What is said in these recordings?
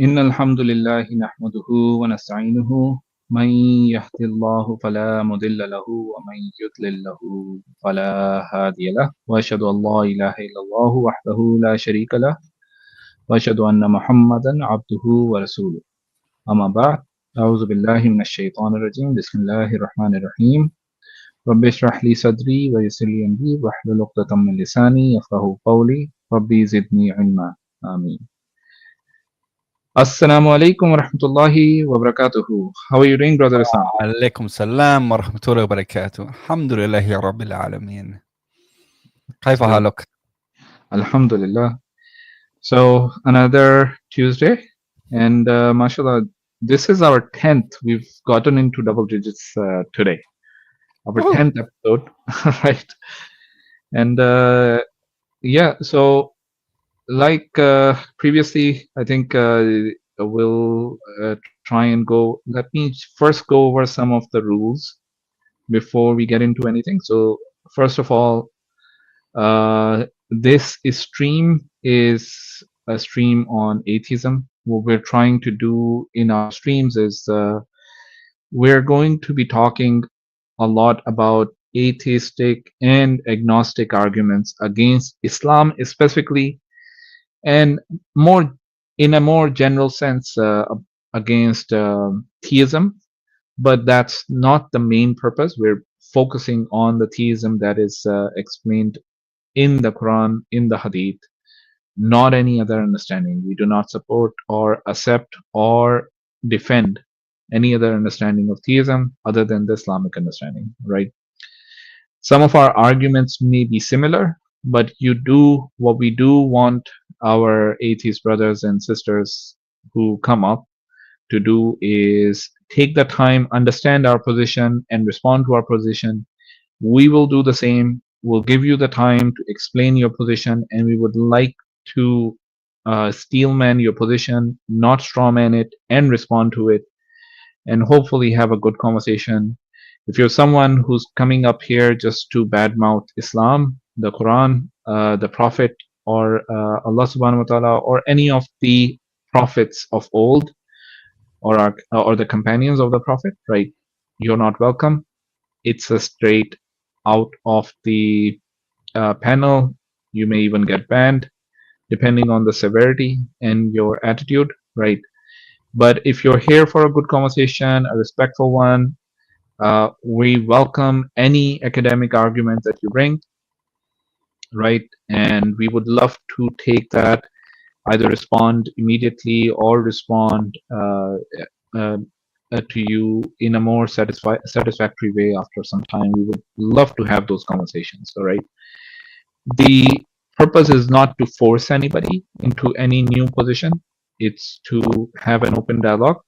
إن الحمد لله نحمده ونستعينه من يهد الله فلا مضل له ومن يضلل له فلا هادي له وأشهد أن لا إله إلا الله وحده لا شريك له وأشهد أن محمدا عبده ورسوله أما بعد أعوذ بالله من الشيطان الرجيم بسم الله الرحمن الرحيم رب اشرح لي صدري ويسر لي أمري واحلل عقدة من لساني يفقهوا قولي ربي زدني علما آمين. Assalamu alaikum wa rahmatullahi wa barakatuhu. How are you doing, brother Islam? عليكم السلام ورحمة الله وبركاته. الحمد لله رب العالمين. كيف حالك؟ Alhamdulillah. So another Tuesday, and mashallah, this is our 10th. We've gotten into double digits today. Our 10th episode, right? And yeah, so like previously, I think we'll try and go. Let me first go over some of the rules before we get into anything. So first of all, this stream is a stream on atheism. What we're trying to do in our streams is we're going to be talking a lot about atheistic and agnostic arguments against Islam specifically, and more in a more general sense against theism. But that's not the main purpose. We're focusing on the theism that is explained in the Quran, in the Hadith, not any other understanding. We do not support or accept or defend any other understanding of theism other than the Islamic understanding, right? Some of our arguments may be similar, but what we do want our atheist brothers and sisters who come up to do is take the time, understand our position, and respond to our position. We will do the same. We'll give you the time to explain your position, and we would like to steelman your position, not strawman it, and respond to it, and hopefully have a good conversation. If you're someone who's coming up here just to badmouth Islam, the Quran, the Prophet, or Allah subhanahu wa ta'ala, or any of the prophets of old, or the companions of the Prophet, right? You're not welcome. It's a straight out of the panel. You may even get banned, depending on the severity and your attitude, right? But if you're here for a good conversation, a respectful one, we welcome any academic arguments that you bring, right? And we would love to take that, either respond immediately or respond to you in a more satisfactory way after some time. We would love to have those conversations, all right? The purpose is not to force anybody into any new position. It's to have an open dialogue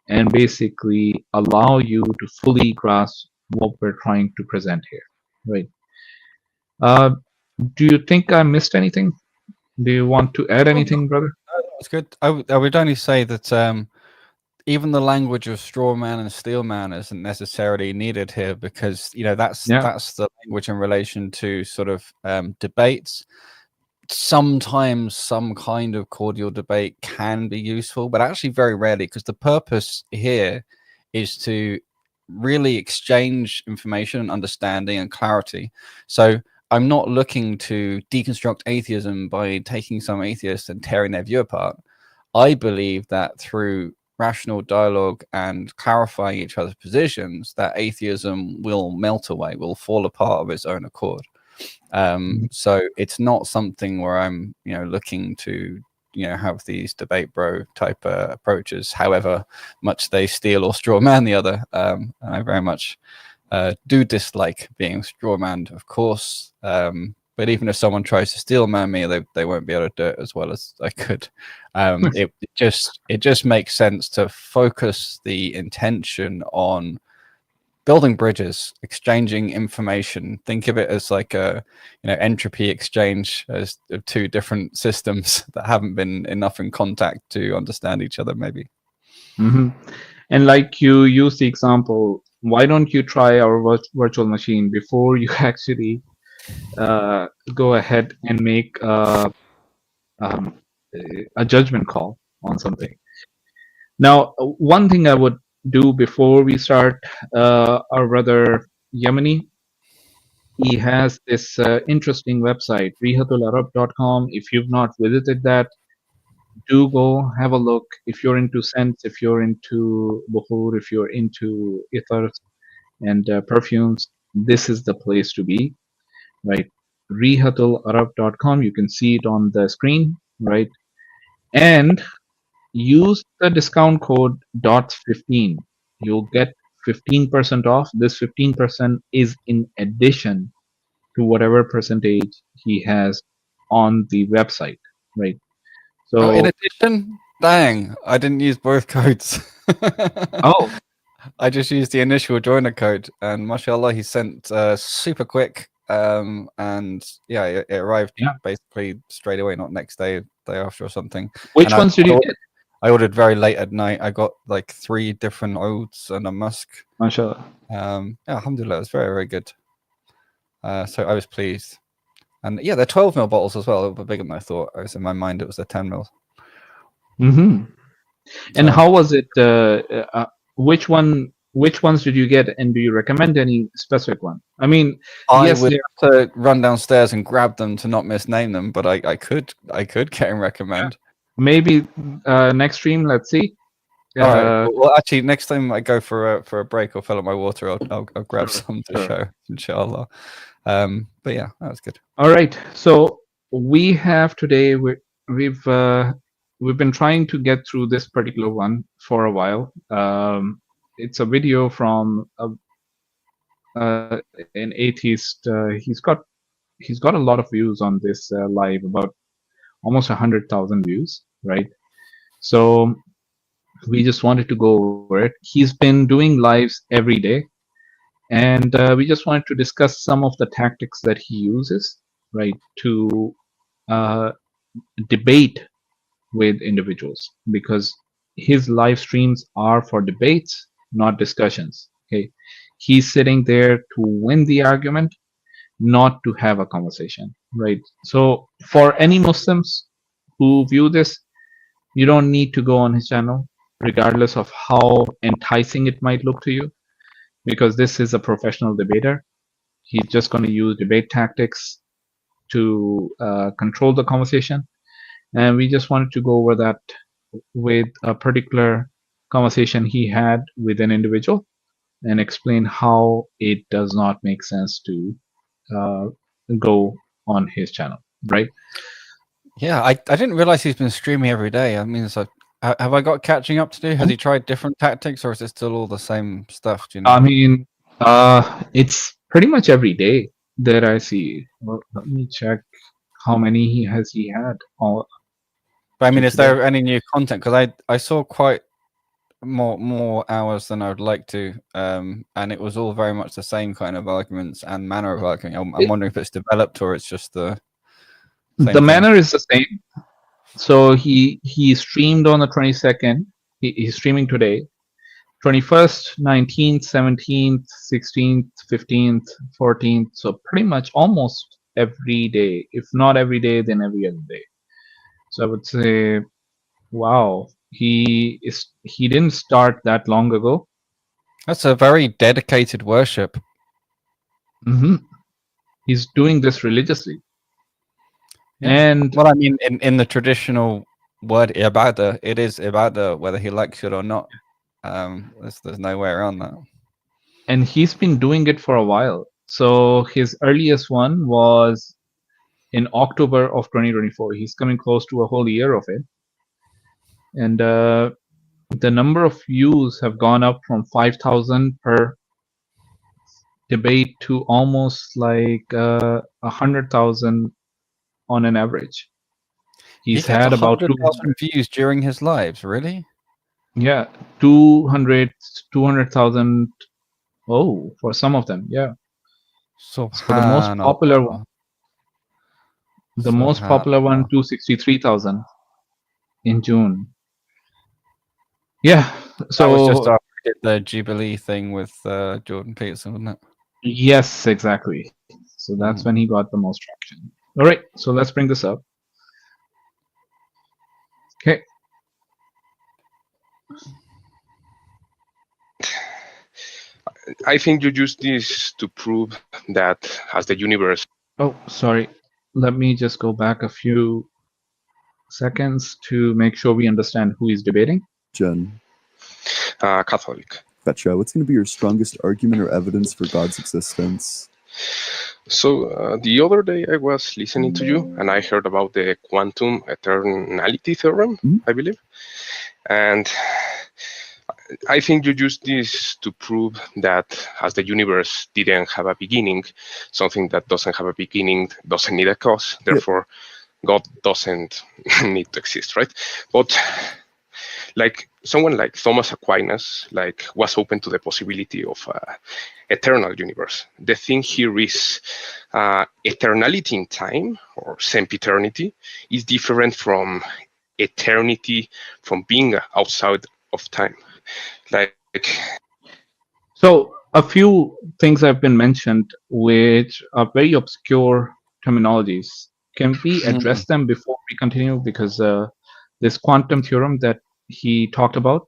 and basically allow you to fully grasp what we're trying to present here, right? Do you think I missed anything? Do you want to add anything, brother? That's good. I would only say that even the language of straw man and steel man isn't necessarily needed here, because that's the language in relation to sort of debates. Sometimes some kind of cordial debate can be useful, but actually very rarely, because the purpose here is to really exchange information and understanding and clarity. So I'm not looking to deconstruct atheism by taking some atheists and tearing their view apart. I believe that through rational dialogue and clarifying each other's positions, that atheism will melt away, will fall apart of its own accord. So it's not something where I'm, looking to, have these debate bro type approaches, however much they steal or straw man the other. I very much do dislike being straw manned, of course. But but even if someone tries to steel man me, they won't be able to do it as well as I could. It just makes sense to focus the intention on building bridges, exchanging information. Think of it as like a entropy exchange as of two different systems that haven't been enough in contact to understand each other, maybe. And like you use the example, why don't you try our virtual machine before you actually go ahead and make a judgment call on something? Now, one thing I would do before we start, our brother Yemeni, he has this interesting website, rihatularab.com. If you've not visited that, do go have a look. If you're into scents, if you're into bukhur, if you're into ethers and perfumes, this is the place to be, right? rihatularab.com. You can see it on the screen, right? And use the discount code DOTS15. You'll get 15% off. This 15% is in addition to whatever percentage he has on the website, right? So, in addition, dang, I didn't use both codes. oh, I just used the initial joiner code, and mashallah, he sent super quick. And yeah, it arrived basically straight away, not next day after or something. Which ones did you get? I ordered very late at night. I got like 3 different oats and a musk. Mashallah. Yeah, alhamdulillah, it was very, very good. So I was pleased. And yeah, they're 12 ml bottles as well, but bigger than I thought. I was in my mind, it was the 10 ml. And how was it? Which ones did you get, and do you recommend any specific one? I mean, I would have to run downstairs and grab them to not misname them, but I could get and recommend. Maybe next stream, let's see. All right. Well, actually, next time I go for a break or fill up my water, I'll grab some to show, inshallah. But yeah, that was good. All right. So we have today. We've been trying to get through this particular one for a while. It's a video from an atheist. He's got a lot of views on this live, about almost 100,000 views, right? So we just wanted to go over it. He's been doing lives every day, and we just wanted to discuss some of the tactics that he uses, right, to debate with individuals, because his live streams are for debates, not discussions. Okay, he's sitting there to win the argument, not to have a conversation, right? So for any Muslims who view this, you don't need to go on his channel, regardless of how enticing it might look to you, because this is a professional debater. He's just going to use debate tactics to control the conversation. And we just wanted to go over that with a particular conversation he had with an individual and explain how it does not make sense to go on his channel, right? Yeah, I didn't realize he's been streaming every day. I mean, so have I got catching up to do? Has he tried different tactics, or is it still all the same stuff? Do you know? I mean, it's pretty much every day that I see. Well, let me check how many he had. But I mean, is there any new content? Because I saw quite more hours than I would like to, and it was all very much the same kind of arguments and manner of arguing. I'm wondering if it's developed or it's just the manner is the same. So he streamed on the 22nd. He's streaming today. 21st, 19th, 17th, 16th, 15th, 14th. So pretty much almost every day. If not every day, then every other day. So I would say, wow, he didn't start that long ago. That's a very dedicated worship. He's doing this religiously. Yeah. And well, I mean, in the traditional word ibadah, it is ibadah whether he likes it or not. There's no way around that. And he's been doing it for a while. So his earliest one was in October of 2024. He's coming close to a whole year of it. And the number of views have gone up from 5,000 per debate to almost like 100,000 on an average. He He's gets had about 100,000 views during his lives, really? yeah, 200,000. Oh, for some of them, yeah. So the most popular one, Subhanallah. the most popular one, Subhanallah. 263,000 in June. Yeah. That was just So after we did the Jubilee thing with Jordan Peterson, wasn't it? yes, exactly. So that's when he got the most traction. All right. So let's bring this up. Okay. I think you use this to prove that as the universe. Oh, sorry. Let me just go back a few seconds to make sure we understand who is debating. Jen. Catholic. Gotcha. What's going to be your strongest argument or evidence for God's existence? So the other day I was listening to you and I heard about the quantum eternality theorem, I believe. And I think you use this to prove that as the universe didn't have a beginning, something that doesn't have a beginning doesn't need a cause. Therefore, God doesn't need to exist, right? But like someone like Thomas Aquinas, like was open to the possibility of eternal universe. The thing here is eternality in time or sempiternity is different from eternity, from being outside of time. Like so a few things have been mentioned which are very obscure terminologies. Can we address them before we continue? Because this quantum theorem that he talked about.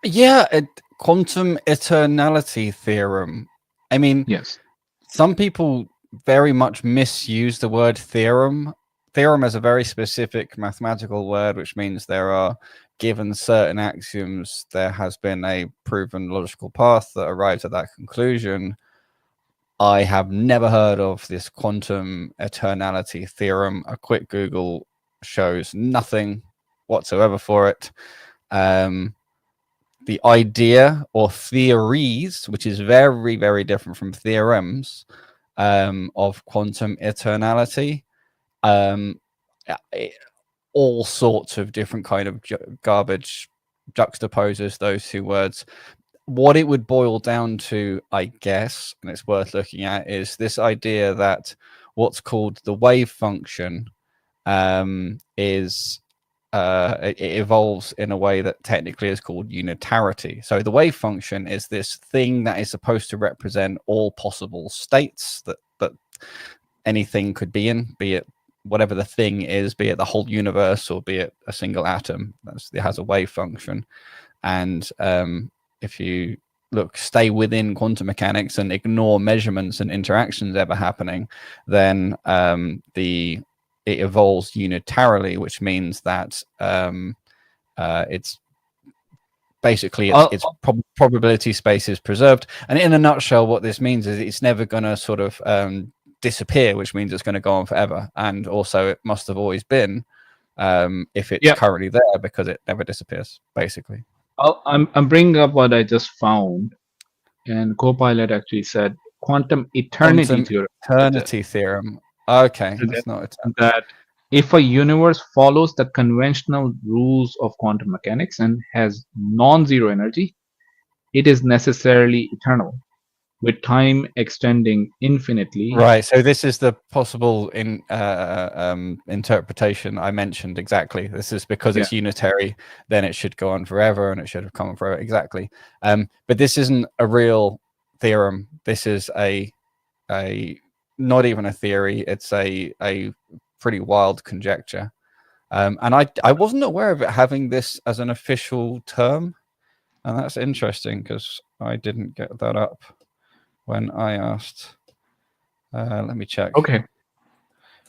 Yeah, quantum eternality theorem. I mean, yes, some people very much misuse the word theorem. Theorem is a very specific mathematical word, which means there are given certain axioms, there has been a proven logical path that arrives at that conclusion. I have never heard of this quantum eternality theorem. A quick Google shows nothing whatsoever for it. The idea or theories, which is very, very different from theorems, of quantum eternality, all sorts of different kind of garbage juxtaposes those two words. What it would boil down to, I guess, and it's worth looking at, is this idea that what's called the wave function is it evolves in a way that technically is called unitarity. So the wave function is this thing that is supposed to represent all possible states that anything could be in, be it whatever the thing is, be it the whole universe or be it a single atom. It has a wave function. And if you stay within quantum mechanics and ignore measurements and interactions ever happening, then it evolves unitarily, which means that it's basically its probability space is preserved. And in a nutshell, what this means is it's never going to sort of disappear, which means it's going to go on forever. And also, it must have always been if it's currently there, because it never disappears, basically. I'm bringing up what I just found, and Copilot actually said quantum eternity theorem. Eternity theorem. Okay, that's not that if a universe follows the conventional rules of quantum mechanics and has non-zero energy, it is necessarily eternal, with time extending infinitely. Right. So this is the possible interpretation I mentioned. Exactly. This is because it's unitary, then it should go on forever, and it should have come on forever. Exactly. But this isn't a real theorem. This is a not even a theory. It's a pretty wild conjecture. And I wasn't aware of it having this as an official term, and that's interesting because I didn't get that up when I asked. Let me check. Okay.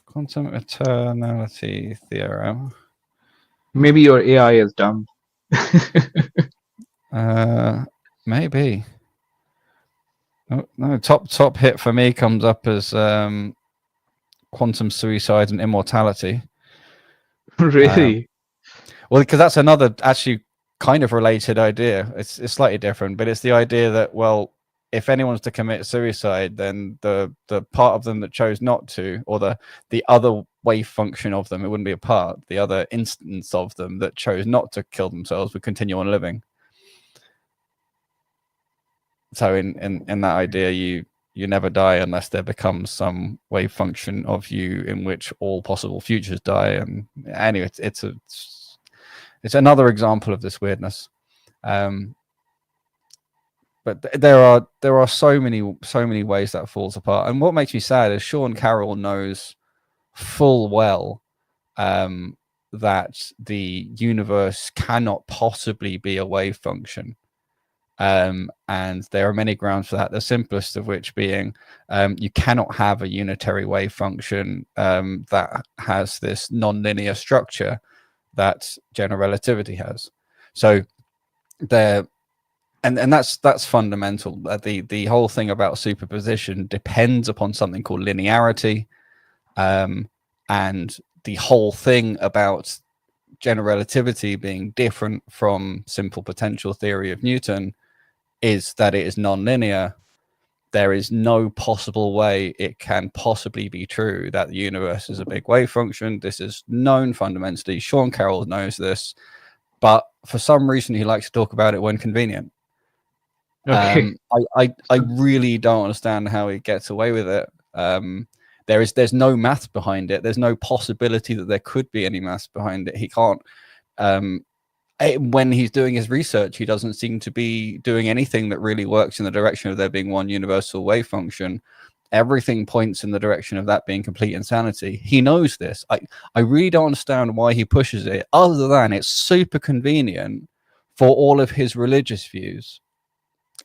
Quantum eternality theorem. Maybe your AI is dumb. Maybe. No, top hit for me comes up as quantum suicide and immortality. Really? Well, because that's another actually kind of related idea. It's slightly different, but it's the idea that, well, if anyone's to commit suicide, then the part of them that chose not to, or the other wave function of them, it wouldn't be a part, the other instance of them that chose not to kill themselves would continue on living. So in that idea, you never die unless there becomes some wave function of you in which all possible futures die. And anyway, it's another example of this weirdness. But there are so many ways that falls apart. And what makes me sad is Sean Carroll knows full well that the universe cannot possibly be a wave function. And there are many grounds for that. The simplest of which being you cannot have a unitary wave function that has this non-linear structure that general relativity has. So there. And that's fundamental. The whole thing about superposition depends upon something called linearity, and the whole thing about general relativity being different from simple potential theory of Newton is that it is non-linear. There is no possible way it can possibly be true that the universe is a big wave function. This is known fundamentally. Sean Carroll knows this, but for some reason he likes to talk about it when convenient. Okay. I really don't understand how he gets away with it. There's no math behind it. There's no possibility that there could be any math behind it. He can't. When he's doing his research, he doesn't seem to be doing anything that really works in the direction of there being one universal wave function. Everything points in the direction of that being complete insanity. He knows this. I really don't understand why he pushes it, other than it's super convenient for all of his religious views.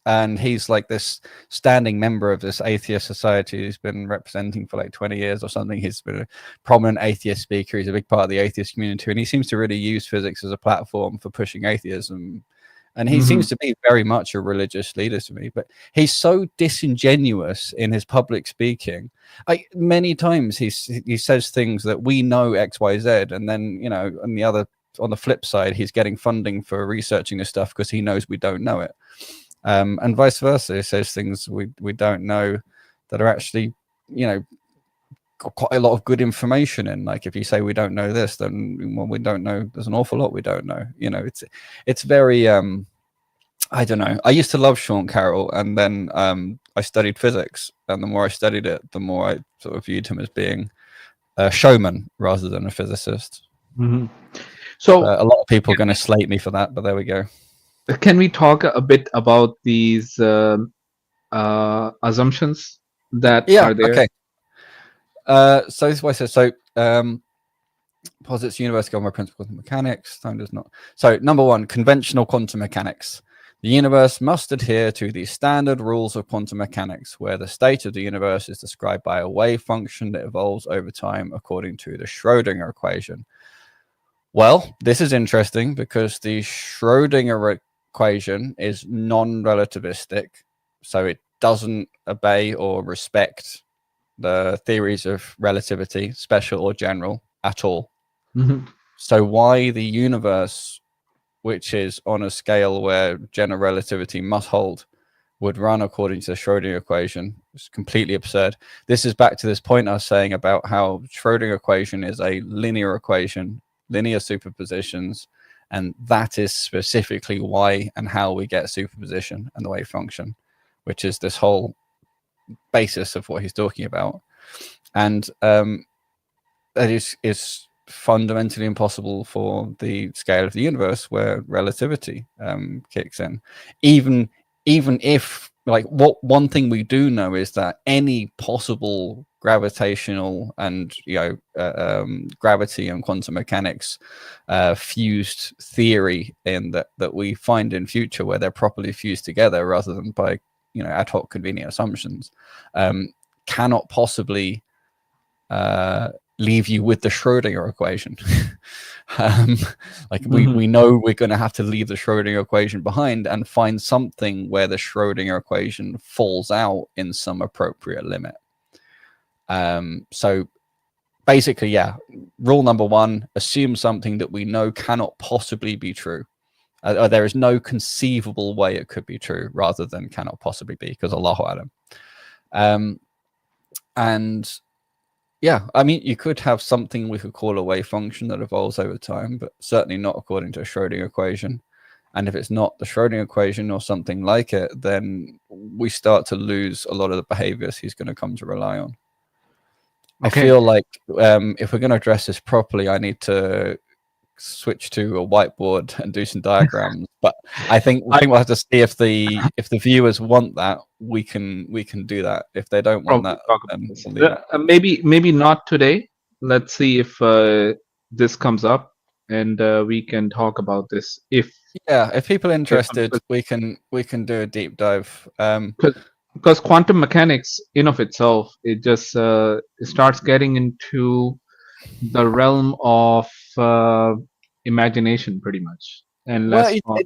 And he's like this standing member of this atheist society who's been representing for like 20 years or something. He's been a prominent atheist speaker. He's a big part of the atheist community, and he seems to really use physics as a platform for pushing atheism. And he seems to be very much a religious leader to me, but he's so disingenuous in his public speaking. Many times he says things that we know X, Y, Z, and then, you know, on the flip side, he's getting funding for researching this stuff because he knows we don't know it. And vice versa, it says things we don't know that are actually, you know, got quite a lot of good information in. Like if you say we don't know this, then well, we don't know. There's an awful lot we don't know. You know, it's very I don't know. I used to love Sean Carroll, and then I studied physics, and the more I studied it, the more I sort of viewed him as being a showman rather than a physicist. So a lot of people are going to slate me for that, but there we go. Can we talk a bit about these assumptions that are there? Okay. So this is what I said. So posits universe governed by principles of mechanics. Time does not. So number one, conventional quantum mechanics. The universe must adhere to the standard rules of quantum mechanics, where the state of the universe is described by a wave function that evolves over time according to the Schrödinger equation. Well, this is interesting because the Schrödinger equation is non-relativistic, so it doesn't obey or respect the theories of relativity, special or general, at all. So why the universe, which is on a scale where general relativity must hold, would run according to the Schrödinger equation is completely absurd. This is back to this point I was saying about how Schrödinger equation is a linear equation, linear superpositions, and that is specifically why and how we get superposition and the wave function, which is this whole basis of what he's talking about. And that is fundamentally impossible for the scale of the universe where relativity kicks in. Even if, like, what one thing we do know is that any possible gravitational and gravity and quantum mechanics fused theory in that we find in future, where they're properly fused together rather than by ad hoc convenient assumptions, cannot possibly leave you with the Schrödinger equation. We know we're going to have to leave the Schrödinger equation behind and find something where the Schrödinger equation falls out in some appropriate limit. So basically, rule number one, assume something that we know cannot possibly be true. or there is no conceivable way it could be true, rather than cannot possibly be, because Allahu Alam. And yeah, I mean, you could have something we could call a wave function that evolves over time, but certainly not according to a Schrödinger equation. And if it's not the Schrödinger equation or something like it, then we start to lose a lot of the behaviors he's going to come to rely on. Okay. I feel like if we're going to address this properly, I need to switch to a whiteboard and do some diagrams. But I think we'll have to see if the viewers want that, we can do that. If they don't want that, then we'll leave it. Maybe not today. Let's see if this comes up, and we can talk about this. If people are interested, we can do a deep dive. Because quantum mechanics in of itself, it just it starts getting into the realm of imagination, pretty much, and less. Well,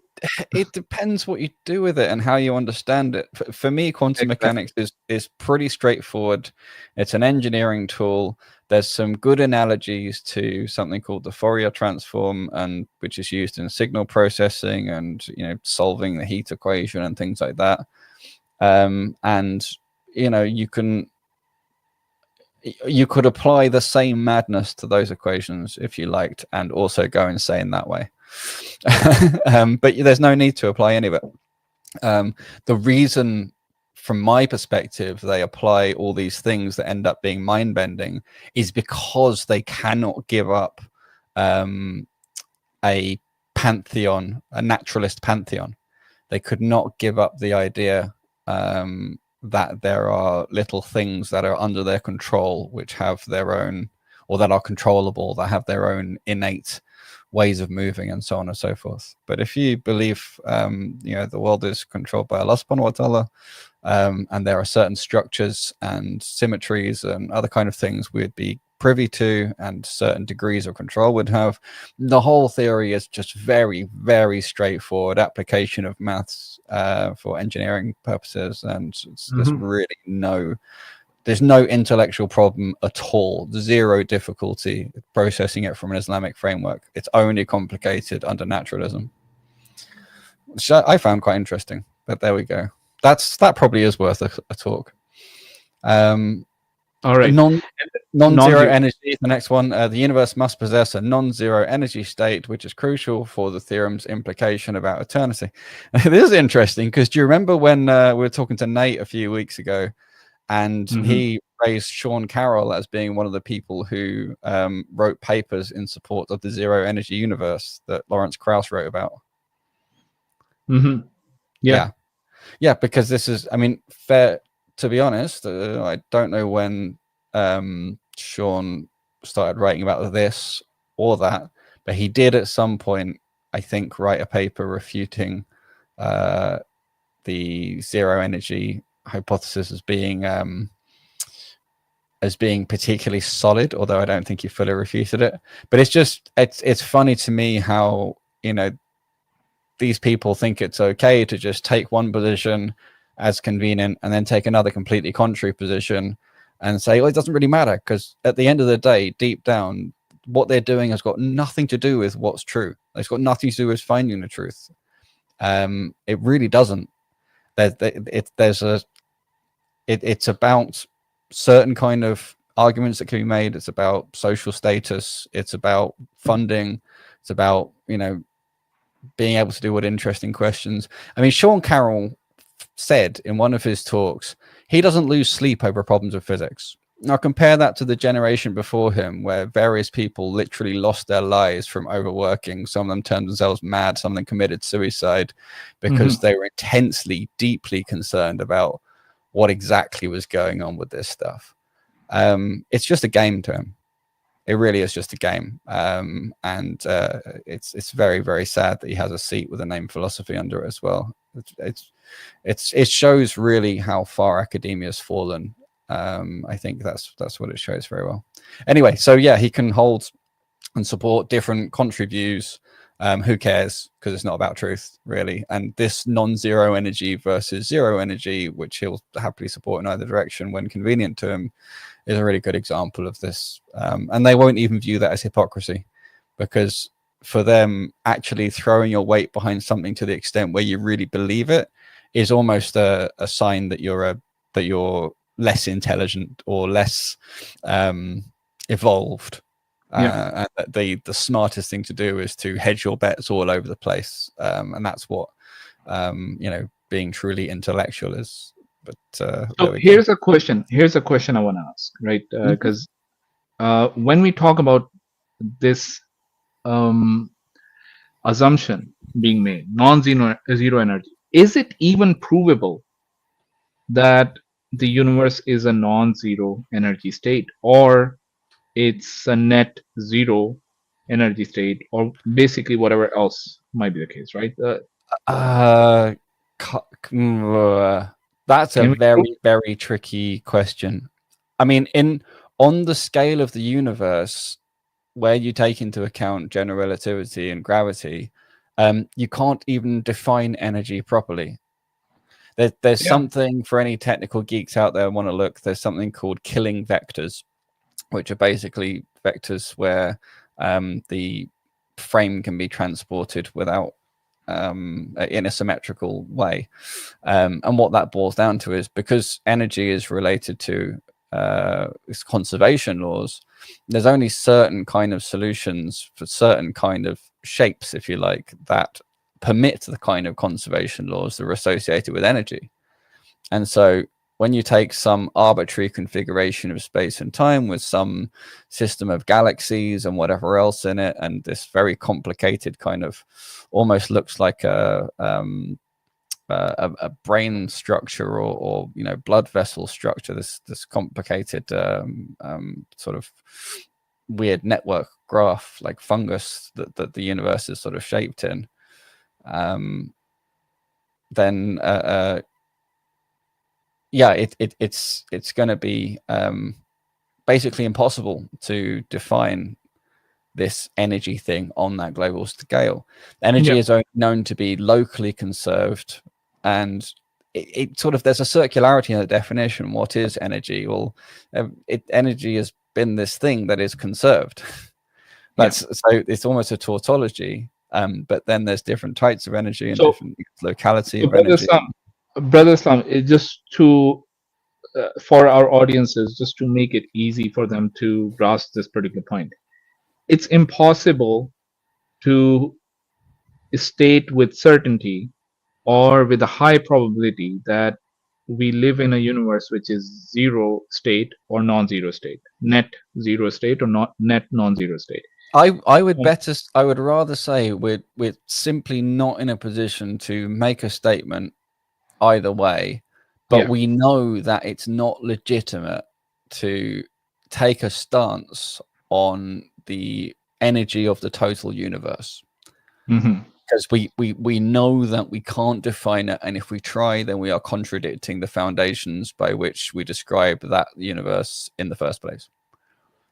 it depends what you do with it and how you understand it. For me, quantum mechanics is pretty straightforward. It's an engineering tool. There's some good analogies to something called the Fourier transform, and which is used in signal processing and solving the heat equation and things like that. And you could apply the same madness to those equations if you liked, and also go insane that way. But there's no need to apply any of it. The reason, from my perspective, they apply all these things that end up being mind-bending is because they cannot give up a pantheon, a naturalist pantheon. They could not give up the idea that there are little things that are under their control, which have their own, or that are controllable, that have their own innate ways of moving, and so on and so forth. But if you believe, the world is controlled by Allah subhanahu wa ta'ala, and there are certain structures and symmetries and other kind of things we'd be privy to, and certain degrees of control would have, the whole theory is just very, very straightforward application of maths for engineering purposes, and there's really there's no intellectual problem at all, zero difficulty processing it from an Islamic framework. It's only complicated under naturalism, which I found quite interesting. But there we go. That probably is worth a talk. All right. Non-zero energy, the next one. The universe must possess a non-zero energy state, which is crucial for the theorem's implication about eternity. This is interesting, because do you remember when we were talking to Nate a few weeks ago, and he raised Sean Carroll as being one of the people who wrote papers in support of the zero energy universe that Lawrence Krauss wrote about? Yeah, because this is, fair. To be honest, I don't know when Sean started writing about this or that, but he did at some point, I think, write a paper refuting the zero energy hypothesis as being particularly solid, although I don't think he fully refuted it. But it's funny to me how these people think it's okay to just take one position as convenient and then take another completely contrary position and say, well, it doesn't really matter, because at the end of the day, deep down, what they're doing has got nothing to do with what's true. It's got nothing to do with finding the truth. It really doesn't. It's about certain kind of arguments that can be made. It's about social status. It's about funding. It's about being able to do what interesting questions. Sean Carroll said in one of his talks, he doesn't lose sleep over problems of physics. Now compare that to the generation before him, where various people literally lost their lives from overworking. Some of them turned themselves mad. Some of them committed suicide because they were intensely, deeply concerned about what exactly was going on with this stuff. It's just a game to him. It really is just a game. And it's very, very sad that he has a seat with the name philosophy under it as well. It shows really how far academia has fallen. I think that's what it shows very well. Anyway, so yeah, he can hold and support different contrary views. Who cares? Because it's not about truth, really. And this non-zero energy versus zero energy, which he'll happily support in either direction when convenient to him, is a really good example of this. And they won't even view that as hypocrisy, because for them, actually throwing your weight behind something to the extent where you really believe it is almost a sign that you're less intelligent or less evolved. And that the smartest thing to do is to hedge your bets all over the place, and that's what being truly intellectual is. But so here's a question. Here's a question I want to ask, right? Because when we talk about this assumption being made, non-zero energy, is it even provable that the universe is a non-zero energy state, or it's a net zero energy state, or basically whatever else might be the case, right? That's a very tricky question. I mean, on the scale of the universe, where you take into account general relativity and gravity, you can't even define energy properly. There's something, for any technical geeks out there want to look, there's something called killing vectors, which are basically vectors where the frame can be transported without in a symmetrical way. And what that boils down to is, because energy is related to conservation laws, there's only certain kind of solutions for certain kind of shapes, if you like, that permit the kind of conservation laws that are associated with energy. And so when you take some arbitrary configuration of space and time with some system of galaxies and whatever else in it, and this very complicated kind of almost looks like a brain structure or blood vessel structure, this complicated sort of weird network graph like fungus that the universe is sort of shaped in, then it's going to be basically impossible to define this energy thing on that global scale. Energy is only known to be locally conserved, and it sort of, there's a circularity in the definition. What is energy? Well, energy has been this thing that is conserved. So it's almost a tautology, but then there's different types of energy and different locality of energy. Brother Islam, just to for our audiences, just to make it easy for them to grasp this particular point, it's impossible to state with certainty or with a high probability that we live in a universe which is zero state or non-zero state, net zero state or not net non-zero state. I would rather say we're simply not in a position to make a statement either way, but we know that it's not legitimate to take a stance on the energy of the total universe, because we know that we can't define it, and if we try, then we are contradicting the foundations by which we describe that universe in the first place.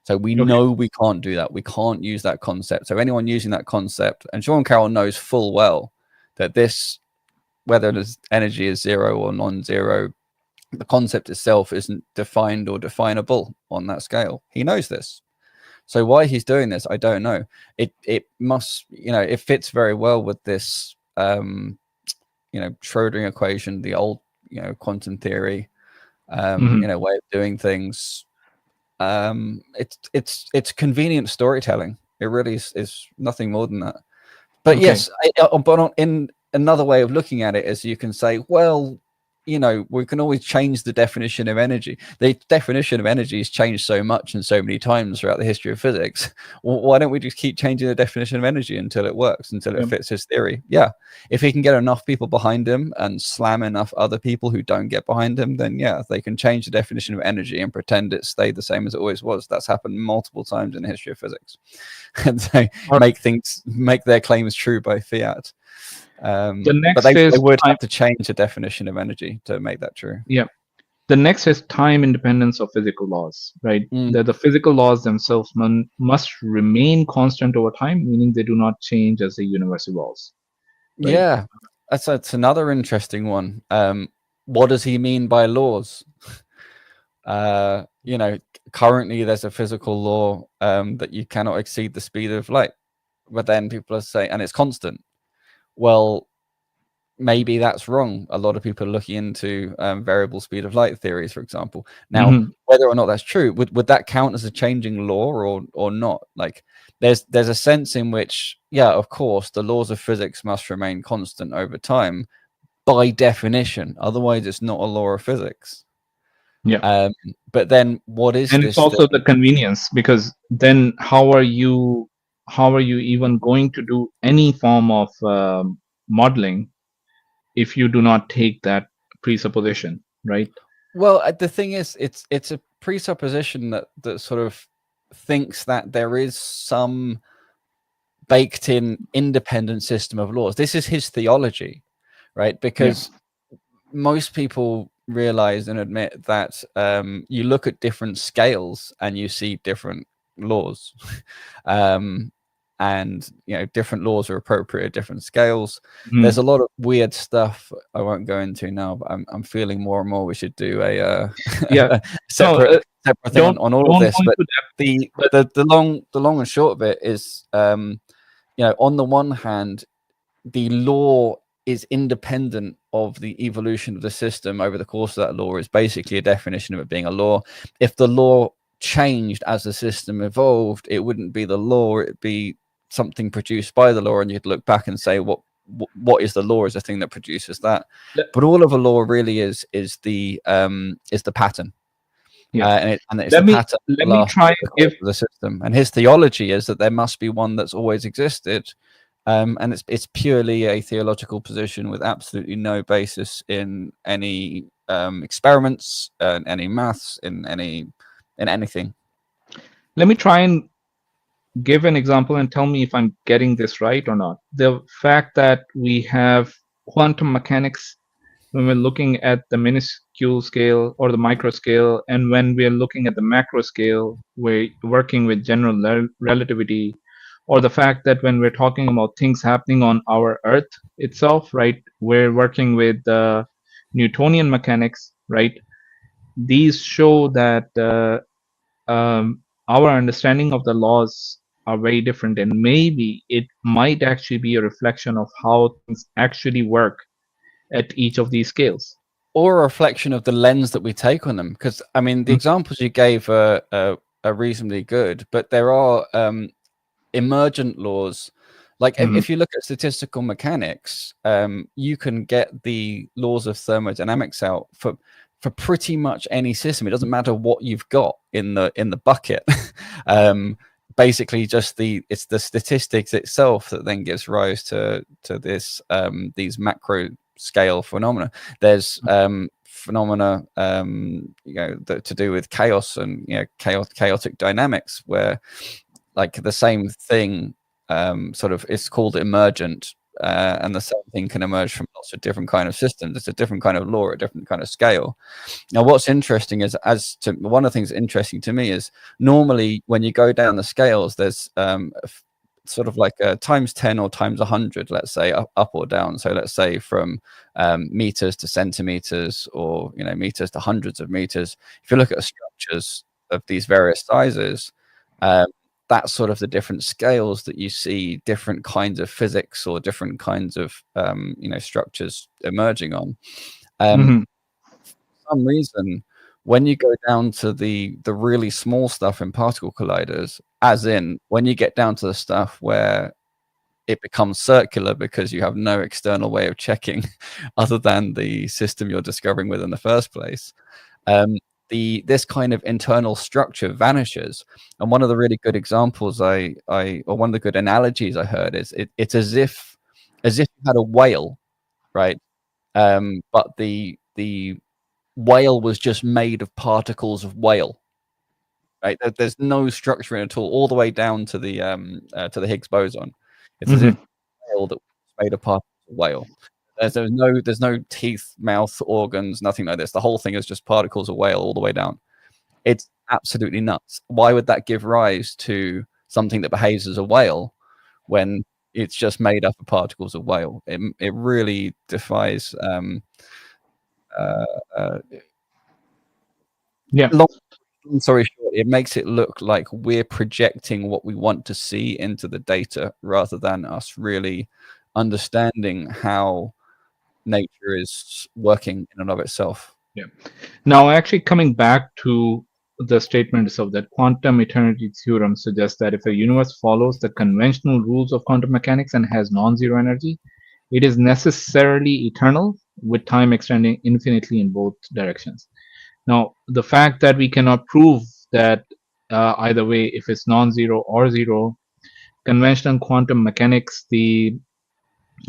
So we know we can't do that. We can't use that concept. So anyone using that concept, and Sean Carroll knows full well that this, whether the energy is zero or non-zero, the concept itself isn't defined or definable on that scale. He knows this. So why he's doing this, I don't know. It must, it fits very well with this, Schrödinger equation, the old, quantum theory, way of doing things. It's convenient storytelling. It really is nothing more than that. But yes, but in another way of looking at it is, you can say, well, we can always change the definition of energy. The definition of energy has changed so much and so many times throughout the history of physics. Why don't we just keep changing the definition of energy until it works, until it fits his theory? Yeah. If he can get enough people behind him and slam enough other people who don't get behind him, then yeah, they can change the definition of energy and pretend it stayed the same as it always was. That's happened multiple times in the history of physics. And they make their claims true by fiat. But they would have to change the definition of energy to make that true. Yeah. The next is time independence of physical laws, right? That the physical laws themselves must remain constant over time, meaning they do not change as the universe evolves. Right? Yeah, that's another interesting one. What does he mean by laws? Currently there's a physical law that you cannot exceed the speed of light. but then people are saying, and it's constant. Well, maybe that's wrong. A lot of people are looking into variable speed of light theories, for example. Now, whether or not that's true, would that count as a changing law or not? Like, there's a sense in which, yeah, of course, the laws of physics must remain constant over time by definition. Otherwise, it's not a law of physics. Yeah. But then, what is and this it's also thing? the convenience, because then how are you even going to do any form of modeling if you do not take that presupposition, right? Well, the thing is, it's a presupposition that sort of thinks that there is some baked in independent system of laws. This is his theology, right? Because most people realize and admit that you look at different scales and you see different laws. And different laws are appropriate at different scales. There's a lot of weird stuff I won't go into now, but I'm feeling more and more we should do a separate thing on all of this. But the long and short of it is, on the one hand, the law is independent of the evolution of the system over the course of that law. Is basically a definition of it being a law. If the law changed as the system evolved, it wouldn't be the law, it'd be something produced by the law, and you'd look back and say, what is the law? Is the thing that produces that. But all of a law really is the pattern. And it's the pattern. Let me try and give the system. And his theology is that there must be one that's always existed. And it's purely a theological position with absolutely no basis in any experiments, any maths, in anything. Let me try and give an example and tell me if I'm getting this right or not. The fact that we have quantum mechanics when we're looking at the minuscule scale or the micro scale, and when we're looking at the macro scale, we're working with general relativity, or the fact that when we're talking about things happening on our Earth itself, right, we're working with Newtonian mechanics, right? These show that our understanding of the laws are very different, and maybe it might actually be a reflection of how things actually work at each of these scales, or a reflection of the lens that we take on them. Because I mean, the examples you gave are reasonably good, but there are emergent laws. Like if you look at statistical mechanics, you can get the laws of thermodynamics out for pretty much any system. It doesn't matter what you've got in the bucket. Basically, it's the statistics itself that then gives rise to this these macro scale phenomena. There's phenomena to do with chaos and chaotic dynamics, where like the same thing sort of is called emergent, and the same thing can emerge from lots of different kind of systems. It's a different kind of law, a different kind of scale. Now, what's interesting is, one of the things interesting to me is, normally when you go down the scales, there's sort of like a times 10 or times 100, let's say, up or down. So let's say from meters to centimeters, or meters to hundreds of meters. If you look at structures of these various sizes, that's sort of the different scales that you see different kinds of physics or different kinds of structures emerging on. For some reason, when you go down to the really small stuff in particle colliders, as in when you get down to the stuff where it becomes circular because you have no external way of checking other than the system you're discovering with in the first place, this kind of internal structure vanishes. And one of the really good examples or one of the good analogies I heard is it's as if you had a whale, right? But the whale was just made of particles of whale, right? There's no structure in it at all the way down to the Higgs boson. It's as if a whale that was made of particles of whale. There's no teeth, mouth, organs, nothing like this. The whole thing is just particles of whale all the way down. It's absolutely nuts. Why would that give rise to something that behaves as a whale when it's just made up of particles of whale? It really defies. Long story short, it makes it look like we're projecting what we want to see into the data rather than us really understanding how nature is working in and of itself. Yeah. Now, actually, coming back to the statement itself, that quantum eternity theorem suggests that if a universe follows the conventional rules of quantum mechanics and has non-zero energy, it is necessarily eternal, with time extending infinitely in both directions. Now, the fact that we cannot prove that either way, if it's non-zero or zero, conventional quantum mechanics, the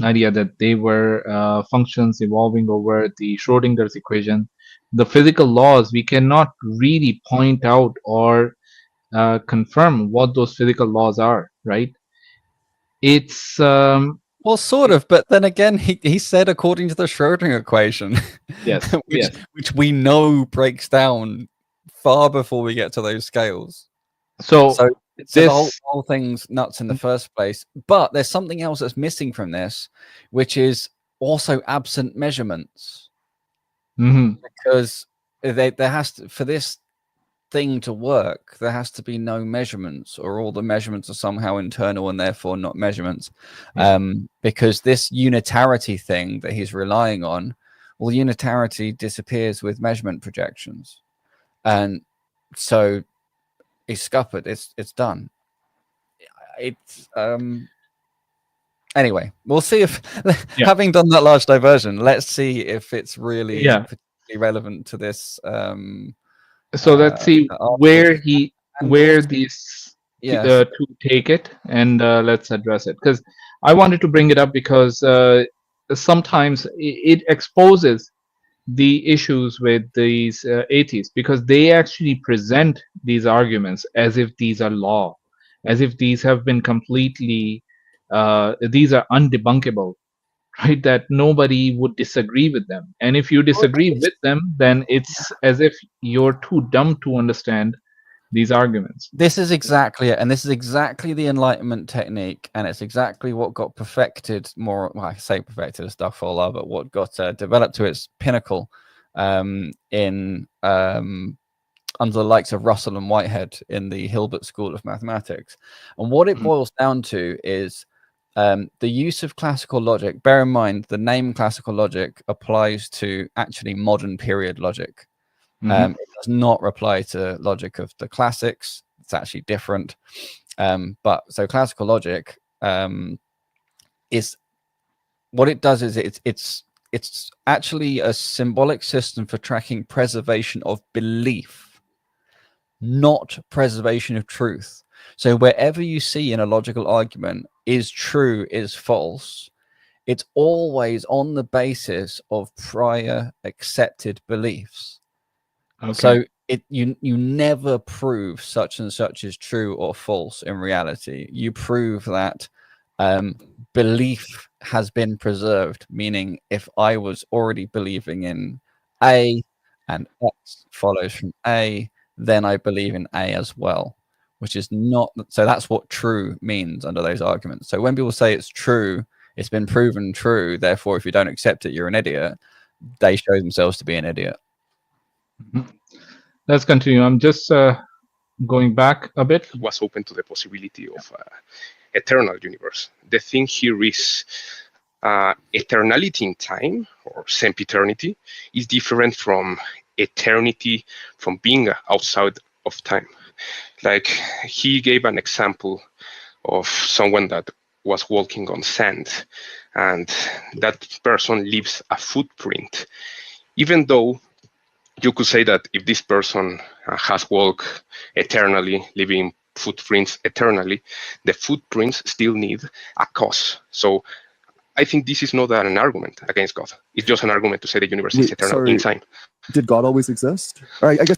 idea that they were functions evolving over the Schrodinger's equation, the physical laws, we cannot really point out or confirm what those physical laws are, right? It's well, sort of, but then again, he said according to the Schrodinger equation, yes, which we know breaks down far before we get to those scales. So the whole thing's nuts in the first place. But there's something else that's missing from this, which is also absent measurements. Because there has to, for this thing to work, there has to be no measurements, or all the measurements are somehow internal and therefore not measurements. Because this unitarity thing that he's relying on, well, unitarity disappears with measurement projections, and so it's scuppered. It's done. It's anyway, we'll see if having done that large diversion, let's see if it's really particularly relevant to this. So let's see where these two take it, and let's address it, because I wanted to bring it up because sometimes it exposes the issues with these atheists, because they actually present these arguments as if these are law, as if these have been completely these are undebunkable, right? That nobody would disagree with them, and if you disagree with them, then it's as if you're too dumb to understand these arguments. This is exactly it, and this is exactly the Enlightenment technique, and it's exactly what got perfected more. Well, I say perfected is stuff all over, but what got developed to its pinnacle in under the likes of Russell and Whitehead in the Hilbert School of Mathematics. And what it boils down to is the use of classical logic. Bear in mind, the name classical logic applies to actually modern period logic. It does not apply to logic of the classics. It's actually different. But so classical logic is what it does is it's actually a symbolic system for tracking preservation of belief, not preservation of truth. So wherever you see in a logical argument is true, is false, it's always on the basis of prior accepted beliefs. Okay. So you never prove such and such is true or false in reality. You prove that belief has been preserved, meaning if I was already believing in A and X follows from A, then I believe in A as well, which is not. So that's what true means under those arguments. So when people say it's true, it's been proven true, therefore if you don't accept it, you're an idiot, they show themselves to be an idiot. Let's continue. I'm just going back a bit. Was open to the possibility of eternal universe. The thing here is eternality in time, or sempiternity, is different from eternity, from being outside of time. Like he gave an example of someone that was walking on sand, and that person leaves a footprint. Even though you could say that if this person has walked eternally, leaving footprints eternally, the footprints still need a cause. So I think this is not an argument against God. It's just an argument to say the universe is eternal in time. Did God always exist? Or I guess.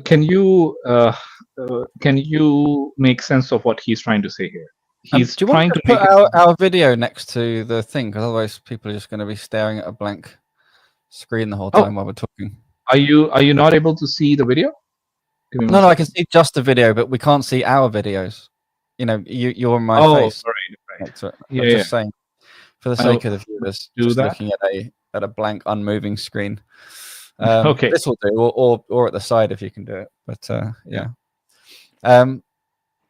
Can you make sense of what he's trying to say here? He's do you trying want to put our video next to the thing? Because otherwise people are just going to be staring at a blank screen the whole time while we're talking. Are you not able to see the video? No, I can see just the video, but we can't see our videos. You know, you're on my face. Right. I'm just saying, for the sake of the viewers, just looking at a blank, unmoving screen. Okay. This will do, or at the side if you can do it. But yeah.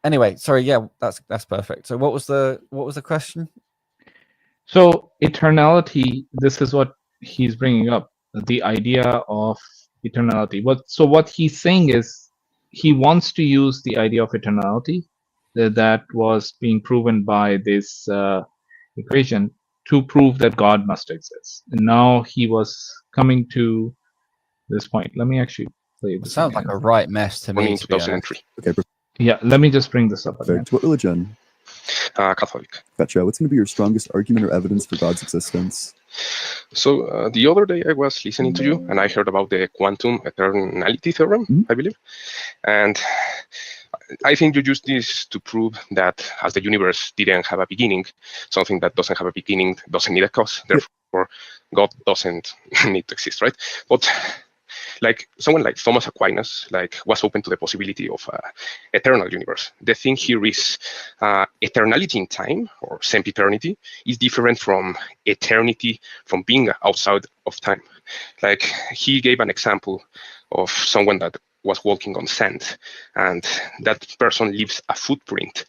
Anyway, sorry. Yeah, that's perfect. So what was the question? So eternality. This is what he's bringing up. The idea of eternality. What he's saying is he wants to use the idea of eternality that was being proven by this equation to prove that God must exist. And now he was coming to this point. Let me actually play this. Sounds like a right mess to me. In 2003. Okay, Yeah, let me just bring this up again. perfect. What religion? Catholic. Gotcha. What's going to be your strongest argument or evidence for God's existence? So the other day I was listening to you and I heard about the quantum eternality theorem, I believe. And I think you used this to prove that as the universe didn't have a beginning, something that doesn't have a beginning doesn't need a cause. Therefore, God doesn't need to exist, right? But like someone like Thomas Aquinas, was open to the possibility of eternal universe. The thing here is eternality in time, or sempiternity, is different from eternity, from being outside of time. Like he gave an example of someone that was walking on sand, and that person leaves a footprint,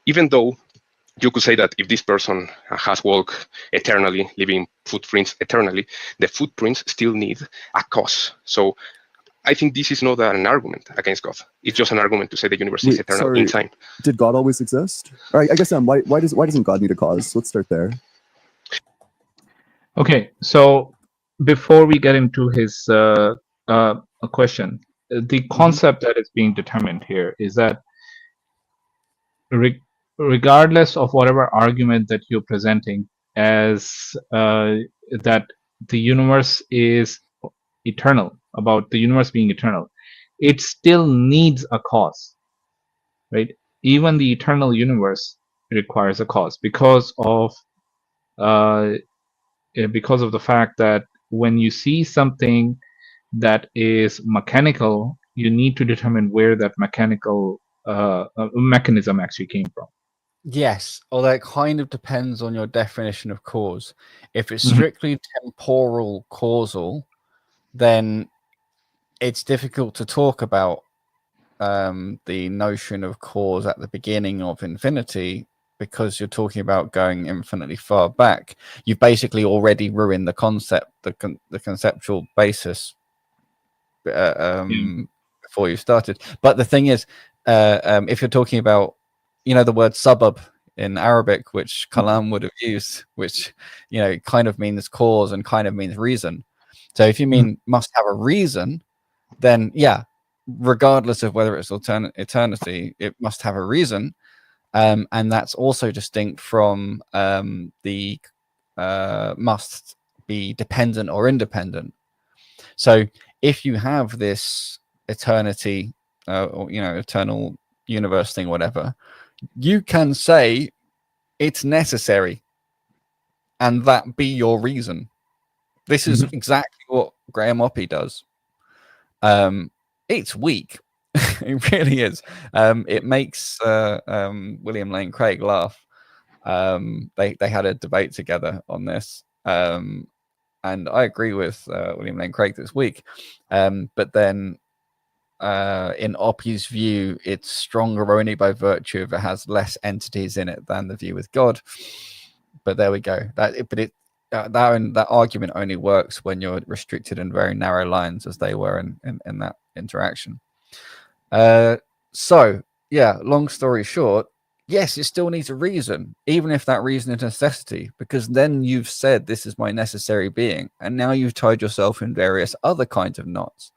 even though you could say that if this person has walked eternally, leaving footprints eternally, the footprints still need a cause. So I think this is not an argument against God. It's just an argument to say the universe is eternal in time. Did God always exist? All right, I guess why doesn't God need a cause? Let's start there. Okay, so before we get into his question, the concept that is being determined here is that regardless of whatever argument that you're presenting as that the universe is eternal, about the universe being eternal, it still needs a cause, right? Even the eternal universe requires a cause because of the fact that when you see something that is mechanical, you need to determine where that mechanical mechanism actually came from. Yes, although it kind of depends on your definition of cause. If it's strictly temporal causal, then it's difficult to talk about the notion of cause at the beginning of infinity, because you're talking about going infinitely far back. You've basically already ruined the concept, the conceptual basis before you started. But the thing is, if you're talking about, the word suburb in Arabic, which Kalam would have used, which, kind of means cause and kind of means reason. So if you mean must have a reason, then yeah, regardless of whether it's eternity, it must have a reason. And that's also distinct from the must be dependent or independent. So if you have this eternity, or eternal universe thing, whatever, you can say it's necessary, and that be your reason. This is exactly what Graham Oppy does. It's weak. It really is. It makes William Lane Craig laugh. They had a debate together on this, and I agree with William Lane Craig this week. But then in Oppy's view, it's stronger only by virtue of it has less entities in it than the view with God. But there we go. That argument only works when you're restricted in very narrow lines, as they were in that interaction. So yeah, long story short, yes, it still needs a reason, even if that reason is necessity, because then you've said this is my necessary being, and now you've tied yourself in various other kinds of knots.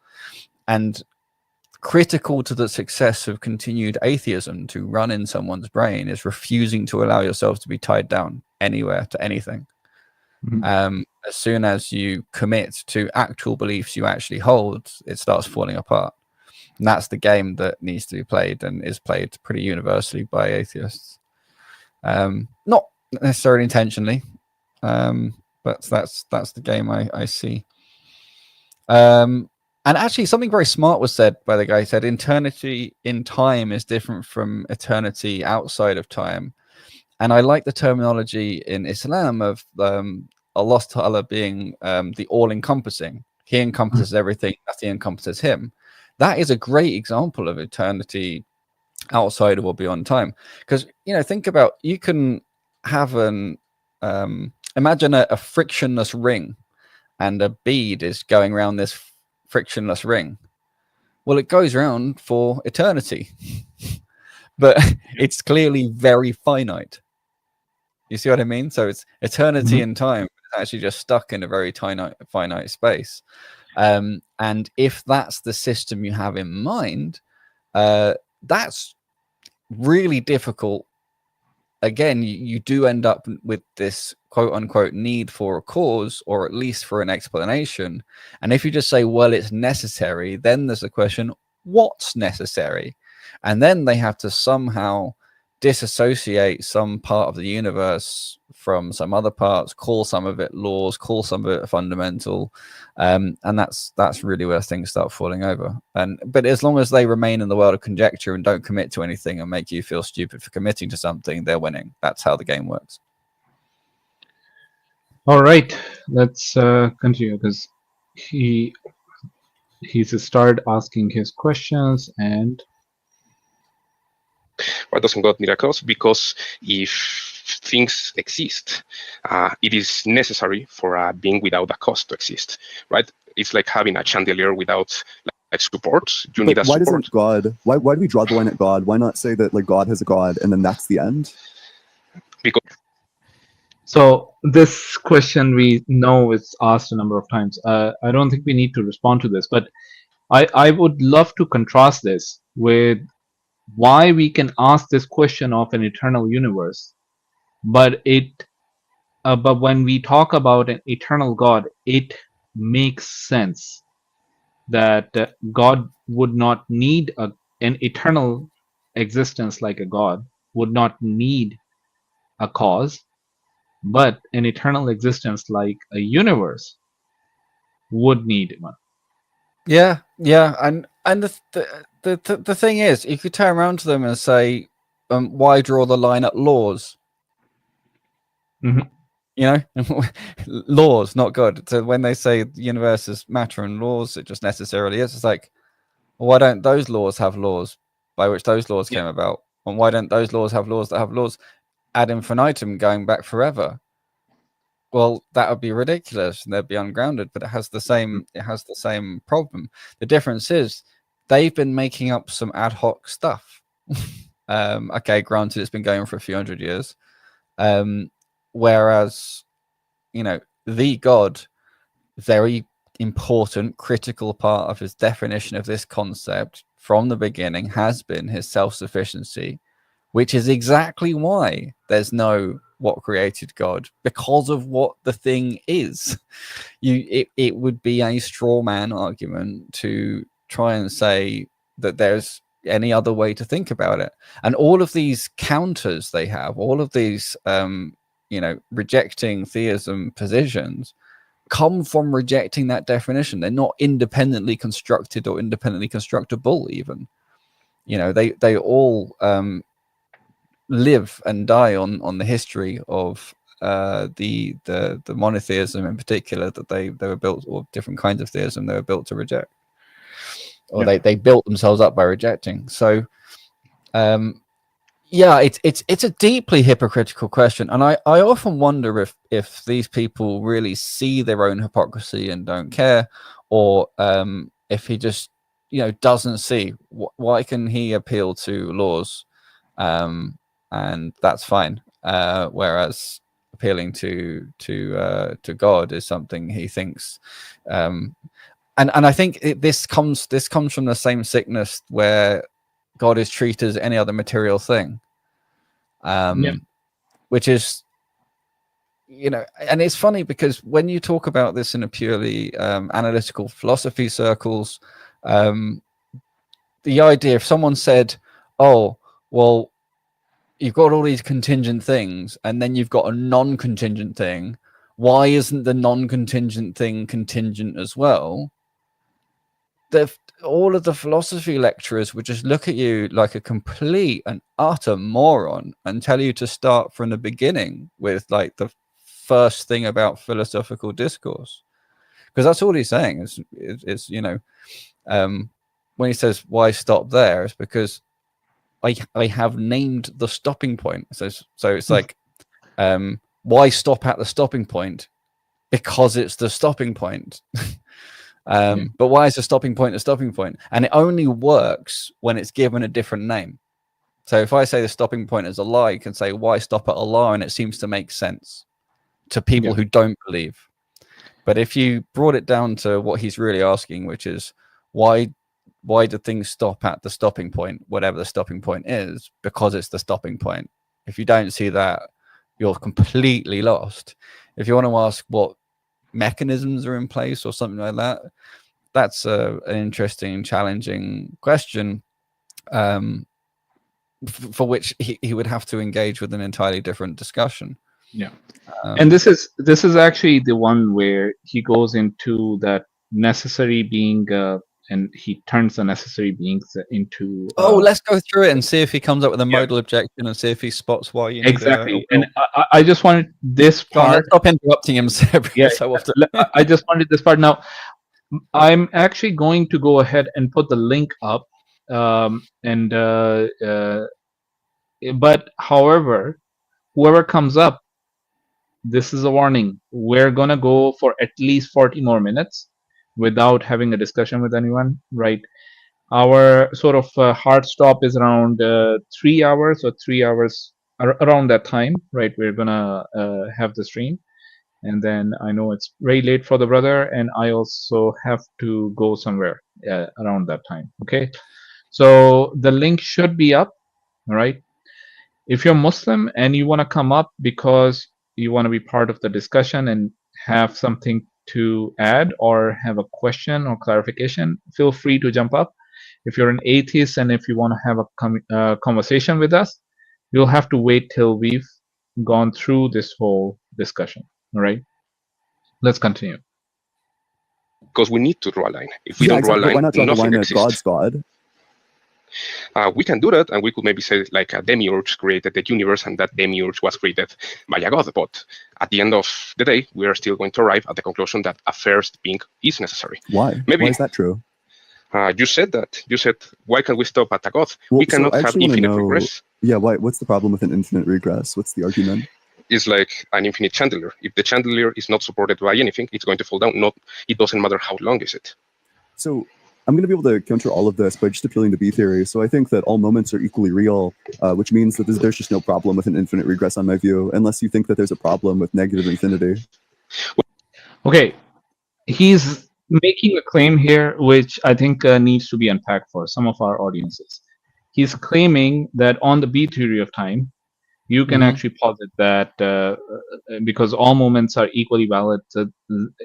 And critical to the success of continued atheism to run in someone's brain is refusing to allow yourself to be tied down anywhere to anything. As soon as you commit to actual beliefs you actually hold, it starts falling apart. And that's the game that needs to be played, and is played pretty universally by atheists. Not necessarily intentionally, but that's the game I see. And actually, something very smart was said by the guy. He said, eternity in time is different from eternity outside of time. And I like the terminology in Islam of Allah Ta'ala being the all-encompassing. He encompasses everything, nothing encompasses him. That is a great example of eternity outside of or beyond time. Because, you know, think about, you can have an imagine a frictionless ring, and a bead is going around this frictionless ring. Well, it goes around for eternity, but it's clearly very finite. You see what I mean? So it's eternity and time is actually just stuck in a very finite space. And if that's the system you have in mind, that's really difficult. Again, you do end up with this quote unquote need for a cause, or at least for an explanation. And if you just say, well, it's necessary, then there's a question, what's necessary? And then they have to somehow disassociate some part of the universe from some other parts, call some of it laws, call some of it fundamental, and that's really where things start falling over. But as long as they remain in the world of conjecture and don't commit to anything and make you feel stupid for committing to something, they're winning. That's how the game works. All right, let's continue, because he's started asking his questions. And why doesn't God need a cause? Because if things exist, it is necessary for a being without a cause to exist, right? It's like having a chandelier without like support. You need a why support. Doesn't God? Why do we draw the line at God? Why not say that like God has a God and then that's the end? Because so this question we know is asked a number of times. I don't think we need to respond to this, but I would love to contrast this with why we can ask this question of an eternal universe, but when we talk about an eternal God, it makes sense that God would not need an eternal existence like a God would not need a cause, but an eternal existence like a universe would need one. Yeah, and the thing is, you could turn around to them and say, why draw the line at laws? Mm-hmm. You know, laws, not God. So when they say the universe is matter and laws, it just necessarily is. It's like, well, why don't those laws have laws by which those laws came about? And why don't those laws have laws that have laws ad infinitum going back forever? Well, that would be ridiculous and they'd be ungrounded, but it has the same problem. The difference is they've been making up some ad hoc stuff. Okay, granted, it's been going on for a few hundred years. Whereas, you know, the God, very important, critical part of his definition of this concept from the beginning has been his self-sufficiency, which is exactly why there's no what created God, because of what the thing is. It would be a straw man argument to try and say that there's any other way to think about it. And all of these counters they have, all of these rejecting theism positions come from rejecting that definition. They're not independently constructed or independently constructible even. You know, they all live and die on the history of the monotheism in particular that they were built, or different kinds of theism they were built to reject, or they built themselves up by rejecting. So it's a deeply hypocritical question, and I often wonder if these people really see their own hypocrisy and don't care, or if he just doesn't see. Why can he appeal to laws and that's fine, whereas appealing to God is something he thinks and I think this comes from the same sickness where God is treated as any other material thing, which is, and it's funny because when you talk about this in a purely analytical philosophy circles, the idea, if someone said, oh, well, you've got all these contingent things and then you've got a non-contingent thing, why isn't the non-contingent thing contingent as well? All of the philosophy lecturers would just look at you like a complete and utter moron and tell you to start from the beginning with like the first thing about philosophical discourse, because that's all he's saying is you know, when he says why stop there, it's because I have named the stopping point. So it's like, why stop at the stopping point? Because it's the stopping point. But why is the stopping point a stopping point? And it only works when it's given a different name. So if I say the stopping point is a lie, you can say why stop at a lie, and it seems to make sense to people who don't believe. But if you brought it down to what he's really asking, which is why do things stop at the stopping point, whatever the stopping point is, because it's the stopping point. If you don't see that, you're completely lost. If you want to ask what mechanisms are in place or something like that, that's an interesting, challenging question, for which he would have to engage with an entirely different discussion. And this is actually the one where he goes into that necessary being, and he turns the necessary beings into. Let's go through it and see if he comes up with a modal objection and see if he spots why you need exactly. And I just wanted this part. Let's stop interrupting him so often. I just wanted this part. Now, I'm actually going to go ahead and put the link up, but however, whoever comes up, this is a warning. We're gonna go for at least 40 more minutes without having a discussion with anyone, right? Our sort of hard stop is around 3 hours or 3 hours around that time, right? We're gonna have the stream, and then I know it's very late for the brother, and I also have to go somewhere around that time. Okay, so the link should be up, all right? If you're Muslim and you want to come up because you want to be part of the discussion and have something to add or have a question or clarification, feel free to jump up. If you're an atheist and if you want to have a conversation with us, you'll have to wait till we've gone through this whole discussion. All right, let's continue. Because we need to draw a line. If we don't draw a line, why not draw the line that exists. God's God? We can do that, and we could maybe say like a demiurge created the universe, and that demiurge was created by a god. But at the end of the day, we are still going to arrive at the conclusion that a first being is necessary. Why? Maybe, why is that true? You said that. You said, why can we stop at a god? Well, we cannot have infinite regress. Yeah, what's the problem with an infinite regress? What's the argument? It's like an infinite chandelier. If the chandelier is not supported by anything, it's going to fall down. It doesn't matter how long is it. So I'm going to be able to counter all of this by just appealing to B theory. So I think that all moments are equally real, which means that there's just no problem with an infinite regress on my view, unless you think that there's a problem with negative infinity. Okay, he's making a claim here, which I think needs to be unpacked for some of our audiences. He's claiming that on the B theory of time, you can actually posit that because all moments are equally valid,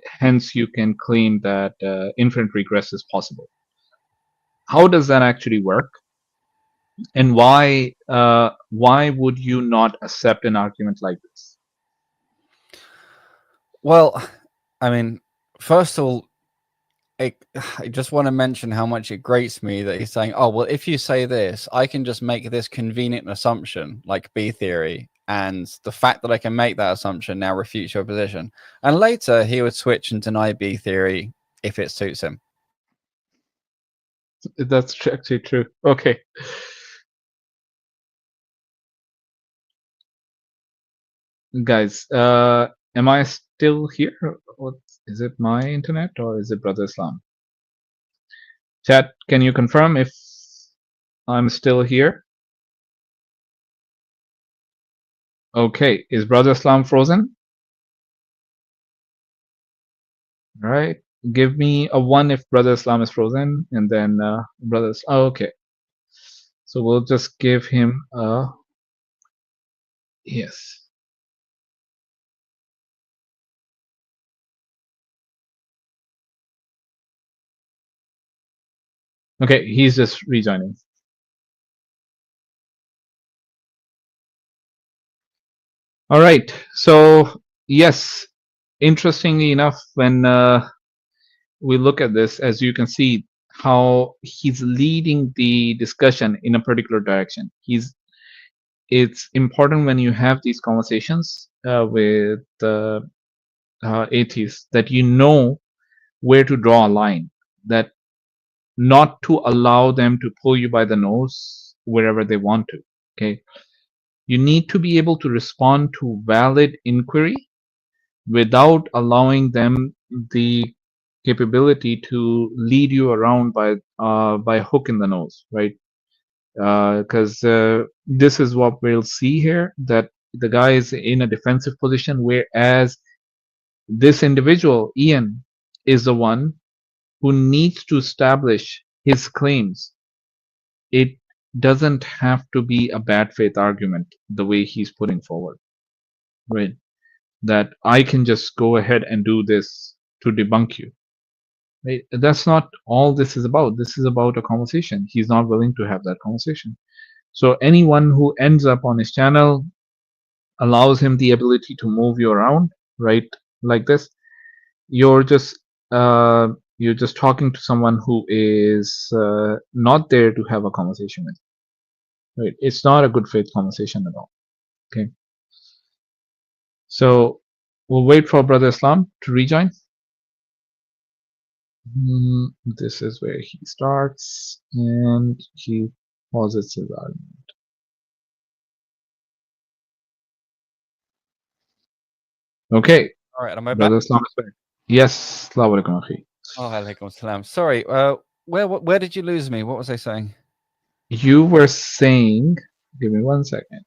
hence you can claim that infinite regress is possible. How does that actually work? And why would you not accept an argument like this? Well, I mean, first of all, I just want to mention how much it grates me that he's saying, oh, well, if you say this, I can just make this convenient assumption like B theory. And the fact that I can make that assumption now refutes your position. And later he would switch and deny B theory if it suits him. That's actually true. Okay. Guys, am I still here? Is it my internet or is it Brother Islam? Chat, can you confirm if I'm still here? Okay, is Brother Islam frozen? All right, give me a 1 if Brother Islam is frozen, and then Brother Islam. Oh, okay. So we'll just give him a yes. Okay, he's just rejoining. All right, so yes, interestingly enough, when we look at this, as you can see, how he's leading the discussion in a particular direction. It's important when you have these conversations with atheists that you know where to draw a line, that not to allow them to pull you by the nose wherever they want to. Okay. You need to be able to respond to valid inquiry without allowing them the capability to lead you around by hook in the nose, right? Because this is what we'll see here, that the guy is in a defensive position, whereas this individual, Ian, is the one who needs to establish his claims. It doesn't have to be a bad faith argument the way he's putting forward, right? That I can just go ahead and do this to debunk you. Right? That's not all this is about. This is about a conversation. He's not willing to have that conversation. So anyone who ends up on his channel allows him the ability to move you around, right? Like this. You're just talking to someone who is not there to have a conversation with. Right? It's not a good faith conversation at all. Okay. So we'll wait for Brother Islam to rejoin. This is where he starts, and he posits his argument. Okay. All right, am I back? Brother Islam is back. Yes. Assalamu alaikum, akhi. Oh, alaikum salam. Sorry, where did you lose me? What was I saying? You were saying, give me 1 second.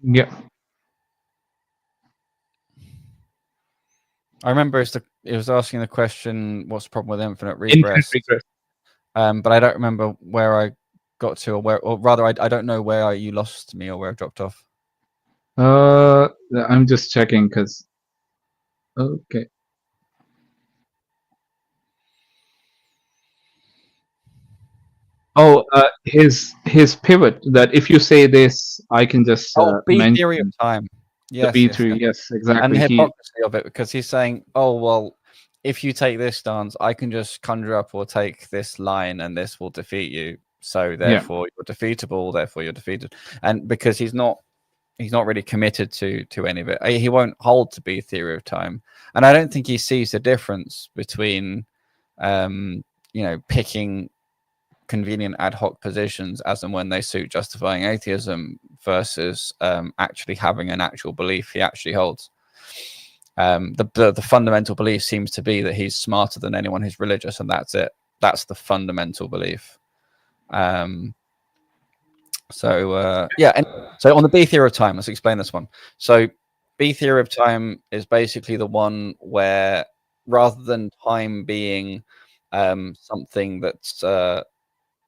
Yeah. I remember it was asking the question, what's the problem with infinite regress? But I don't remember where I got to, or rather, I don't know where you lost me or where I dropped off. I'm just checking because. Okay. Oh, his pivot, that if you say this, I can just B theory of time. Yes, the B3, yes, exactly. And the hypocrisy of it, because he's saying, oh, well, if you take this stance, I can just conjure up or take this line and this will defeat you. So therefore you're defeatable, therefore you're defeated. And because he's not really committed to any of it. He won't hold to B theory of time. And I don't think he sees the difference between picking convenient ad hoc positions as and when they suit justifying atheism versus actually having an actual belief he actually holds. The fundamental belief seems to be that he's smarter than anyone who's religious, and that's it. That's the fundamental belief. So on the B theory of time, let's explain this one. So B theory of time is basically the one where, rather than time being something that's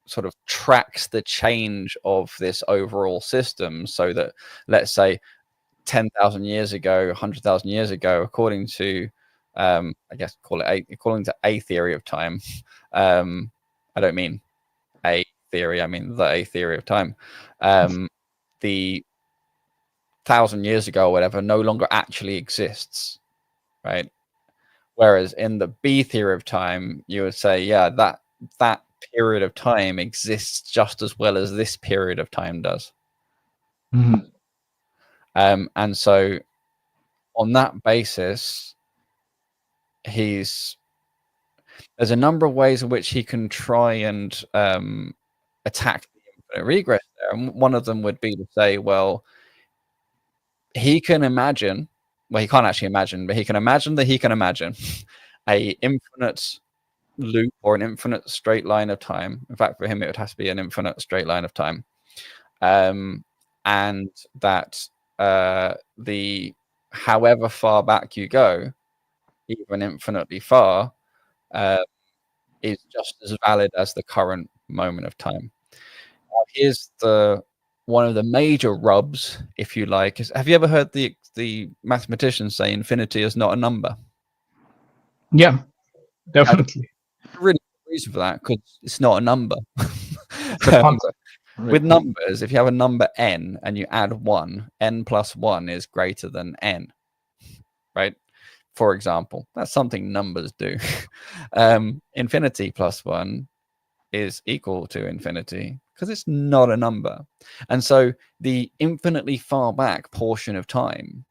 sort of tracks the change of this overall system, so that, let's say, 10,000 years ago, 100,000 years ago, according to I guess according to a theory of time, I don't mean a theory, I mean the A theory of time, the 1,000 years ago or whatever no longer actually exists, right? Whereas in the B theory of time, you would say, yeah, that period of time exists just as well as this period of time does. Mm-hmm. And so on that basis, there's a number of ways in which he can try and attack the infinite regress there. And one of them would be to say, well, he can imagine, well, he can't actually imagine, but he can imagine that he can imagine a infinite loop or an infinite straight line of time. In fact, for him, it would have to be an infinite straight line of time. And that however far back you go, even infinitely far, is just as valid as the current moment of time. Now, here's one of the major rubs, if you like. Have you ever heard the mathematicians say infinity is not a number? Yeah, definitely. Really good reason for that, because it's not a number. It's a concept. Right. With numbers, if you have a number n and you add 1, n plus 1 is greater than n, right? For example, that's something numbers do. Infinity plus 1 is equal to infinity because it's not a number. And so the infinitely far back portion of time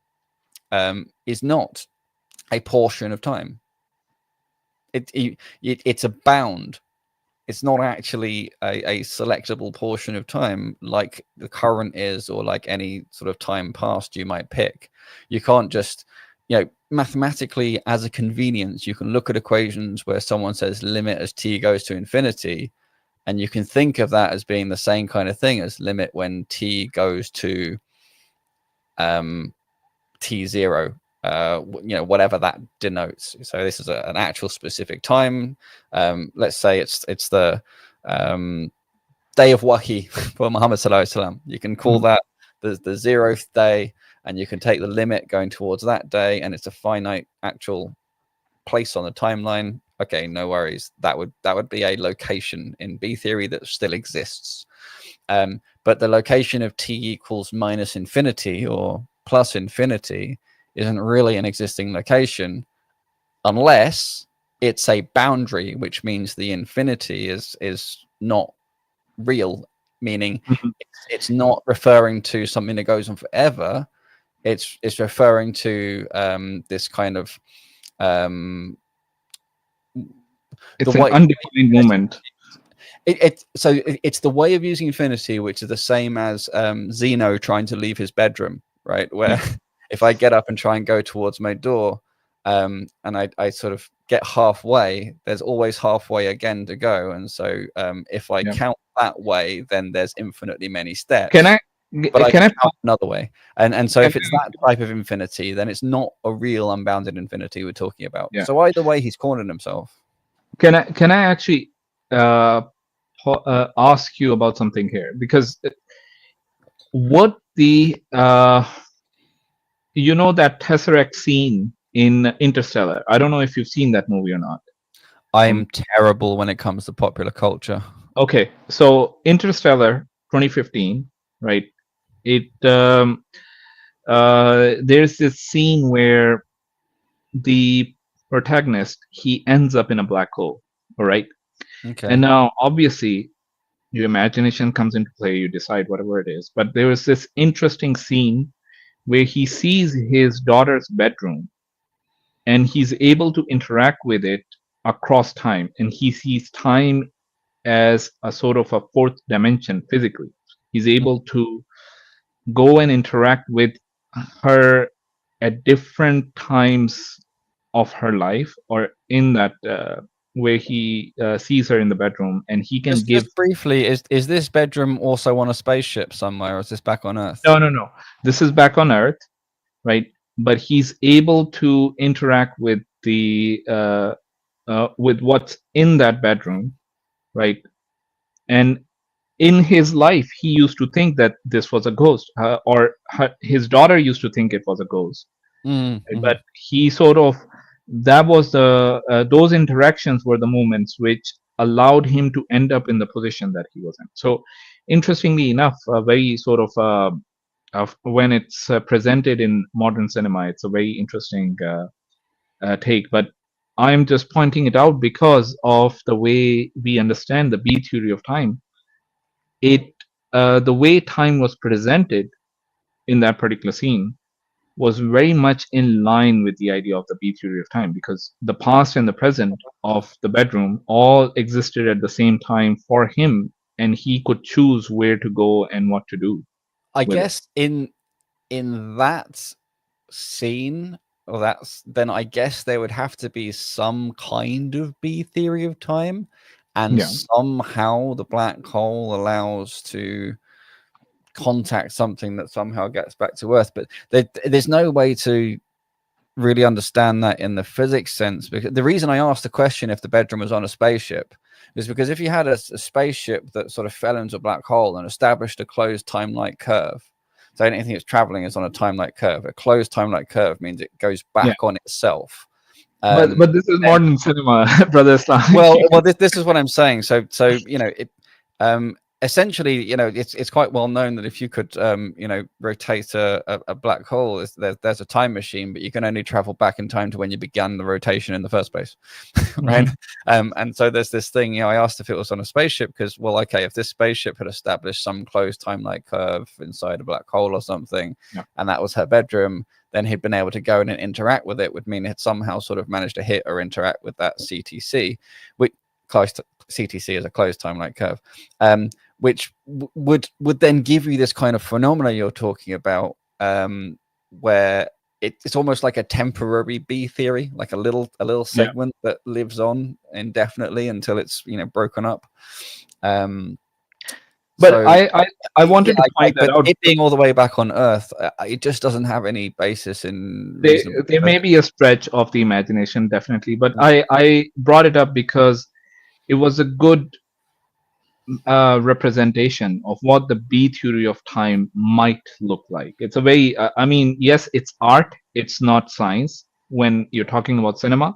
is not a portion of time. It's a bound. It's not actually a selectable portion of time like the current is, or like any sort of time past you might pick. You can't just, mathematically, as a convenience, you can look at equations where someone says limit as t goes to infinity, and you can think of that as being the same kind of thing as limit when t goes to t0. Whatever that denotes. So this is an actual specific time. Let's say it's the day of Wahi for Muhammad sallallahu alaihi wasallam. You can call that the 0th day, and you can take the limit going towards that day, and it's a finite actual place on the timeline. Okay, no worries. That would be a location in B theory that still exists. But the location of t equals minus infinity or plus infinity isn't really an existing location unless it's a boundary, which means the infinity is not real, meaning it's not referring to something that goes on forever. It's referring to this kind of it's an undefined moment. So it's the way of using infinity, which is the same as Zeno trying to leave his bedroom, right? Where if I get up and try and go towards my door, and I sort of get halfway, there's always halfway again to go. And so if I count that way, then there's infinitely many steps. Can I count another way? And so if it's that type of infinity, then it's not a real unbounded infinity we're talking about. Yeah. So either way, he's cornered himself. Can I actually ask you about something here? Because what the that Tesseract scene in Interstellar, I don't know if you've seen that movie or not. I'm terrible when it comes to popular culture. Okay, so Interstellar 2015, right? It there's this scene where the protagonist, he ends up in a black hole, all right? Okay. And now obviously your imagination comes into play, you decide whatever it is, but there was this interesting scene where he sees his daughter's bedroom and he's able to interact with it across time, and he sees time as a sort of a fourth dimension physically. He's able to go and interact with her at different times of her life, or in that where he sees her in the bedroom, and he can just briefly, is this bedroom also on a spaceship somewhere, or is this back on Earth? No. This is back on Earth, right? But he's able to interact with the with what's in that bedroom, right? And in his life, he used to think that this was a ghost, his daughter used to think it was a ghost. Mm-hmm. But he sort of, that was those interactions were the moments which allowed him to end up in the position that he was in. So, interestingly enough, very sort of when it's presented in modern cinema, it's a very interesting take. But I'm just pointing it out because of the way we understand the B theory of time. The way time was presented in that particular scene was very much in line with the idea of the B theory of time, because the past and the present of the bedroom all existed at the same time for him, and he could choose where to go and what to do. I guess in that scene, then I guess there would have to be some kind of B theory of time, and somehow the black hole allows to contact something that somehow gets back to Earth. But there's no way to really understand that in the physics sense, because the reason I asked the question if the bedroom was on a spaceship is because if you had a spaceship that sort of fell into a black hole and established a closed time-like curve, so anything that's traveling is on a time-like curve. A closed time-like curve means it goes back on itself. But this is modern cinema, brother Islam. Well, this is what I'm saying. So essentially, you know, it's quite well known that if you could, you know, rotate a black hole, there's a time machine, but you can only travel back in time to when you began the rotation in the first place, right? And so there's this thing, you know, I asked if it was on a spaceship because, well, okay, if this spaceship had established some closed time-like curve inside a black hole or something, and that was her bedroom, then he'd been able to go in and interact with it, would mean it somehow sort of managed to hit or interact with that CTC, which CTC is a closed time-like curve, which would then give you this kind of phenomena you're talking about, where it's almost like a temporary B theory, like a little segment that lives on indefinitely until it's, you know, broken up. But so, I wanted to point that out. It being all the way back on Earth, it just doesn't have any basis in reason. There may be a stretch of the imagination, definitely, but I brought it up because it was a good representation of what the B theory of time might look like. It's a very, I mean, yes, it's art, it's not science when you're talking about cinema.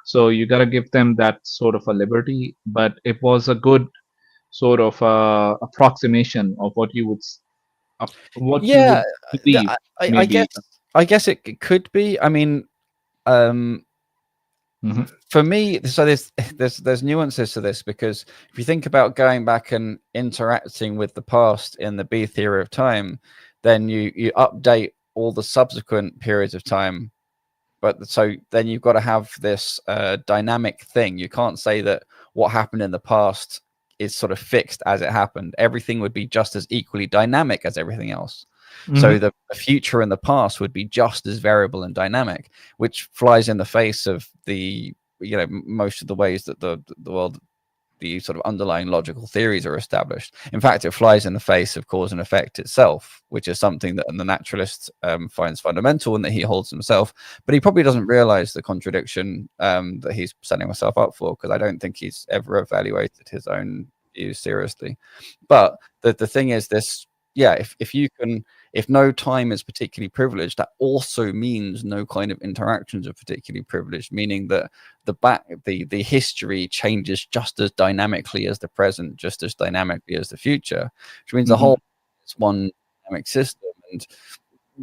So you got to give them that sort of a liberty, but it was a good sort of approximation of what you would you would believe. I guess it could be. I mean, for me, so there's nuances to this, because if you think about going back and interacting with the past in the B theory of time, then you update all the subsequent periods of time. But so then you've got to have this dynamic thing. You can't say that what happened in the past is sort of fixed as it happened. Everything would be just as equally dynamic as everything else. So the future and the past would be just as variable and dynamic, which flies in the face of the, you know, most of the ways that the world, the sort of underlying logical theories are established. In fact, it flies in the face of cause and effect itself, which is something that the naturalist finds fundamental and that he holds himself. But he probably doesn't realize the contradiction that he's setting himself up for, because I don't think he's ever evaluated his own views seriously. But the thing is this, if no time is particularly privileged, that also means no kind of interactions are particularly privileged, meaning that the history changes just as dynamically as the present, just as dynamically as the future, which means the whole is one dynamic system, and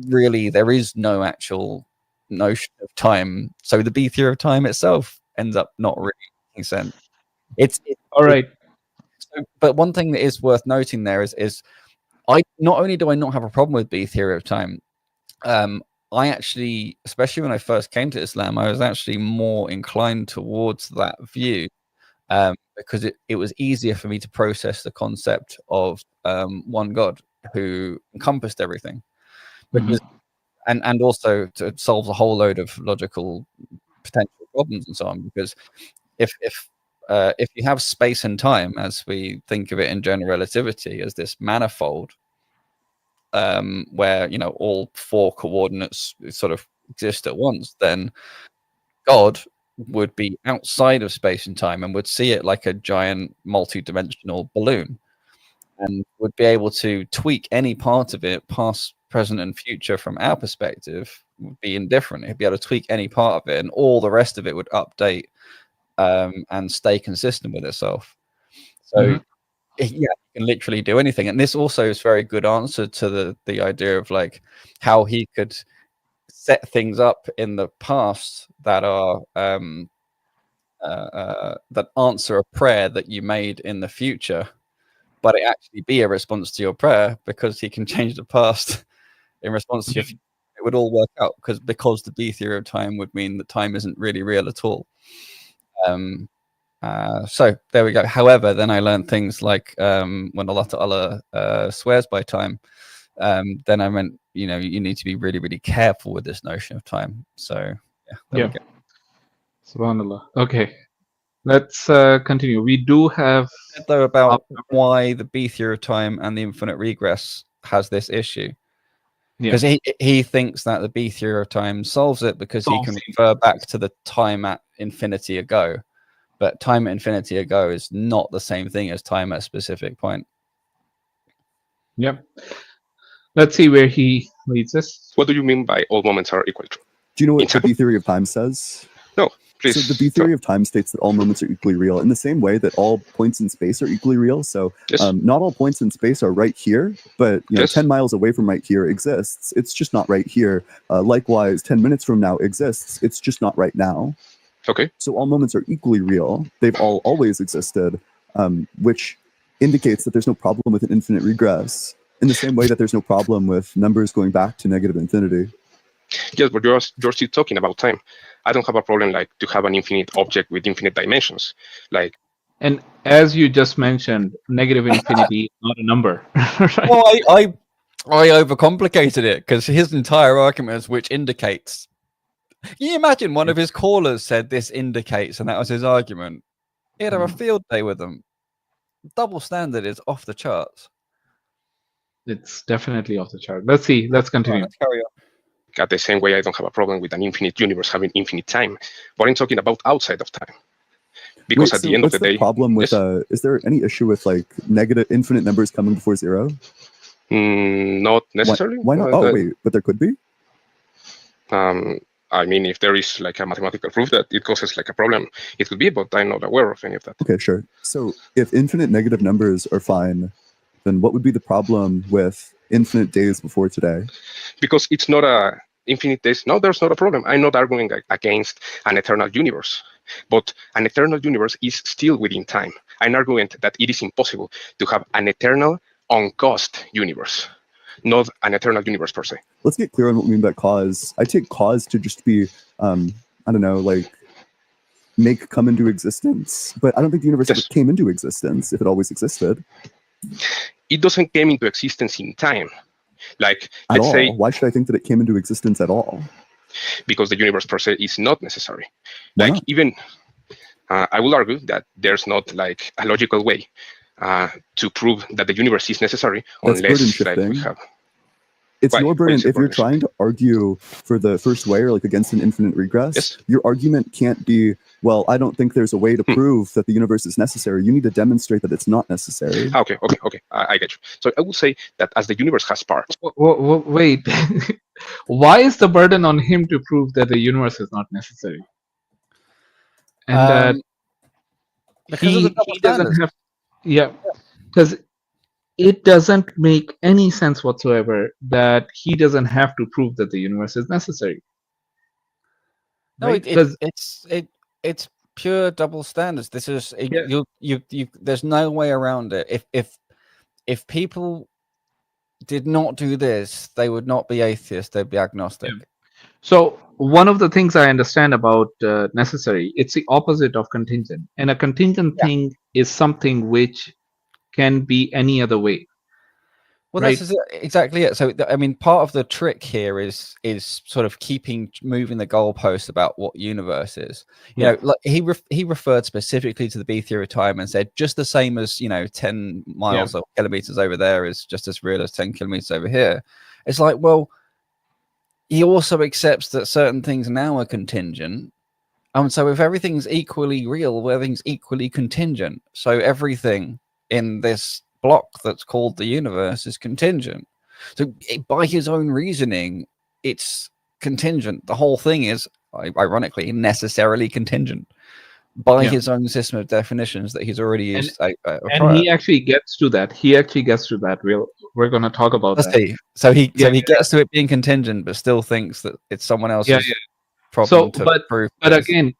really there is no actual notion of time. So the B theory of time itself ends up not really making sense. It's all right. But one thing that is worth noting there is I not only do I not have a problem with B theory of time, I actually, especially when I first came to Islam, I was actually more inclined towards that view, because it was easier for me to process the concept of one God who encompassed everything, because and also to solve a whole load of logical potential problems and so on. Because if you have space and time as we think of it in general relativity as this manifold, where, you know, all four coordinates sort of exist at once, then God would be outside of space and time and would see it like a giant multi-dimensional balloon, and would be able to tweak any part of it, past, present, and future, from our perspective, would be indifferent. He'd be able to tweak any part of it, and all the rest of it would update and stay consistent with itself. So you can literally do anything. And this also is a very good answer to the idea of like how he could set things up in the past that are that answer a prayer that you made in the future, but it actually be a response to your prayer, because he can change the past in response to your future. It would all work out because the B theory of time would mean that time isn't really real at all. So there we go. However, then I learned things like when Allah Ta'ala swears by time, then I meant, you know, you need to be really, really careful with this notion of time. So there we go. Subhanallah. Okay, let's continue. We do have though about why the B theory of time and the infinite regress has this issue. Because he thinks that the B theory of time solves it because he can refer back to the time at infinity ago. But time at infinity ago is not the same thing as time at a specific point. Yep. Let's see where he leads us. What do you mean by all moments are equal? Do you know what the B theory of time says? No. Please. So the B theory of time states that all moments are equally real in the same way that all points in space are equally real. So not all points in space are right here, but 10 miles away from right here exists. It's just not right here. Likewise, 10 minutes from now exists. It's just not right now. Okay. So all moments are equally real. They've all always existed, which indicates that there's no problem with an infinite regress in the same way that there's no problem with numbers going back to negative infinity. Yes, but you're still talking about time. I don't have a problem like to have an infinite object with infinite dimensions. Like, and as you just mentioned, negative infinity is not a number. Right? Well, I overcomplicated it because his entire argument is which indicates. Can you imagine one of his callers said this indicates, and that was his argument? He'd have a field day with them. Double standard is off the charts. It's definitely off the chart. Let's see. Let's continue. Let's carry on. At the same way, I don't have a problem with an infinite universe having infinite time, but I'm talking about outside of time. Because at the end of the day, problem with is there any issue with like negative infinite numbers coming before zero? Not necessarily. Why not? Oh wait, but there could be. I mean, if there is like a mathematical proof that it causes like a problem, it could be, but I'm not aware of any of that. Okay, sure. So if infinite negative numbers are fine, then what would be the problem with infinite days before today? Because it's not a infinite days. No, there's not a problem. I'm not arguing against an eternal universe, but an eternal universe is still within time. I'm arguing that it is impossible to have an eternal uncaused universe, not an eternal universe per se. Let's get clear on what we mean by cause. I take cause to just be, I don't know, like make come into existence, but I don't think the universe ever came into existence if it always existed. It doesn't came into existence in time. Like, let's say, why should I think that it came into existence at all? Because the universe per se is not necessary. Like, even I will argue that there's not like a logical way to prove that the universe is necessary unless like, we have. It's your burden. If you're trying to argue for the first way or like against an infinite regress, your argument can't be, well, I don't think there's a way to prove that the universe is necessary. You need to demonstrate that it's not necessary. Okay. I get you. So I would say that as the universe has parts. Wait, why is the burden on him to prove that the universe is not necessary? And because of the double he doesn't standards. have, because it doesn't make any sense whatsoever that he doesn't have to prove that the universe is necessary. No, right? it's pure double standards. This is you. There's no way around it. If people did not do this, they would not be atheists. They'd be agnostic. Yeah. So one of the things I understand about necessary, it's the opposite of contingent, and a contingent thing is something which can be any other way. Well, that's exactly it. So, I mean, part of the trick here is sort of moving the goalpost about what universe is. You know, like he referred specifically to the B theory of time and said just the same as 10 miles or kilometers over there is just as real as 10 kilometers over here. It's like, well, he also accepts that certain things now are contingent. And so if everything's equally real, everything's equally contingent. So everything in this block that's called the universe is contingent. So by his own reasoning, it's contingent. The whole thing is, ironically, necessarily contingent by his own system of definitions that he's already used. And he actually gets to that. We're going to talk about that. So he gets to it being contingent, but still thinks that it's someone else's problem to prove. But again,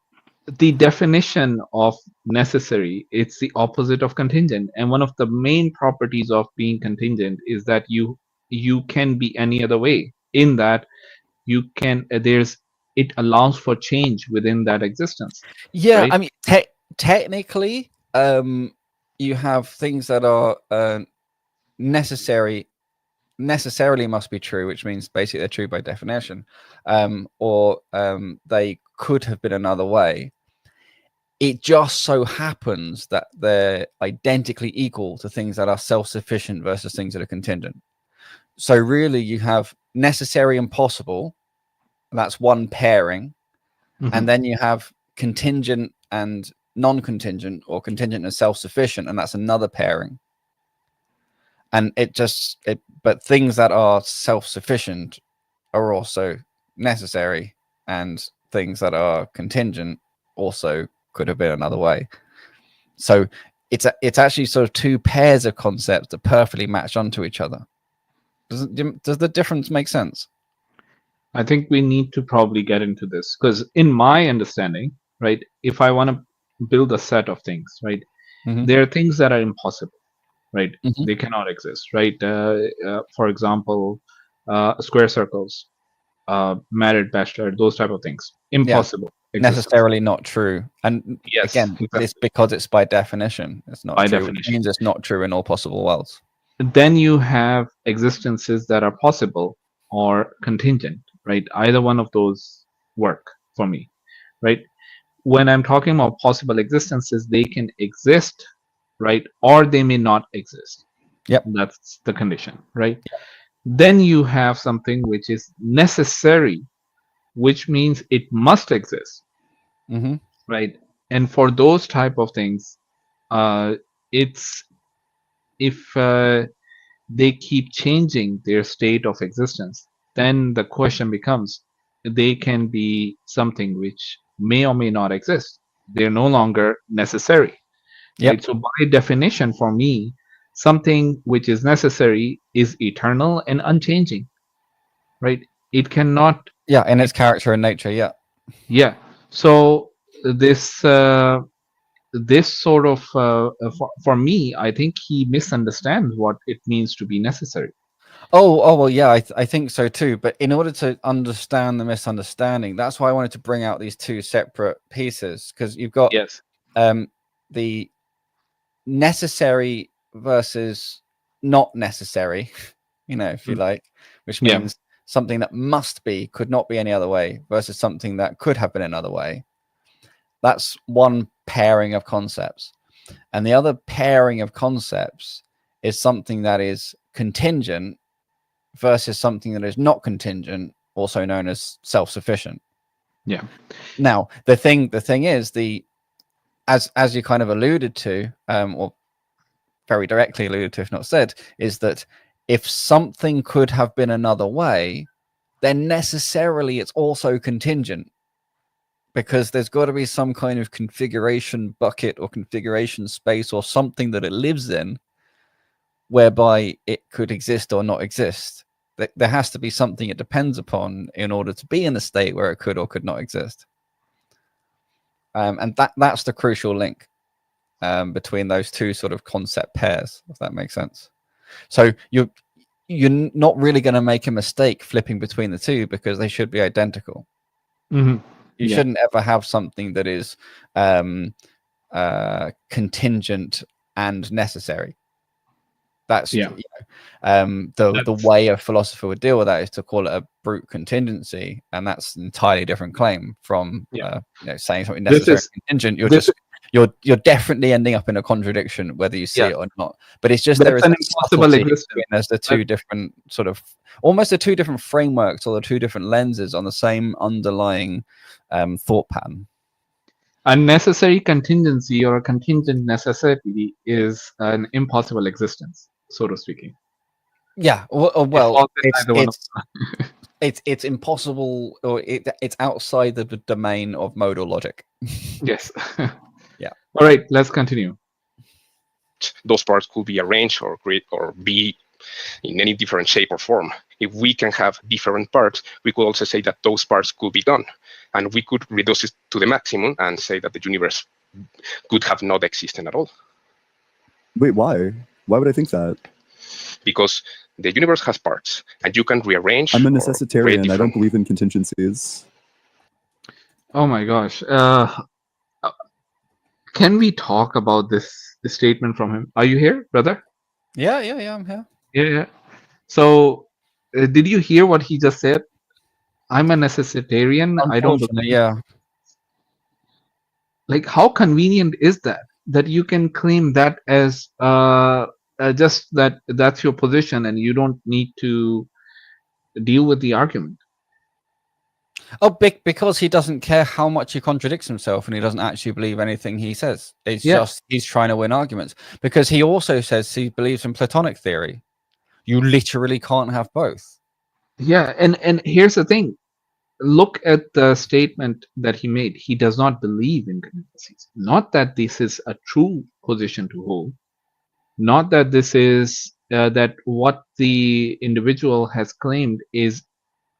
the definition of necessary, it's the opposite of contingent, and one of the main properties of being contingent is that you can be any other way, in that you can it allows for change within that existence. I mean, technically you have things that are necessarily must be true, which means basically they're true by definition, or they could have been another way. It just so happens that they're identically equal to things that are self-sufficient versus things that are contingent. So really you have necessary and possible, that's one pairing, and then you have contingent and non-contingent, or contingent and self-sufficient, and that's another pairing. And but things that are self-sufficient are also necessary, and things that are contingent also could have been another way. So it's actually sort of two pairs of concepts that perfectly match onto each other. Does the difference make sense? I think we need to probably get into this, because in my understanding, right, if I want to build a set of things, right, there are things that are impossible, right? They cannot exist, right? For example, square circles, married bachelor, those type of things, impossible. Necessarily not true. And yes, again, exactly. it's because it's by definition. It's not by true. definition. It means it's not true in all possible worlds. Then you have existences that are possible or contingent, right? Either one of those work for me, right? When I'm talking about possible existences, they can exist, right? Or they may not exist. Yep. That's the condition, right? Yep. Then you have something which is necessary, which means it must exist, right? And for those type of things, it's if they keep changing their state of existence, then the question becomes, they can be something which may or may not exist. They're no longer necessary. Yep. Right? So by definition, for me, something which is necessary is eternal and unchanging. Right? It cannot. Yeah, in its character and nature. Yeah. Yeah. So this this sort of for me, I think he misunderstands what it means to be necessary. Oh well, yeah, I think so too. But in order to understand the misunderstanding, that's why I wanted to bring out these two separate pieces, because you've got the necessary versus not necessary, if you like, which means something that must be, could not be any other way, versus something that could have been another way. That's one pairing of concepts. And the other pairing of concepts is something that is contingent versus something that is not contingent, also known as self-sufficient. Yeah. Now, the thing is, as you kind of alluded to, or very directly alluded to, if not said, is that if something could have been another way, then necessarily it's also contingent, because there's got to be some kind of configuration bucket or configuration space or something that it lives in whereby it could exist or not exist. There has to be something it depends upon in order to be in the state where it could or could not exist. And that's the crucial link between those two sort of concept pairs, if that makes sense. So you're not really going to make a mistake flipping between the two, because they should be identical. You shouldn't ever have something that is contingent and necessary. That's the way a philosopher would deal with that is to call it a brute contingency, and that's an entirely different claim from saying something necessary contingent. You're definitely ending up in a contradiction, whether you see it or not. But it's just there is an impossible existence. There's the two different sort of almost the two different frameworks or the two different lenses on the same underlying thought pattern. A necessary contingency or a contingent necessity is an impossible existence, so to speaking. Yeah, well, it's impossible, or it's outside the domain of modal logic. Yes. Yeah. All right, let's continue. Those parts could be arranged or create or be in any different shape or form. If we can have different parts, we could also say that those parts could be gone, and we could reduce it to the maximum and say that the universe could have not existed at all. Wait, why? Why would I think that? Because the universe has parts, and you can rearrange. I'm a necessitarian. I don't believe in contingencies. Oh my gosh. Can we talk about this statement from him? Are you here, brother? Yeah, I'm here. Yeah. So, did you hear what he just said? I'm a necessitarian. I don't believe. Yeah. Like, how convenient is that? That you can claim that as just that's your position, and you don't need to deal with the argument. Oh, because he doesn't care how much he contradicts himself, and he doesn't actually believe anything he says. It's just he's trying to win arguments. Because he also says he believes in Platonic theory. You literally can't have both. Yeah, and here's the thing. look at the statement that he made. He does not believe in contingencies. Not that this is a true position to hold. Not that this is that what the individual has claimed is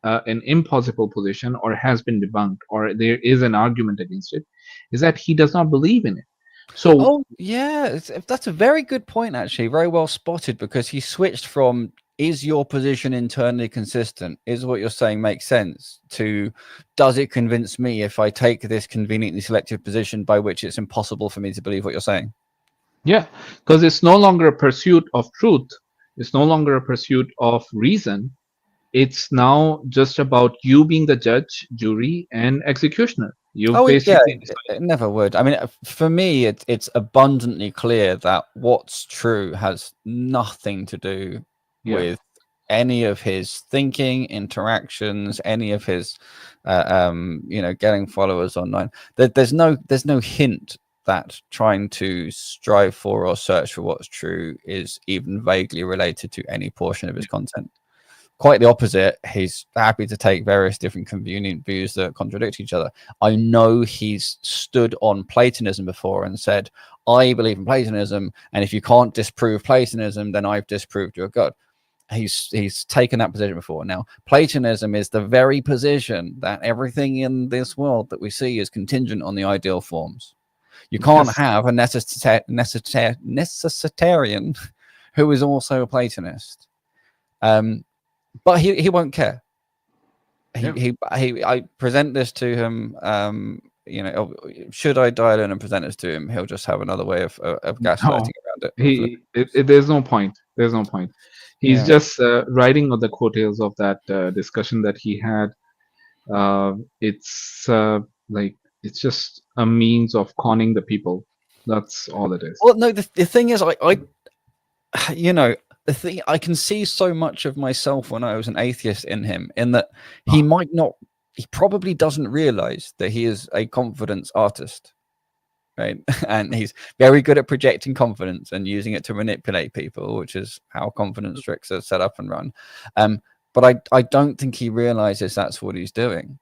an impossible position or has been debunked or there is an argument against it. Is that he does not believe in it. So, oh yeah, that's a very good point, actually. Very well spotted, because he switched from "is your position internally consistent? Is what you're saying make sense?" to "does it convince me if I take this conveniently selective position by which it's impossible for me to believe what you're saying?" yeah, because it's no longer a pursuit of truth. It's no longer a pursuit of reason. It's now just about you being the judge, jury, and executioner. You basically it never would. I mean, for me, it's abundantly clear that what's true has nothing to do with any of his thinking, interactions, any of his, getting followers online. There's no hint that trying to strive for or search for what's true is even vaguely related to any portion of his content. Quite the opposite. He's happy to take various different convenient views that contradict each other. I know he's stood on Platonism before and said, "I believe in Platonism, and if you can't disprove Platonism, then I've disproved your God." He's taken that position before. Now, Platonism is the very position that everything in this world that we see is contingent on the ideal forms. You can't have a necessitarian who is also a Platonist. But he won't care. I present this to him. Should I dial in and present this to him? He'll just have another way of gaslighting around it. There's no point. There's no point. He's just riding on the coattails of that discussion that he had. It's it's just a means of conning the people. That's all it is. Well, no, the thing is, the thing, I can see so much of myself when I was an atheist in him, in that he probably doesn't realize that he is a confidence artist, right? And he's very good at projecting confidence and using it to manipulate people, which is how confidence tricks are set up and run. But I don't think he realizes that's what he's doing.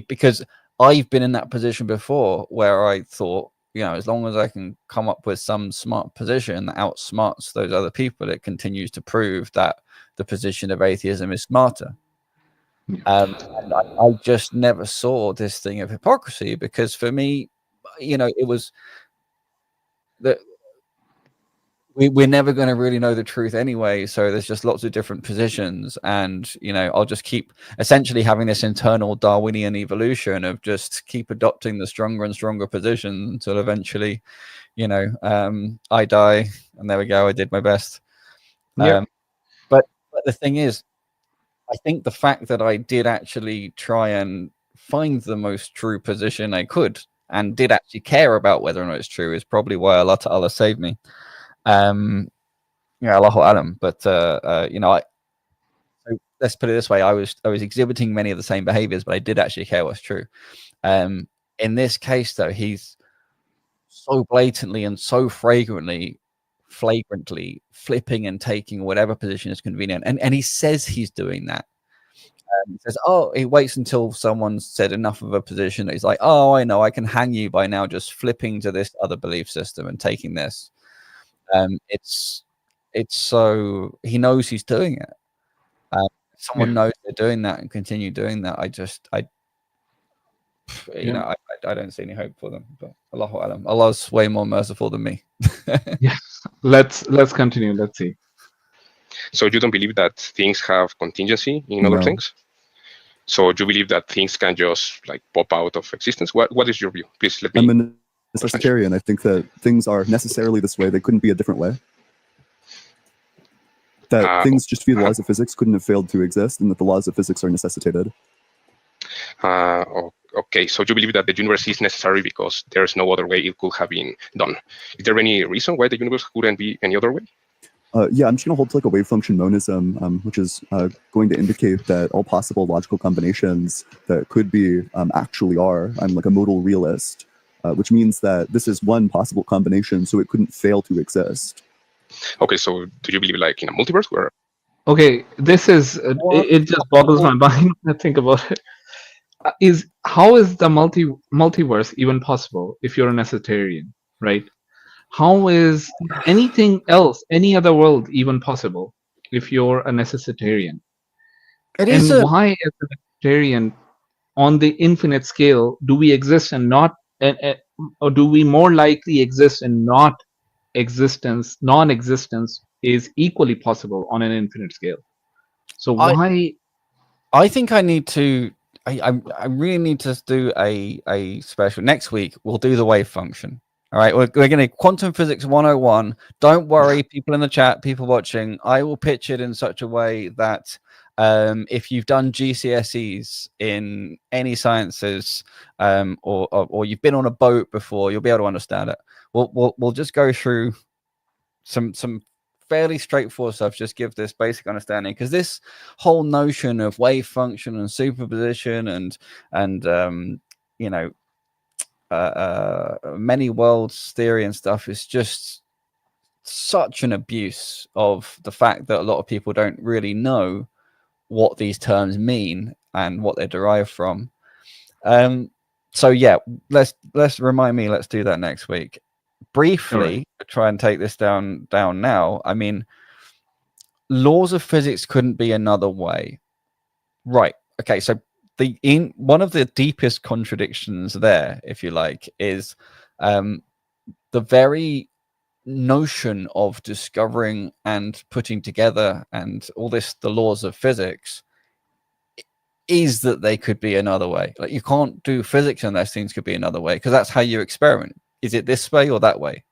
Because I've been in that position before where I thought, as long as I can come up with some smart position that outsmarts those other people, it continues to prove that the position of atheism is smarter. And I just never saw this thing of hypocrisy, because for me, it was that we're never going to really know the truth anyway. So there's just lots of different positions, and I'll just keep essentially having this internal Darwinian evolution of just keep adopting the stronger and stronger position until eventually, I die, and there we go. I did my best. But the thing is, I think the fact that I did actually try and find the most true position I could, and did actually care about whether or not it's true, is probably why Allah saved me. Allahu Alam. But so let's put it this way: I was exhibiting many of the same behaviors, but I did actually care what's true. In this case, though, he's so blatantly and so flagrantly flipping and taking whatever position is convenient, and he says he's doing that. He says, he waits until someone's said enough of a position that he's like, "Oh, I know, I can hang you by now just flipping to this other belief system and taking this." It's so he knows he's doing it. Someone knows they're doing that and continue doing that. I don't see any hope for them. But Allahu Alam. Allah's way more merciful than me. Let's continue. Let's see. So you don't believe that things have contingency in other things? So you believe that things can just pop out of existence? What is your view? Please let me. I'm a necessitarian. I think that things are necessarily this way. They couldn't be a different way. That things just via the laws of physics couldn't have failed to exist, and that the laws of physics are necessitated. Okay, so you believe that the universe is necessary because there's no other way it could have been done. Is there any reason why the universe couldn't be any other way? Yeah, I'm just going to hold to a wave function monism, which is going to indicate that all possible logical combinations that could be actually are. I'm like a modal realist, which means that this is one possible combination, so it couldn't fail to exist. Okay, so do you believe in a multiverse where Okay, this is it just boggles my mind when I think about it. How is the multiverse even possible if you're a necessitarian, right? How is anything else, any other world even possible if you're a necessitarian? It is And why, as a necessitarian, on the infinite scale, do we exist and not, or do we more likely exist and not existence, non-existence is equally possible on an infinite scale? So why? I think I need to. I really need to do a special next week. We'll do the wave function. All right, we're going to quantum physics 101. Don't worry, people in the chat, people watching. I will pitch it in such a way that if you've done GCSEs in any sciences, or you've been on a boat before, you'll be able to understand it. We'll just go through some fairly straightforward stuff, just give this basic understanding, because this whole notion of wave function and superposition and you know, many worlds theory and stuff is just such an abuse of the fact that a lot of people don't really know what these terms mean and what they're derived from. So yeah, let's remind me, let's do that next week. Briefly, try and take this down now. I mean, laws of physics couldn't be another way, right? Okay, so one of the deepest contradictions there, if you like, is the very notion of discovering and putting together and all this, the laws of physics, is that they could be another way. Like, you can't do physics unless things could be another way, because that's how you experiment. Is it this way or that way?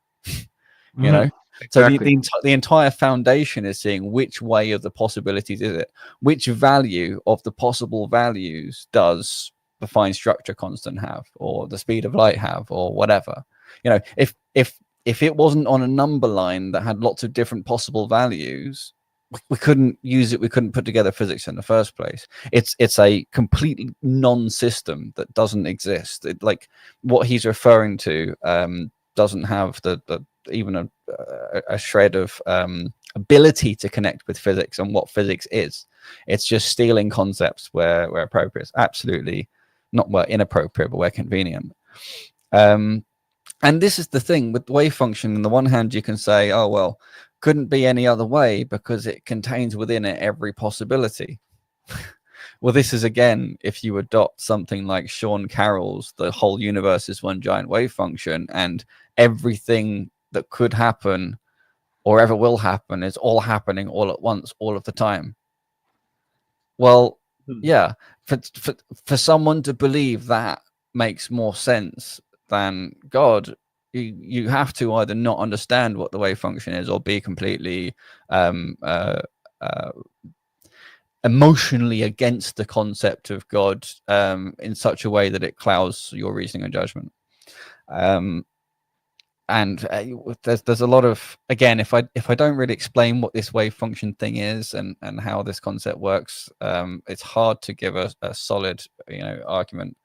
You know. Exactly. So the entire foundation is seeing which way of the possibilities is it, which value of the possible values does the fine structure constant have, or the speed of light have, or whatever. You know, if it wasn't on a number line that had lots of different possible values, we couldn't use it. We couldn't put together physics in the first place. It's a complete non-system that doesn't exist. Like what he's referring to doesn't have even a shred of ability to connect with physics and what physics is. It's just stealing concepts where appropriate. It's absolutely not where inappropriate, but where convenient. And this is the thing with wave function. On the one hand, you can say, oh, well, couldn't be any other way because it contains within it every possibility. Well, this is, again, if you adopt something like Sean Carroll's the whole universe is one giant wave function, and everything that could happen or ever will happen is all happening all at once, all of the time. Well, yeah, for someone to believe that makes more sense than God, you have to either not understand what the wave function is or be completely emotionally against the concept of God in such a way that it clouds your reasoning and judgment. And there's a lot of, again, if I don't really explain what this wave function thing is and how this concept works, it's hard to give a solid argument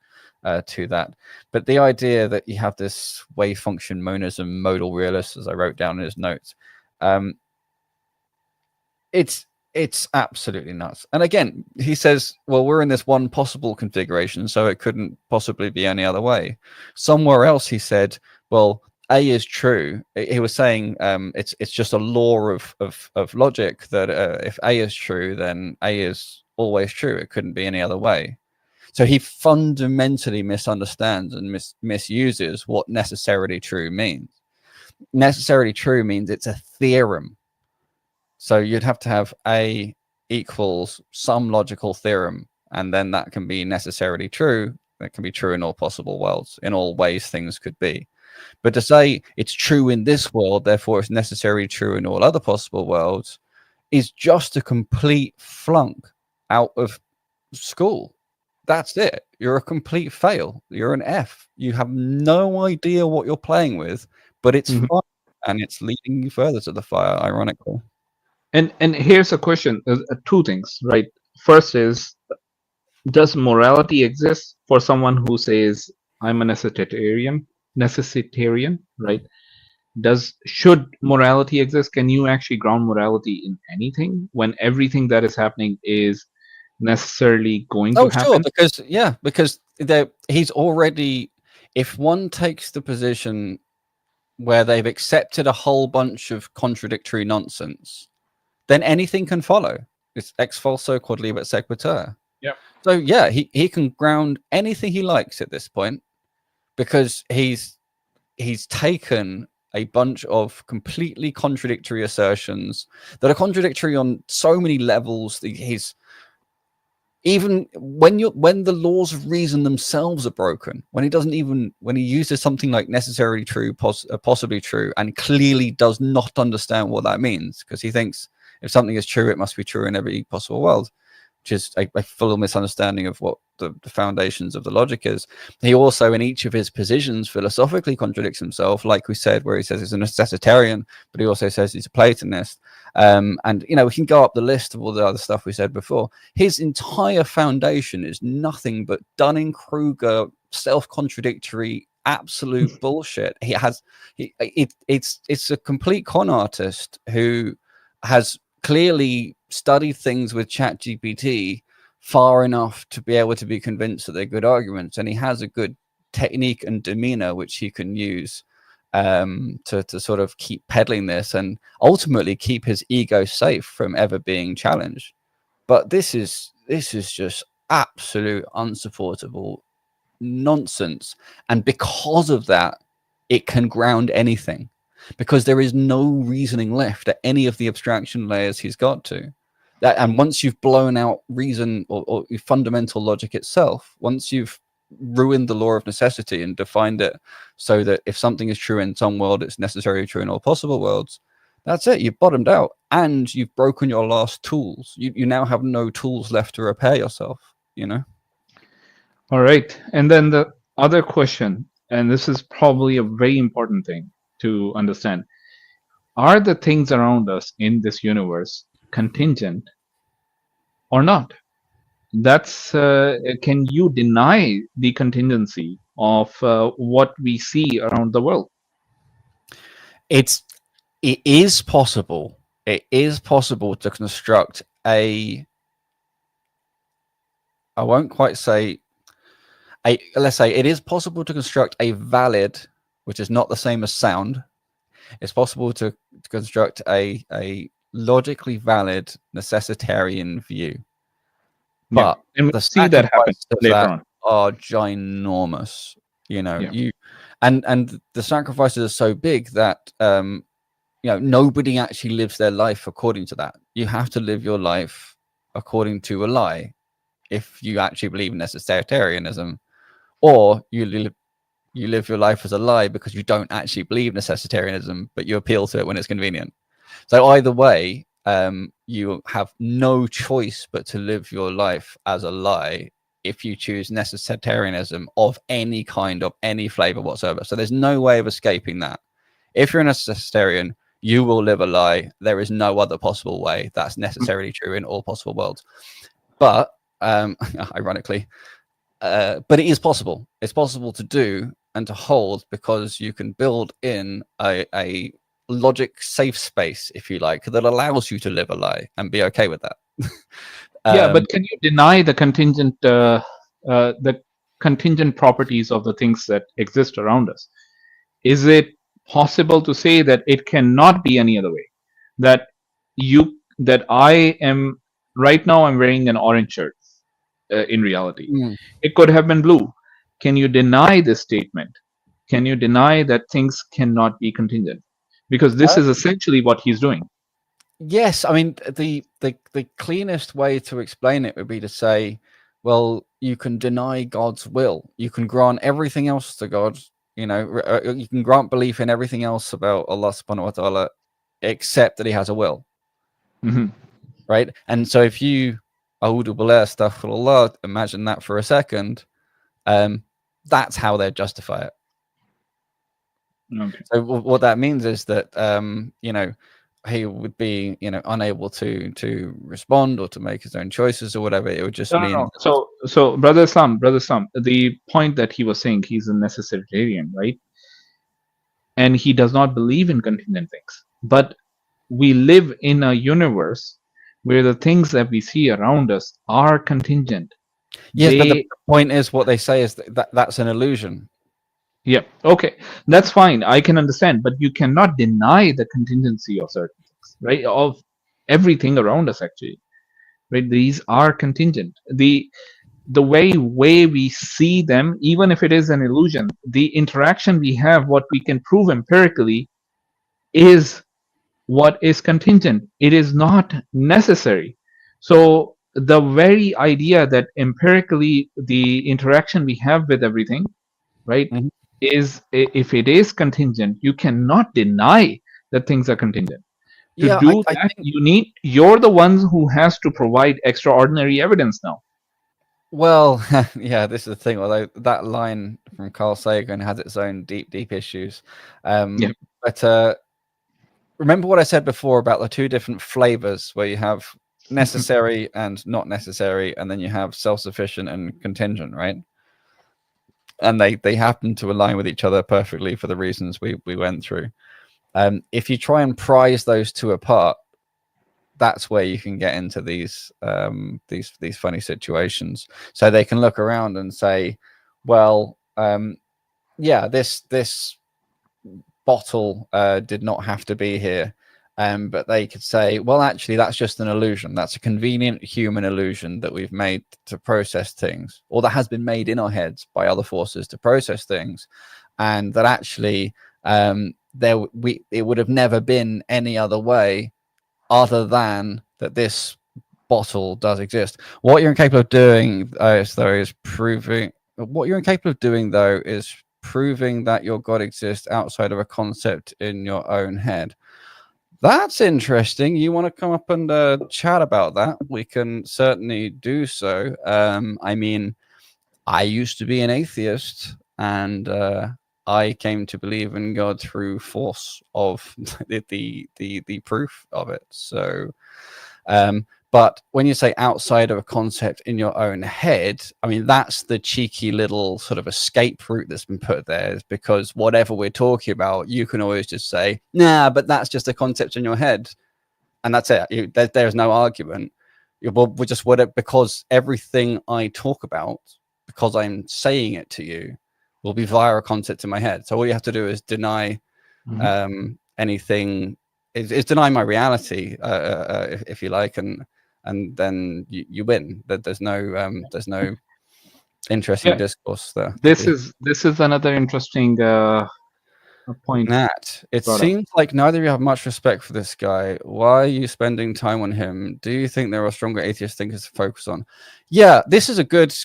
to that. But the idea that you have this wave function monism, modal realist, as I wrote down in his notes, it's absolutely nuts. And again, he says, well, we're in this one possible configuration, so it couldn't possibly be any other way. Somewhere else he said, well, A is true. He was saying it's just a law of logic that if A is true, then A is always true. It couldn't be any other way. So he fundamentally misunderstands and misuses what necessarily true means. Necessarily true means it's a theorem. So you'd have to have A equals some logical theorem, and then that can be necessarily true. That can be true in all possible worlds, in all ways things could be. But to say it's true in this world, therefore it's necessarily true in all other possible worlds, is just a complete flunk out of school. That's it. You're a complete fail. You're an F. You have no idea what you're playing with, but it's fun, and it's leading you further to the fire, ironically. And here's a question: two things, right? First is, does morality exist for someone who says I'm a necessitarian, right? should morality exist? Can you actually ground morality in anything when everything that is happening is necessarily going to happen? Sure, because he's already, if one takes the position where they've accepted a whole bunch of contradictory nonsense, then anything can follow. It's ex falso quod libet sequitur. Yeah. So yeah, he can ground anything he likes at this point, because he's taken a bunch of completely contradictory assertions that are contradictory on so many levels. He's even when the laws of reason themselves are broken, when he uses something like necessarily true, possibly true, and clearly does not understand what that means, because he thinks if something is true, it must be true in every possible world, which is a full misunderstanding of what the foundations of the logic is. He also, in each of his positions, philosophically contradicts himself, like we said, where he says he's a necessitarian, but he also says he's a Platonist. And, you know, we can go up the list of all the other stuff we said before. His entire foundation is nothing but Dunning-Kruger, self-contradictory, absolute bullshit. It's a complete con artist who has clearly studied things with ChatGPT far enough to be able to be convinced that they're good arguments, and he has a good technique and demeanor which he can use to sort of keep peddling this and ultimately keep his ego safe from ever being challenged. But this is just absolute unsupportable nonsense, and because of that, it can ground anything, because there is no reasoning left at any of the abstraction layers he's got to. And once you've blown out reason or fundamental logic itself, once you've ruined the law of necessity and defined it so that if something is true in some world, it's necessarily true in all possible worlds, that's it. You've bottomed out, and you've broken your last tools. You now have no tools left to repair yourself, you know? All right. And then the other question, and this is probably a very important thing to understand. Are the things around us in this universe contingent or not? That's can you deny the contingency of what we see around the world? It is possible. It is possible to construct I won't quite say let's say it is possible to construct a valid, which is not the same as sound. It's possible to construct a logically valid necessitarian view. But and we'll the see that happen later on. Are ginormous, you know. And the sacrifices are so big that you know, nobody actually lives their life according to that. You have to live your life according to a lie if you actually believe in necessitarianism, or you live your life as a lie because you don't actually believe necessitarianism, but you appeal to it when it's convenient. So either way, you have no choice but to live your life as a lie if you choose necessitarianism of any kind, of any flavor whatsoever. So there's no way of escaping that. If you're a necessitarian, you will live a lie. There is no other possible way. That's necessarily true in all possible worlds. But ironically, but it is possible. It's possible to do and to hold, because you can build in a logic safe space, if you like, that allows you to live a lie and be okay with that. But can you deny the contingent properties of the things that exist around us? Is it possible to say that it cannot be any other way? That I am right now, I'm wearing an orange shirt. In reality, it could have been blue. Can you deny this statement? Can you deny that things cannot be contingent? Because this is essentially what he's doing. Yes, I mean, the cleanest way to explain it would be to say, well, you can deny God's will. You can grant everything else to God. You know, you can grant belief in everything else about Allah subhanahu wa ta'ala, except that he has a will. Right? And so if you astaghfirullah, imagine that for a second, that's how they'd justify it. Okay. So what that means is that you know, he would be, you know, unable to respond or to make his own choices or whatever. It would just mean no. So brother Islam, the point that he was saying, he's a necessitarian, right? and he does not believe in contingent things. But we live in a universe where the things that we see around us are contingent. Yes, but the point is, what they say is that's an illusion. Yeah, okay, that's fine. I can understand, but you cannot deny the contingency of certain things, right? Of everything around us, actually, right? These are contingent. The way we see them, even if it is an illusion, the interaction we have, what we can prove empirically, is what is contingent. It is not necessary. So the very idea that empirically the interaction we have with everything, right, Mhm. is, if it is contingent, you cannot deny that things are contingent. To Yeah, do I that, think, you're the ones who has to provide extraordinary evidence now. well, yeah, this is the thing. Although that line from Carl Sagan has its own deep issues, Yeah. but remember what I said before about the two different flavors, where you have necessary and not necessary, and then you have self-sufficient and contingent, right? And they happen to align with each other perfectly for the reasons we went through. If you try and prize those two apart, that's where you can get into these funny situations. So they can look around and say, well, yeah, this bottle did not have to be here. But they could say, well, actually, that's just an illusion. That's a convenient human illusion that we've made to process things, or that has been made in our heads by other forces to process things, and that actually it would have never been any other way other than that this bottle does exist. What you're incapable of doing, is proving. What you're incapable of doing, though, is proving that your God exists outside of a concept in your own head. That's interesting. You want to come up and chat about that? We can certainly do so. I mean, I used to be an atheist, and I came to believe in God through force of the proof of it. So, but when you say outside of a concept in your own head, I mean, that's the cheeky little sort of escape route that's been put there, is because whatever we're talking about, you can always just say, nah, but that's just a concept in your head. And that's it. There's no argument. We're just because everything I talk about, because I'm saying it to you, will be via a concept in my head. So all you have to do is deny anything, is deny my reality, if you like, and then you win. There's no interesting discourse there. This is another interesting point. Nat, it seems like neither of you have much respect for this guy. Why are you spending time on him? Do you think there are stronger atheist thinkers to focus on? Yeah, this is a good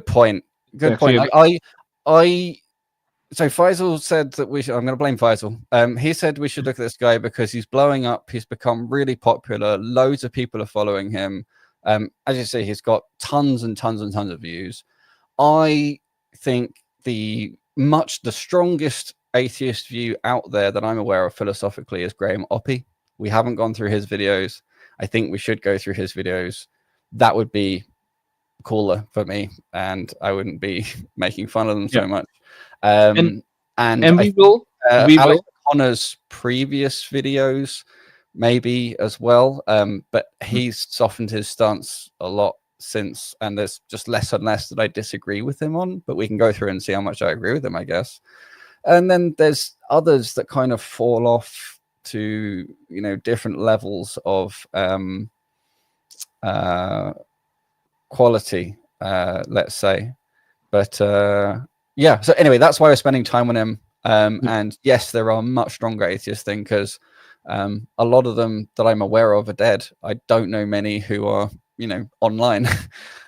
point. Good point. So Faisal said that we should. I'm going to blame Faisal. He said we should look at this guy because he's blowing up. He's become really popular. Loads of people are following him. As you see, he's got tons and tons and tons of views. I think the strongest atheist view out there that I'm aware of philosophically is Graham Oppy. We haven't gone through his videos. I think we should go through his videos. That would be cooler for me, and I wouldn't be making fun of them so much. And we will. Alex Connor's previous videos maybe as well, but he's softened his stance a lot since, and there's just less and less that I disagree with him on, but we can go through and see how much I agree with him, I guess. And then there's others that kind of fall off to, different levels of quality, let's say. But yeah, so anyway, that's why we're spending time on him. And yes, there are much stronger atheist thinkers. A lot of them that I'm aware of are dead. I don't know many who are, online.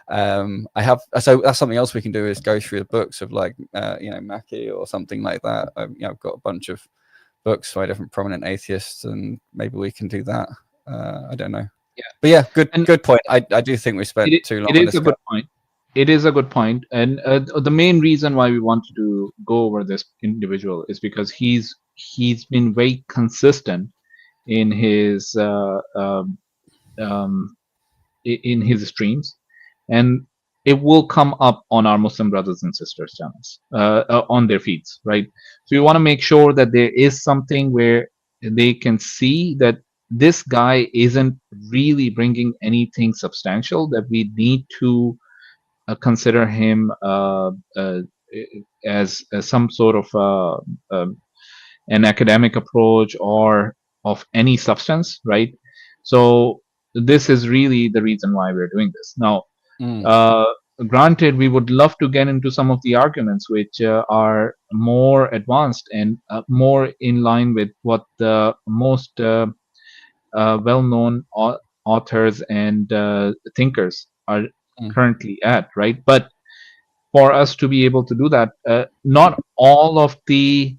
So that's something else we can do, is go through the books of Mackie or something like that. I've got a bunch of books by different prominent atheists, and maybe we can do that. I don't know. Yeah. But yeah, good point. I do think we spent too long on this. It is a good point. It is a good point. And the main reason why we wanted to go over this individual is because he's been very consistent in his streams, and it will come up on our Muslim brothers and sisters channels, on their feeds, right? So you want to make sure that there is something where they can see that this guy isn't really bringing anything substantial, that we need to consider him as some sort of an academic approach or of any substance, right? So this is really the reason why we're doing this. Now, granted, we would love to get into some of the arguments which are more advanced and more in line with what the most well-known authors and thinkers are currently at, right? But for us to be able to do that, not all of the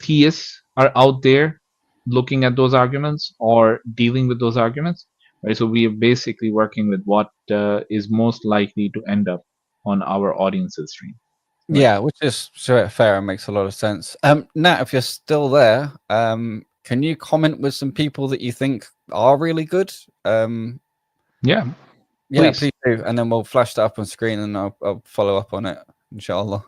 theists are out there looking at those arguments or dealing with those arguments, right? So we are basically working with what is most likely to end up on our audience's stream. Right? Yeah, which is fair and makes a lot of sense. Nat, if you're still there, can you comment with some people that you think are really good? Yeah, please do, and then we'll flash that up on screen, and I'll follow up on it, inshallah.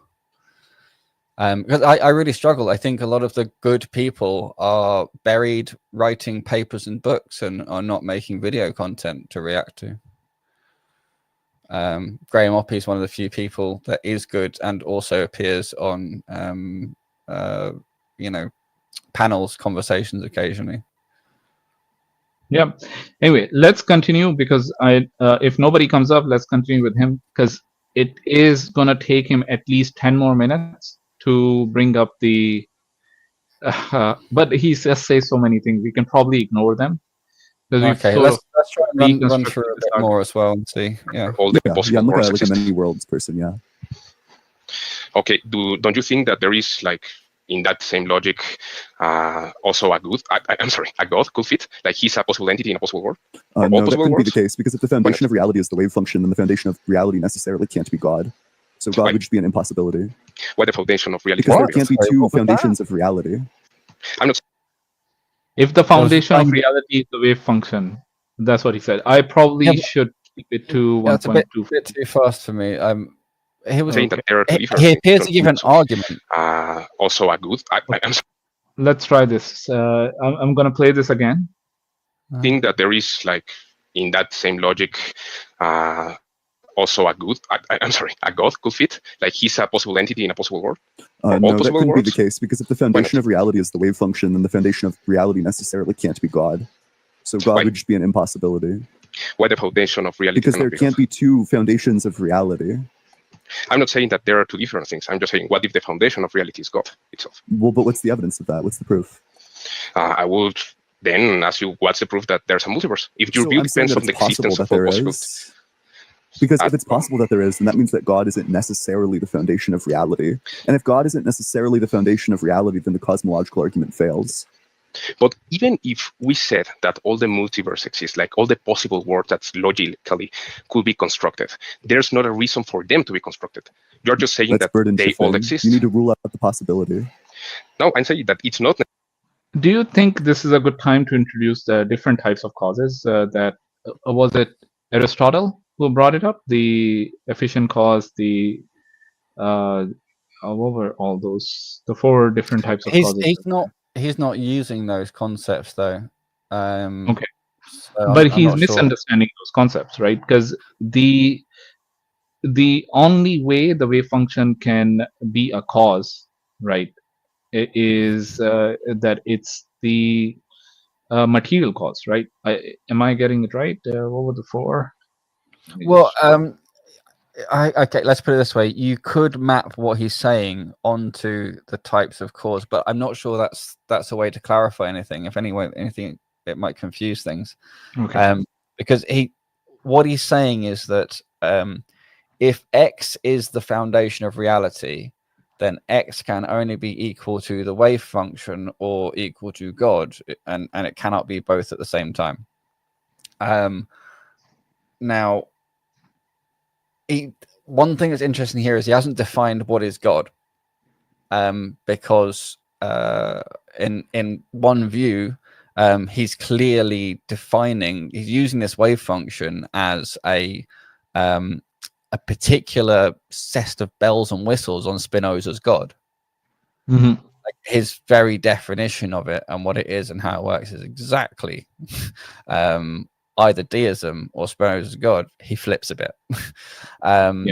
Because I really struggle. I think a lot of the good people are buried writing papers and books and are not making video content to react to. Graham Oppie is one of the few people that is good and also appears on, panels, conversations occasionally. Yeah. Anyway, let's continue because if nobody comes up, let's continue with him because it is gonna take him at least 10 more minutes to bring up the. But he just says so many things. We can probably ignore them. Okay, let's try and run through a bit more as well and see. Yeah. All the possible I'm worlds like a many worlds person. Yeah. Okay. Don't you think that there is like in that same logic also a God could fit? Like he's a possible entity in a possible world? No, that couldn't be the case because if the foundation of reality is the wave function, then the foundation of reality necessarily can't be God. So God would just be an impossibility. Why the foundation of reality? Because there can't be two foundations of reality. I'm not. If the foundation of reality is the wave function, that's what he said. I probably should keep it to 1.2. It's a bit too fast for me. He was saying that there are two different. He appears to give an argument. Also a good. I'm Let's try this. I'm going to play this again. I think that there is like in that same logic. Also a God could fit? Like he's a possible entity in a possible world? No, that couldn't be the case because if the foundation of reality is the wave function, then the foundation of reality necessarily can't be God. So God would just be an impossibility. Why the foundation of reality? Because there can't be two foundations of reality. I'm not saying that there are two different things. I'm just saying, what if the foundation of reality is God itself? Well, but what's the evidence of that? What's the proof? I would then ask you, what's the proof that there's a multiverse? If your view depends on the existence of all possibilities. Because if it's possible that there is, then that means that God isn't necessarily the foundation of reality. And if God isn't necessarily the foundation of reality, then the cosmological argument fails. But even if we said that all the multiverse exists, like all the possible worlds that logically could be constructed, there's not a reason for them to be constructed. You're just saying that they all exist. You need to rule out the possibility. No, I'm saying that it's not. Do you think this is a good time to introduce the different types of causes was it Aristotle who brought it up? The efficient cause, the what were all those? The 4 different types of causes. He's not using those concepts though. Okay, so but he's misunderstanding those concepts, right? Because the only way the wave function can be a cause, right, is that it's the material cause, right? Am I getting it right? What were the 4? Well, okay, let's put it this way. You could map what he's saying onto the types of cause, but I'm not sure that's a way to clarify anything. If anything, it might confuse things. Okay. Because what he's saying is that if X is the foundation of reality, then X can only be equal to the wave function or equal to God, and it cannot be both at the same time. Now, one thing that's interesting here is he hasn't defined what is God, because in one view, he's clearly he's using this wave function as a a particular set of bells and whistles on Spinoza's God. Mm-hmm. Like his very definition of it and what it is and how it works is exactly either deism or Spinoza's God. He flips a bit. But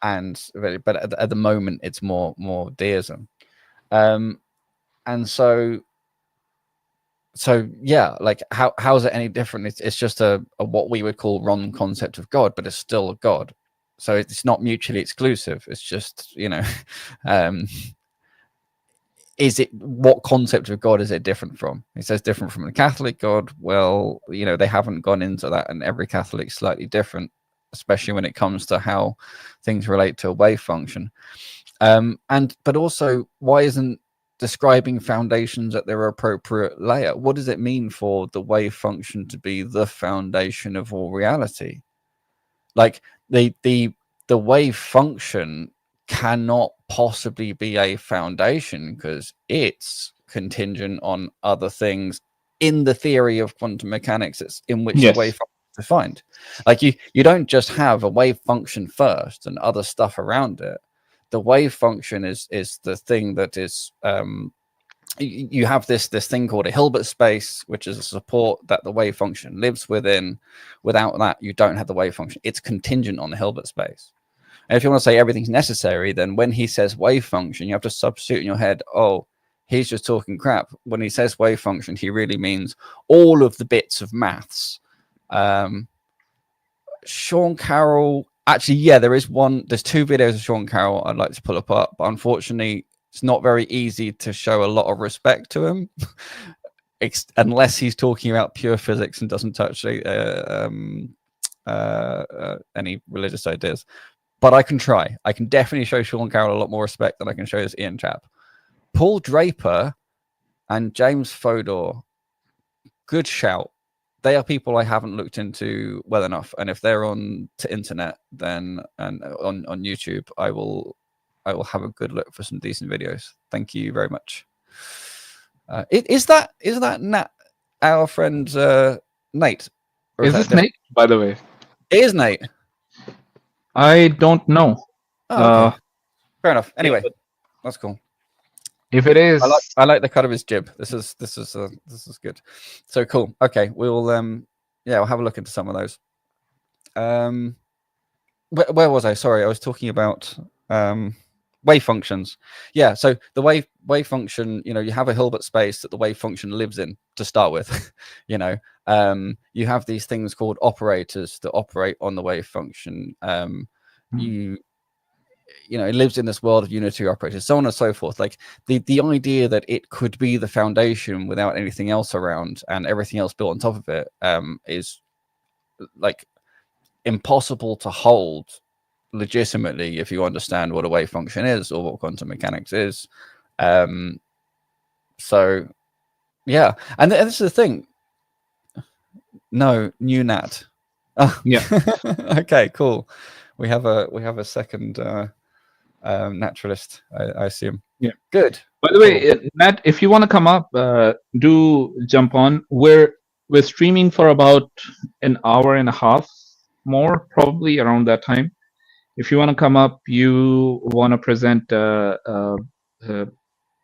at the moment it's more deism. And so yeah, like how is it any different? It's just a what we would call wrong concept of God, but it's still a God. So it's not mutually exclusive. It's just, you know, is it, what concept of God is it different from? It says different from the Catholic God. Well, you know, they haven't gone into that, and every Catholic's slightly different, especially when it comes to how things relate to a wave function. But also, why isn't describing foundations at their appropriate layer? What does it mean for the wave function to be the foundation of all reality? Like the wave function cannot possibly be a foundation because it's contingent on other things in the theory of quantum mechanics. It's in which the wave function is defined. Like you don't just have a wave function first and other stuff around it. The wave function is the thing that is you have this thing called a Hilbert space, which is a support that the wave function lives within. Without that, you don't have the wave function. It's contingent on the Hilbert space. And if you want to say everything's necessary, then when he says wave function, you have to substitute in your head, oh, he's just talking crap. When he says wave function, he really means all of the bits of maths. Sean Carroll, actually, yeah, there's two videos of Sean Carroll I'd like to pull up, but unfortunately, it's not very easy to show a lot of respect to him unless he's talking about pure physics and doesn't touch any religious ideas. But I can try. I can definitely show Sean Carroll a lot more respect than I can show this Ian chap. Paul Draper and James Fodor, good shout. They are people I haven't looked into well enough, and if they're on the internet, then and on YouTube, I will have a good look for some decent videos. Thank you very much. Is that Nat, our friend Nate? Or is this Nate, by the way? It is Nate. I don't know. Oh, okay. Fair enough. Anyway, that's cool. If it is, I like the cut of his jib. This is good. So cool. Okay, we'll we'll have a look into some of those. Where was I? Sorry, I was talking about wave functions. Yeah, so the wave function, you know, you have a Hilbert space that the wave function lives in to start with. You know, you have these things called operators that operate on the wave function. You know, it lives in this world of unitary operators, so on and so forth. Like the idea that it could be the foundation without anything else around and everything else built on top of it is like impossible to hold legitimately if you understand what a wave function is or what quantum mechanics is. So yeah, and this is the thing. No, new Nat. Oh. Yeah. Okay, cool. We have a second naturalist, I assume. Yeah. Good. By the way, Nat, if you want to come up, do jump on. We're streaming for about an hour and a half more, probably around that time. If you want to come up, you want to present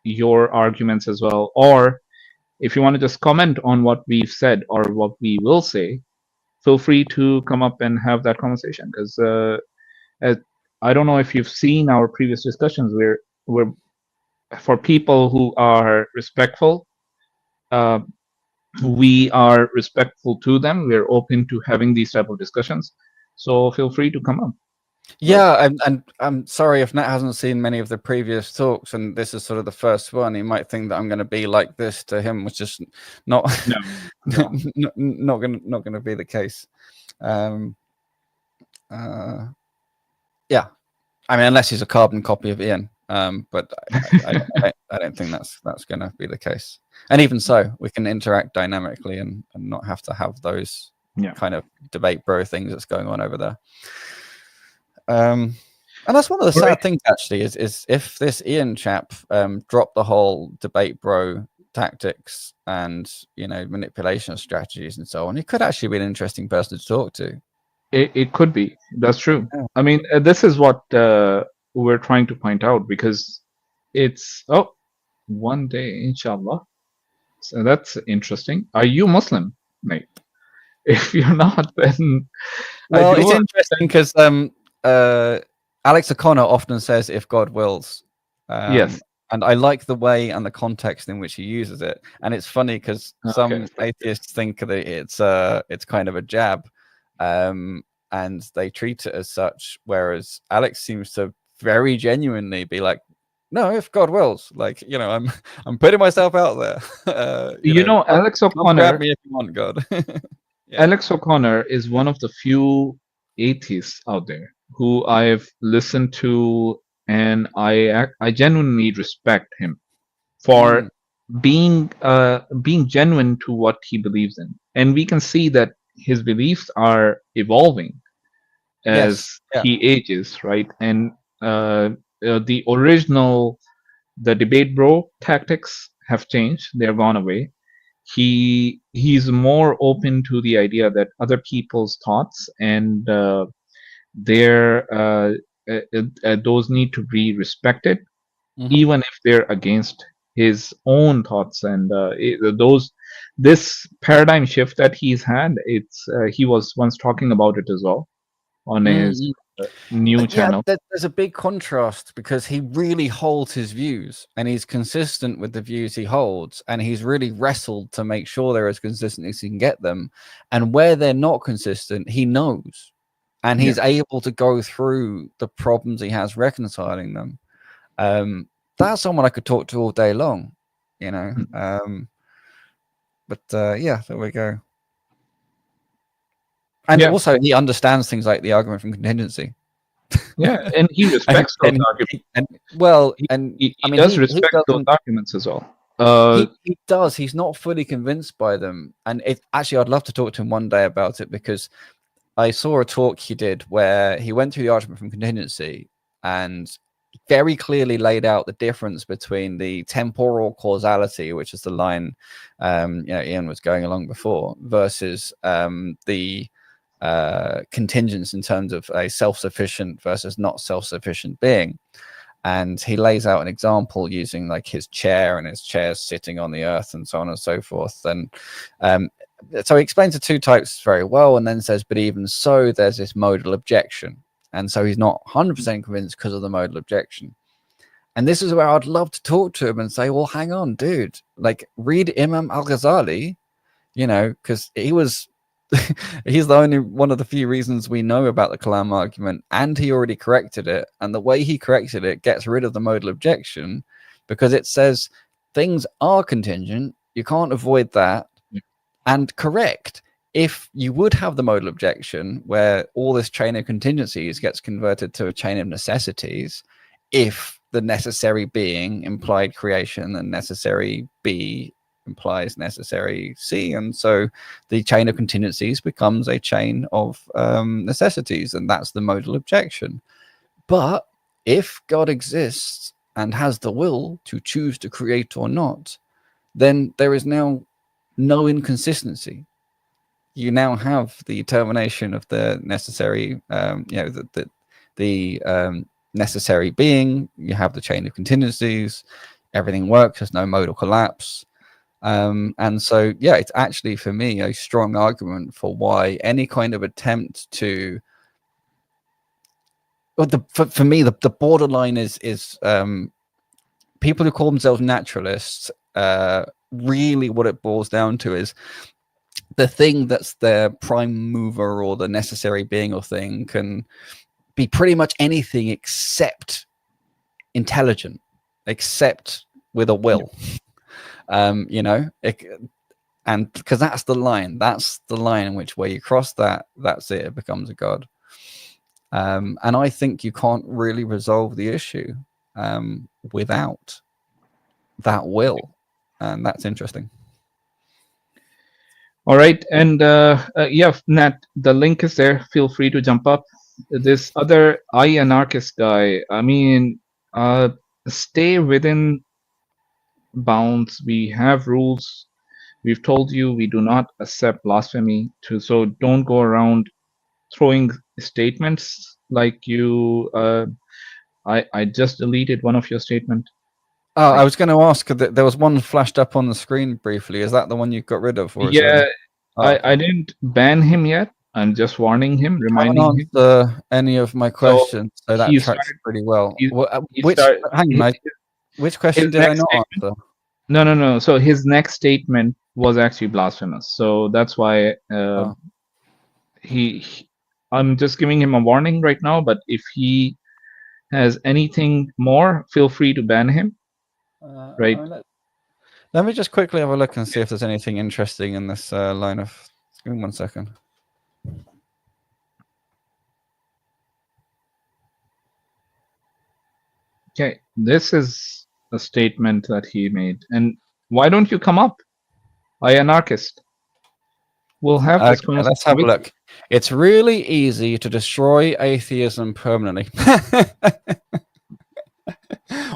your arguments as well, or if you want to just comment on what we've said or what we will say, feel free to come up and have that conversation. Because I don't know if you've seen our previous discussions. We're for people who are respectful. We are respectful to them. We're open to having these type of discussions. So feel free to come up. Yeah, and I'm sorry if Nat hasn't seen many of the previous talks, and this is sort of the first one. He might think that I'm going to be like this to him, which is not not going to be the case. Yeah, I mean, unless he's a carbon copy of Ian, but I don't think that's going to be the case. And even so, we can interact dynamically and not have to have those kind of debate bro things that's going on over there. And that's one of the sad things, actually, is if this Ian chap dropped the whole debate bro tactics and, you know, manipulation strategies and so on, he could actually be an interesting person to talk to. It could be. That's true. Yeah. I mean, this is what we're trying to point out, because it's one day, inshallah. So that's interesting. Are you Muslim, mate? If you're not, then I Well, do it's interesting understand. because Alex O'Connor often says, "If God wills," Yes. and I like the way and the context in which he uses it. And it's funny because Okay. some atheists think that it's kind of a jab, and they treat it as such, whereas Alex seems to very genuinely be like, "No, if God wills, like, you know, I'm putting myself out there. You know, Alex come grab O'Connor. me if you want, God." Yeah. Alex O'Connor is one of the few atheists out there who I've listened to, and I genuinely respect him for being genuine to what he believes in, and we can see that his beliefs are evolving as Yes. Yeah. he ages, right? And the original, the debate bro tactics have changed; they're gone away. He's more open to the idea that other people's thoughts and their those need to be respected, even if they're against his own thoughts. And those this paradigm shift that he's had, it's he was once talking about it as well on his new Yeah, channel. there's a big contrast because he really holds his views and he's consistent with the views he holds, and he's really wrestled to make sure they're as consistent as he can get them. And where they're not consistent, he knows, and he's able to go through the problems he has reconciling them. That's someone I could talk to all day long, you know. But yeah, there we go. And also, he understands things like the argument from contingency. Yeah, and he respects those arguments. He does respect those arguments as well. He does. He's not fully convinced by them, and actually, I'd love to talk to him one day about it, because I saw a talk he did where he went through the argument from contingency and very clearly laid out the difference between the temporal causality, which is the line Ian was going along before, versus the contingents in terms of a self-sufficient versus not self-sufficient being. And he lays out an example using like his chair, and his chair's sitting on the earth and so on and so forth. And so he explains the two types very well, and then says, but even so, there's this modal objection. And so he's not 100% convinced because of the modal objection. And this is where I'd love to talk to him and say, well, hang on, dude, like read Imam al-Ghazali, you know, because he was he's the only one of the few reasons we know about the Kalam argument, and he already corrected it. And the way he corrected it gets rid of the modal objection, because it says things are contingent. You can't avoid that. And correct. If you would have the modal objection where all this chain of contingencies gets converted to a chain of necessities, if the necessary being implied creation and necessary be implies necessary C, and so the chain of contingencies becomes a chain of necessities, and that's the modal objection. But if God exists and has the will to choose to create or not, then there is now no inconsistency. You now have the termination of the necessary, the necessary being. You have the chain of contingencies. Everything works. There's no modal collapse. And so, yeah, it's actually for me a strong argument for why any kind of attempt to, well, for me, the borderline is people who call themselves naturalists. Really, what it boils down to is the thing that's their prime mover or the necessary being or thing can be pretty much anything except intelligent, except with a will. You know, and because that's the line in which where you cross that, that's it becomes a god. And I think you can't really resolve the issue without that will, and that's interesting. All right, and yeah, Nat, the link is there. Feel free to jump up. This other anarchist guy, I mean, stay within bounds. We have rules. We've told you we do not accept blasphemy, so don't go around throwing statements like you. I just deleted one of your statement. Oh, I was going to ask that there was one flashed up on the screen briefly. Is that the one you got rid of? Or Yeah, okay. I didn't ban him yet. I'm just warning him, reminding him. Any of my questions, so that tracks pretty well. Which question did I not answer? No. So his next statement was actually blasphemous. So that's why I'm just giving him a warning right now. But if he has anything more, feel free to ban him. Right. Let me just quickly have a look and see if there's anything interesting in this line of. Give me 1 second. Okay, this is a statement that he made. And why don't you come up? Anarchist. We'll have this conversation. Let's have a look. It's really easy to destroy atheism permanently.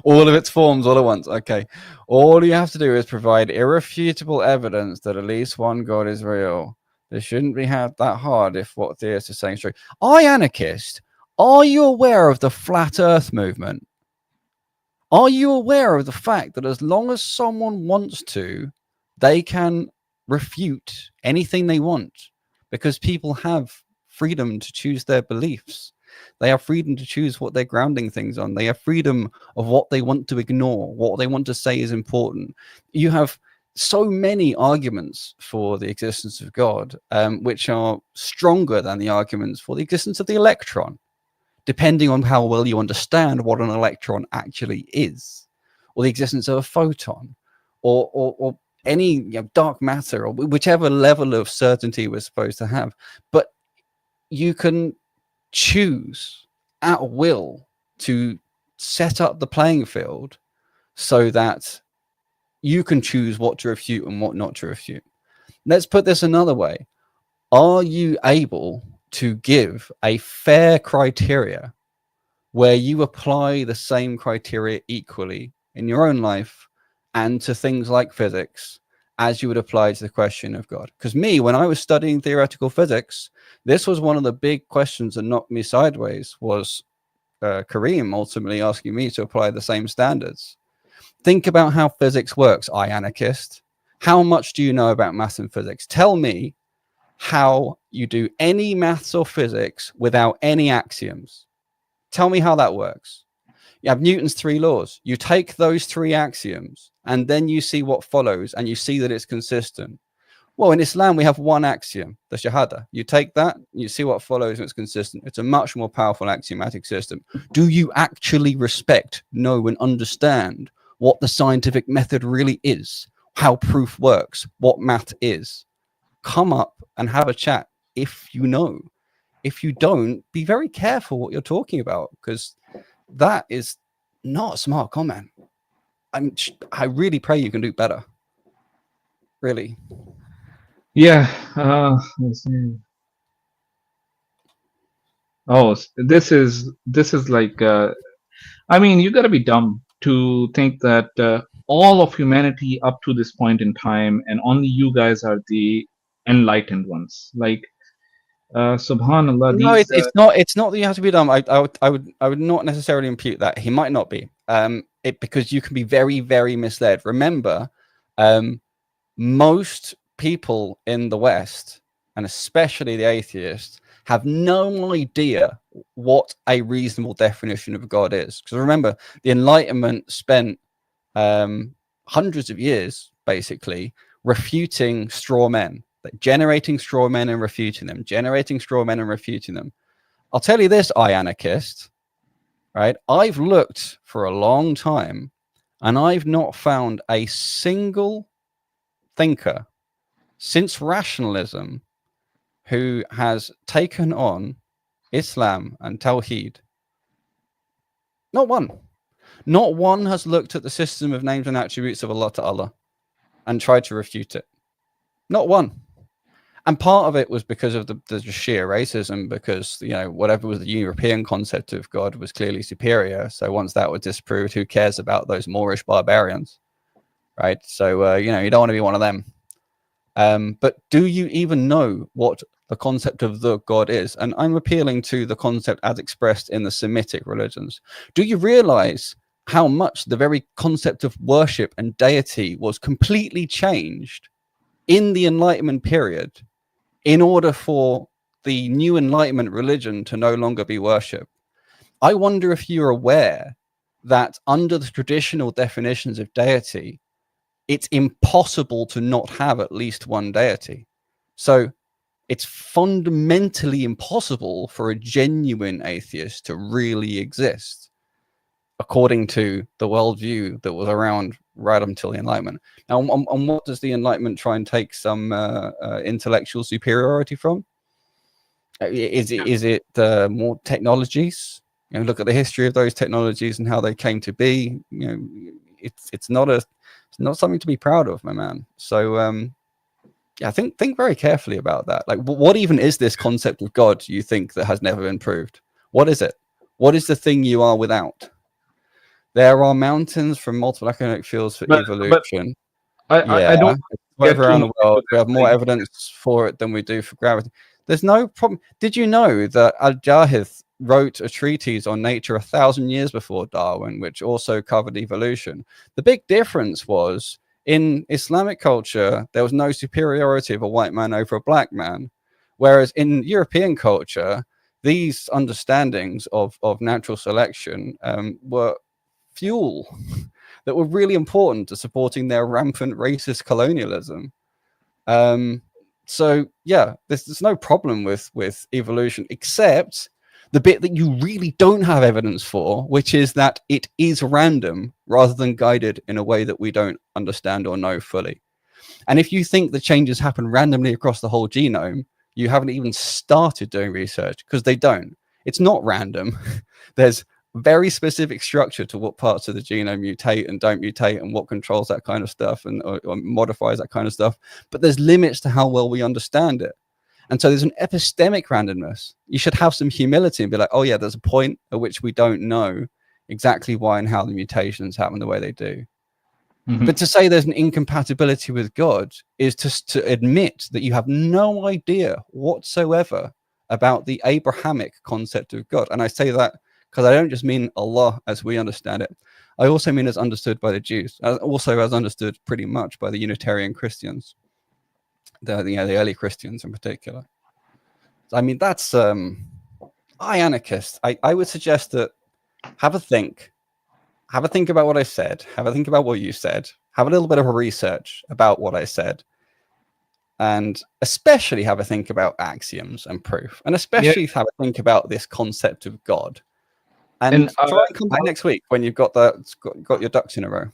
All of its forms all at once. Okay. All you have to do is provide irrefutable evidence that at least one God is real. This shouldn't be that hard if what theists are saying is true. Anarchist, are you aware of the flat earth movement? Are you aware of the fact that as long as someone wants to, they can refute anything they want, because people have freedom to choose their beliefs. They have freedom to choose what they're grounding things on. They have freedom of what they want to ignore, what they want to say is important. You have so many arguments for the existence of God, which are stronger than the arguments for the existence of the electron, depending on how well you understand what an electron actually is, or the existence of a photon, or any dark matter, or whichever level of certainty we're supposed to have. But you can choose at will to set up the playing field so that you can choose what to refute and what not to refute. Let's put this another way. Are you able to give a fair criteria where you apply the same criteria equally in your own life and to things like physics as you would apply to the question of God? Because when I was studying theoretical physics, this was one of the big questions that knocked me sideways, was Kareem ultimately asking me to apply the same standards. Think about how physics works, anarchist. How much do you know about maths and physics? Tell me how you do any maths or physics without any axioms. Tell me how that works. You have Newton's 3 laws. You take those 3 axioms and then you see what follows and you see that it's consistent. Well, in Islam, we have one axiom, the Shahada. You take that, you see what follows and it's consistent. It's a much more powerful axiomatic system. Do you actually respect, know, and understand what the scientific method really is, how proof works, what math is? Come up and have a chat if you know. If you don't, be very careful what you're talking about, because that is not a smart comment. I really pray you can do better. Really. Yeah. Let's see. Oh, this is like. I mean, you got to be dumb to think that all of humanity up to this point in time, and only you guys are the enlightened ones. Like, subhanallah. No, it's not that you have to be dumb. I would not necessarily impute that. He might not be. Because you can be very, very misled. Remember, most people in the West, and especially the atheists, have no idea what a reasonable definition of God is. Because remember, the Enlightenment spent hundreds of years basically refuting straw men, generating straw men and refuting them, generating straw men and refuting them. I'll tell you this, anarchist, right? I've looked for a long time and I've not found a single thinker since rationalism who has taken on Islam and Tawheed. Not one. Not one has looked at the system of names and attributes of Allah Ta'ala and tried to refute it. Not one. And part of it was because of the sheer racism, because, whatever was the European concept of God was clearly superior. So once that was disproved, who cares about those Moorish barbarians, right? So, you don't want to be one of them. But do you even know what the concept of the God is, and I'm appealing to the concept as expressed in the Semitic religions. Do you realize how much the very concept of worship and deity was completely changed in the Enlightenment period in order for the new Enlightenment religion to no longer be worship? I wonder if you're aware that under the traditional definitions of deity, it's impossible to not have at least one deity. So it's fundamentally impossible for a genuine atheist to really exist, according to the worldview that was around right until the Enlightenment. Now, on what does the Enlightenment try and take some intellectual superiority from? Is it more technologies? You know, look at the history of those technologies and how they came to be. You know, it's not something to be proud of, my man. So yeah, think very carefully about that. Like, what even is this concept of God you think that has never been proved? What is it? What is the thing you are without? There are mountains from multiple economic fields for evolution. I don't around the world. We have more evidence for it than we do for gravity. There's no problem. Did you know that Al-Jahith wrote a treatise on nature 1,000 years before Darwin, which also covered evolution? The big difference was in Islamic culture, there was no superiority of a white man over a black man. Whereas in European culture, these understandings of natural selection were fuel that were really important to supporting their rampant racist colonialism. So yeah, there's no problem with evolution, except the bit that you really don't have evidence for, which is that it is random rather than guided in a way that we don't understand or know fully. And if you think the changes happen randomly across the whole genome, you haven't even started doing research, because they don't. It's not random. There's very specific structure to what parts of the genome mutate and don't mutate, and what controls that kind of stuff and or modifies that kind of stuff. But there's limits to how well we understand it. And so there's an epistemic randomness. You should have some humility and be like, oh yeah, there's a point at which we don't know exactly why and how the mutations happen the way they do. Mm-hmm. But to say there's an incompatibility with God is to admit that you have no idea whatsoever about the Abrahamic concept of God. And I say that because I don't just mean Allah as we understand it. I also mean as understood by the Jews, also as understood pretty much by the Unitarian Christians, the early Christians in particular. I mean, that's anarchist. I would suggest that have a think about what I said, have a think about what you said, have a little bit of a research about what I said, and especially have a think about axioms and proof, and especially have a think about this concept of God. And try and come back next week when you've got your ducks in a row.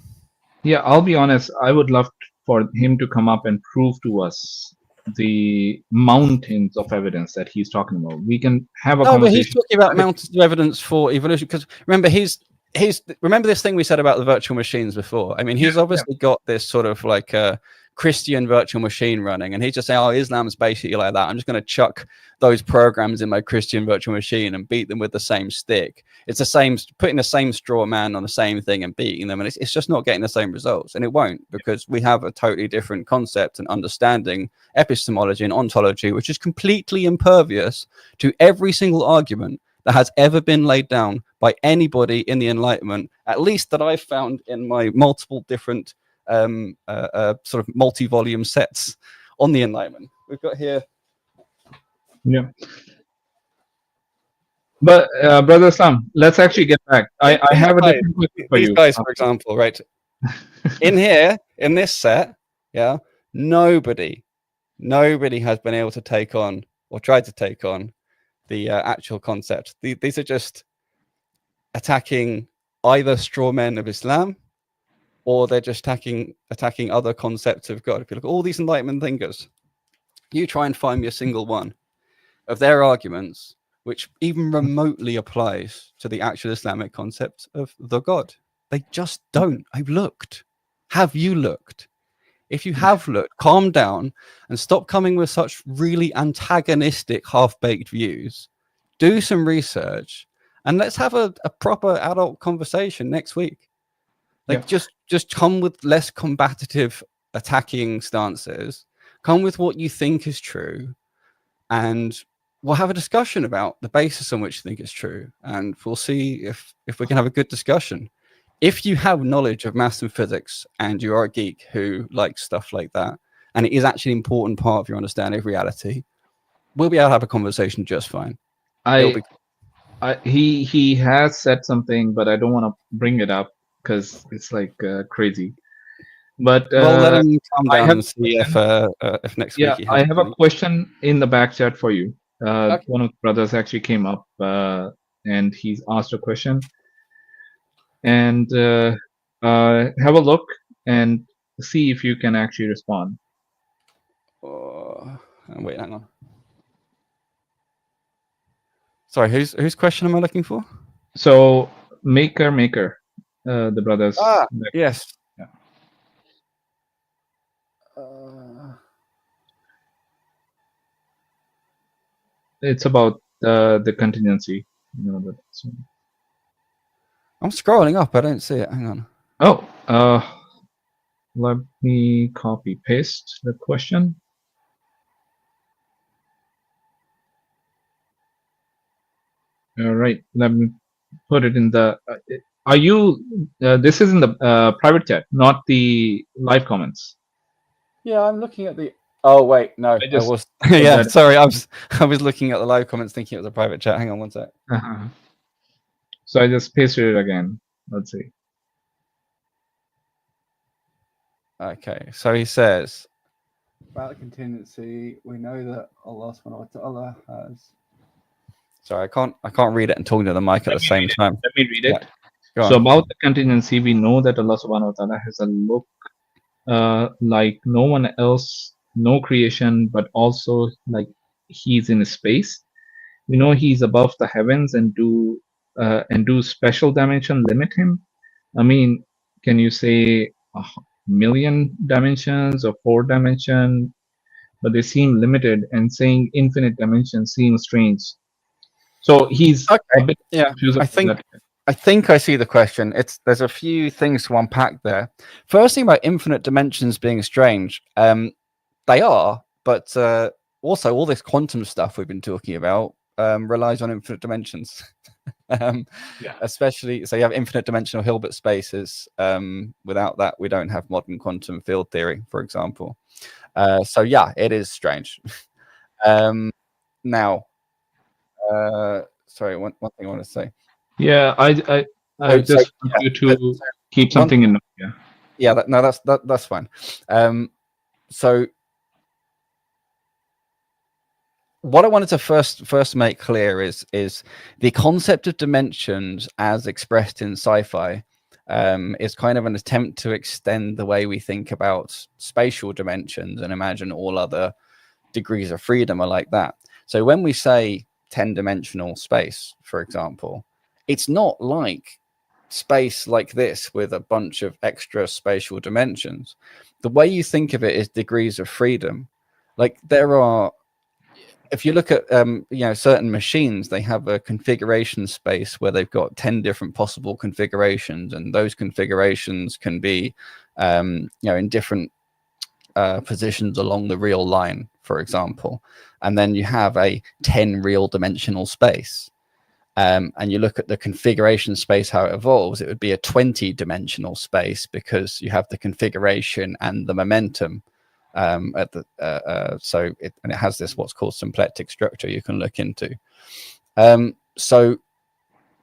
Yeah, I'll be honest. I would love for him to come up and prove to us the mountains of evidence that he's talking about. We can have a conversation. But he's talking about mountains of evidence for evolution, because remember, remember this thing we said about the virtual machines before. I mean, he's obviously got this sort of like a Christian virtual machine running, and he's just saying, oh, Islam's basically like that. I'm just going to chuck those programs in my Christian virtual machine and beat them with the same stick. It's the same, putting the same straw man on the same thing and beating them, and it's just not getting the same results. And it won't, because we have a totally different concept and understanding, epistemology and ontology, which is completely impervious to every single argument that has ever been laid down by anybody in the Enlightenment, at least that I've found in my multiple different sort of multi-volume sets on the Enlightenment. We've got here. Yeah. But Brother Islam, let's actually get back. I have a different question for you. These guys, for example, right? In here, in this set, yeah, nobody has been able to take on or tried to take on the actual concept. These are just attacking either straw men of Islam, or they're just attacking other concepts of God. If you look at all these Enlightenment thinkers, you try and find me a single one of their arguments which even remotely applies to the actual Islamic concept of the God. They just don't. I've looked. Have you looked? If you have looked, calm down and stop coming with such really antagonistic, half-baked views. Do some research, and let's have a proper adult conversation next week. Like, just come with less combative attacking stances. Come with what you think is true, and we'll have a discussion about the basis on which you think it's true, and we'll see if we can have a good discussion. If you have knowledge of maths and physics and you are a geek who likes stuff like that, and it is actually an important part of your understanding of reality, we'll be able to have a conversation just fine. He has said something, but I don't want to bring it up because it's like crazy. But we'll let him calm down and see if next week he has. I have a question in the back chat for you. Okay. One of the brothers actually came up and he's asked a question. And have a look and see if you can actually respond. Wait, hang on. Sorry, whose question am I looking for? So maker, the brothers. Yes. Yeah. It's about the contingency. You know, I'm scrolling up. I don't see it. Hang on. Oh, let me copy paste the question. All right, let me put it in the. Are you? This is in the private chat, not the live comments. Yeah, I'm looking at the. Oh wait, no, I was. Yeah, sorry, I was looking at the live comments, thinking it was a private chat. Hang on one sec. So I just pasted it again. Let's see. Okay, so he says about the contingency. We know that Allah subhanahu wa ta'ala has. Sorry, I can't read it and talking to the mic at the same time. Let me read it. Yeah. So about the contingency, we know that Allah subhanahu wa ta'ala has a look like no one else, no creation, but also like he's in space. We know he's above the heavens and do special dimension limit him? I mean, can you say 1,000,000 dimensions or 4 dimension? But they seem limited, and saying infinite dimensions seems strange. So he's a bit confused. I think I see the question. There's a few things to unpack there. First thing about infinite dimensions being strange, they are, but also all this quantum stuff we've been talking about relies on infinite dimensions. Especially, so you have infinite dimensional Hilbert spaces. Without that, we don't have modern quantum field theory, for example. So yeah, it is strange. Now, sorry, one thing I want to say. Yeah, I just want you to keep something in. That's fine. So what I wanted to first make clear is the concept of dimensions as expressed in sci-fi is kind of an attempt to extend the way we think about spatial dimensions and imagine all other degrees of freedom are like that. So when we say 10-dimensional space, for example, it's not like space like this with a bunch of extra spatial dimensions. The way you think of it is degrees of freedom. Like there are, if you look at certain machines, they have a configuration space where they've got 10 different possible configurations, and those configurations can be in different positions along the real line, for example. And then you have a 10 real dimensional space. And you look at the configuration space, how it evolves, it would be a 20-dimensional space because you have the configuration and the momentum at the and it has this what's called symplectic structure you can look into. So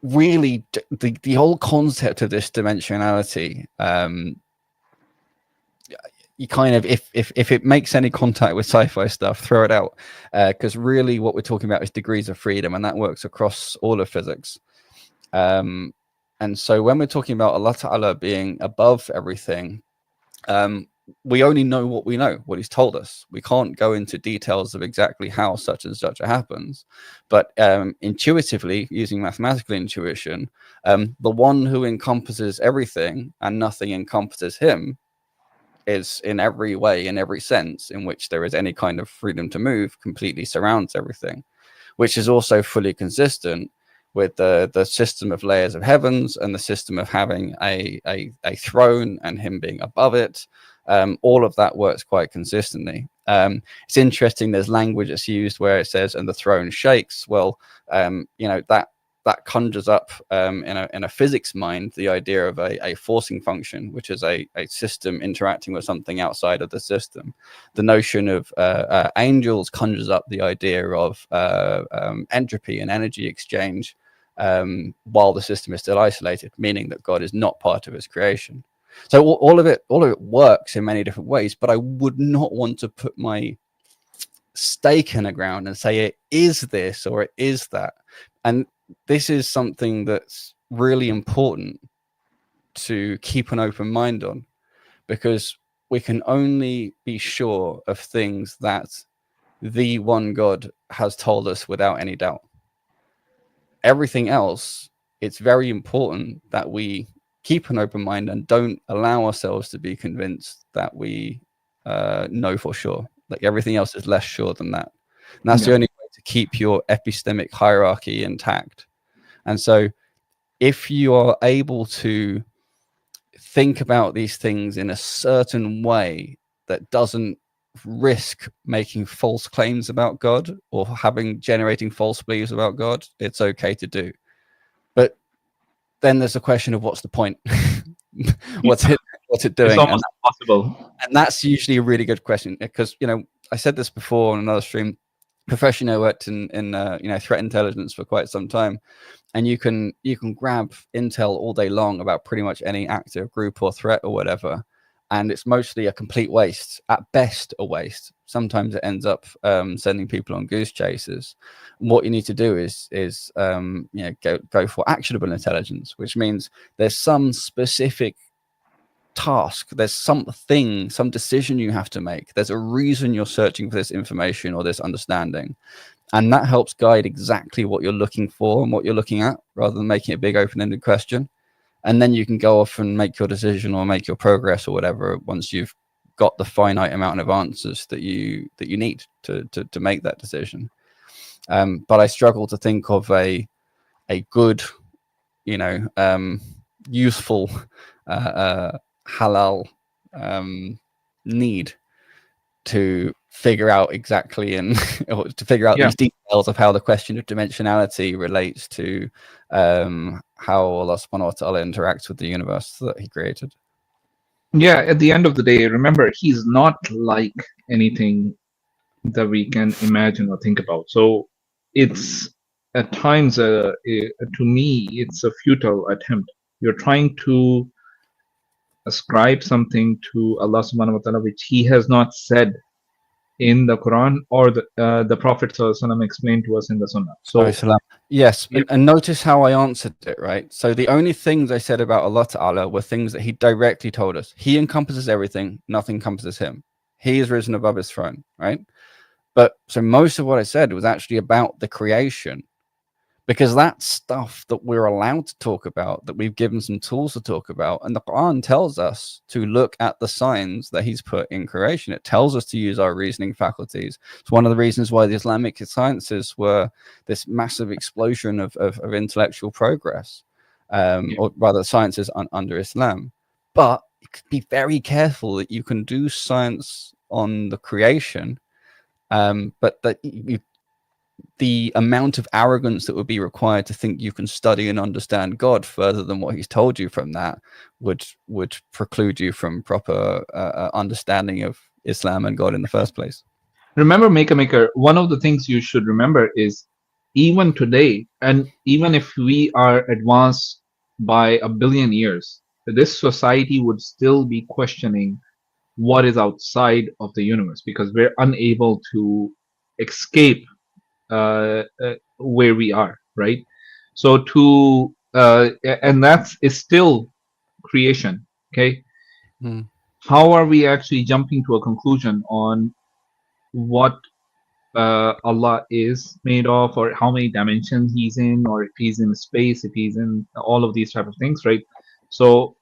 really the whole concept of this dimensionality, you kind of, if it makes any contact with sci-fi stuff, throw it out, because really what we're talking about is degrees of freedom, and that works across all of physics. And so when we're talking about Allah Ta'ala being above everything, we only know what we know, what he's told us. We can't go into details of exactly how such and such happens, but intuitively, using mathematical intuition, the one who encompasses everything and nothing encompasses him is in every way, in every sense in which there is any kind of freedom to move, completely surrounds everything, which is also fully consistent with the system of layers of heavens and the system of having a throne and him being above it. All of that works quite consistently. It's interesting. There's language that's used where it says, "and the throne shakes." Well, you know, that conjures up in a physics mind the idea of a forcing function, which is a system interacting with something outside of the system. The notion of angels conjures up the idea of entropy and energy exchange while the system is still isolated, meaning that God is not part of his creation. So all of it works in many different ways, but I would not want to put my stake in the ground and say it is this or it is that. And this is something that's really important to keep an open mind on, because we can only be sure of things that the one God has told us without any doubt. Everything else, it's very important that we keep an open mind and don't allow ourselves to be convinced that we know for sure. Like, everything else is less sure than that. And that's the only way to keep your epistemic hierarchy intact. And so if you are able to think about these things in a certain way that doesn't risk making false claims about God or generating false beliefs about God, it's okay to do. But then there's a question of what's the point? what's it doing? It's almost impossible. And that's usually a really good question, because, you know, I said this before on another stream. Professionally, I worked in you know, threat intelligence for quite some time, and you can grab intel all day long about pretty much any active group or threat or whatever, and it's mostly a complete waste. At best, a waste. Sometimes it ends up sending people on goose chases. And what you need to do is you know, go for actionable intelligence, which means there's some specific task, there's some decision you have to make, there's a reason you're searching for this information or this understanding, and that helps guide exactly what you're looking for and what you're looking at, rather than making it a big open-ended question. And then you can go off and make your decision or make your progress or whatever once you've got the finite amount of answers that you need to make that decision. But I struggle to think of a good, you know, useful halal need to figure out exactly and to figure out these details of how the question of dimensionality relates to how Allah subhanahu wa ta'ala interacts with the universe that he created. Yeah, at the end of the day, remember, he's not like anything that we can imagine or think about. So it's at times, to me, it's a futile attempt. You're trying to ascribe something to Allah subhanahu wa ta'ala which he has not said in the Quran, or the Prophet sallallahu alaihi wasallam explained to us in the Sunnah. So yes, and notice how I answered it, right? So the only things I said about Allah Ta'ala were things that he directly told us. He encompasses everything, nothing encompasses him. He is risen above his throne, right? But so most of what I said was actually about the creation, because that's stuff that we're allowed to talk about, that we've given some tools to talk about. And the Quran tells us to look at the signs that he's put in creation. It tells us to use our reasoning faculties. It's one of the reasons why the Islamic sciences were this massive explosion of intellectual progress, or rather sciences under Islam. But be very careful that you can do science on the creation, but that the amount of arrogance that would be required to think you can study and understand God further than what he's told you from that would preclude you from proper understanding of Islam and God in the first place. Remember, Maker, one of the things you should remember is, even today, and even if we are advanced by 1 billion years, this society would still be questioning what is outside of the universe, because we're unable to escape where we are, right? So and is still creation. Okay. How are we actually jumping to a conclusion on what Allah is made of, or how many dimensions he's in, or if he's in space, if he's in all of these type of things, right? So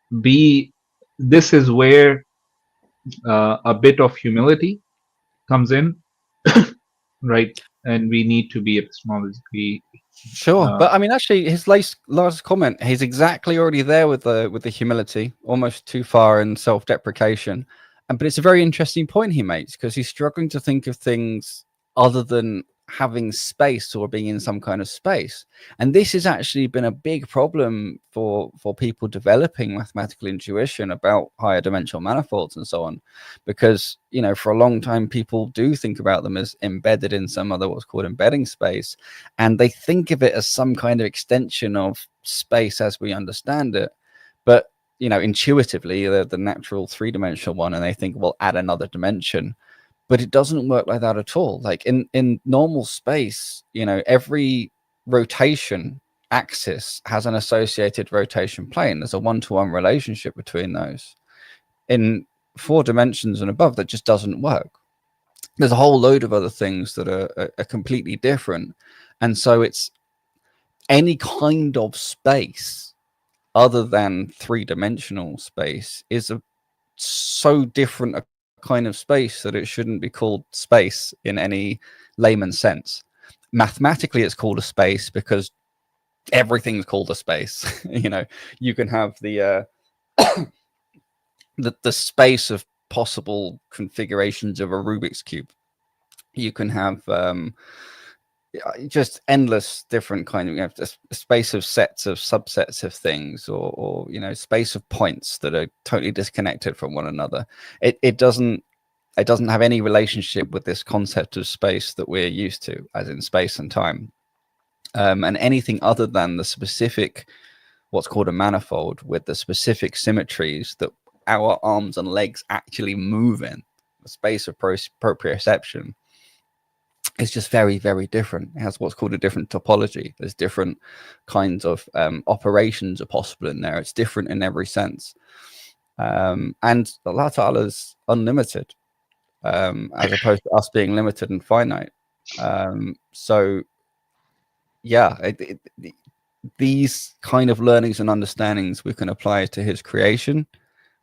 this is where a bit of humility comes in, right? And we need to be epistemologically sure. But I mean, actually, his last comment, he's exactly already there with the humility, almost too far in self-deprecation. but it's a very interesting point he makes, because he's struggling to think of things other than having space or being in some kind of space. And this has actually been a big problem for people developing mathematical intuition about higher dimensional manifolds and so on, because, you know, for a long time people do think about them as embedded in some other what's called embedding space, and they think of it as some kind of extension of space as we understand it. But, you know, intuitively they're the natural three-dimensional one, and they think, well, add another dimension. But it doesn't work like that at all. Like in normal space, you know, every rotation axis has an associated rotation plane. There's a one-to-one relationship between those. In 4 dimensions and above, that just doesn't work. There's a whole load of other things that are completely different. And so it's any kind of space other than 3-dimensional space is so different a kind of space that it shouldn't be called space in any layman's sense. Mathematically, it's called a space because everything's called a space. You know, you can have the space of possible configurations of a Rubik's cube. You can have just endless different kind of, you know, a space of sets of subsets of things, or you know, space of points that are totally disconnected from one another. It doesn't have any relationship with this concept of space that we're used to, as in space and time. And anything other than the specific, what's called a manifold, with the specific symmetries that our arms and legs actually move in, the space of proprioception, it's just very, very different. It has what's called a different topology. There's different kinds of operations are possible in there. It's different in every sense. And Allah Ta'ala's unlimited, as opposed to us being limited and finite. So, yeah, these kind of learnings and understandings we can apply to his creation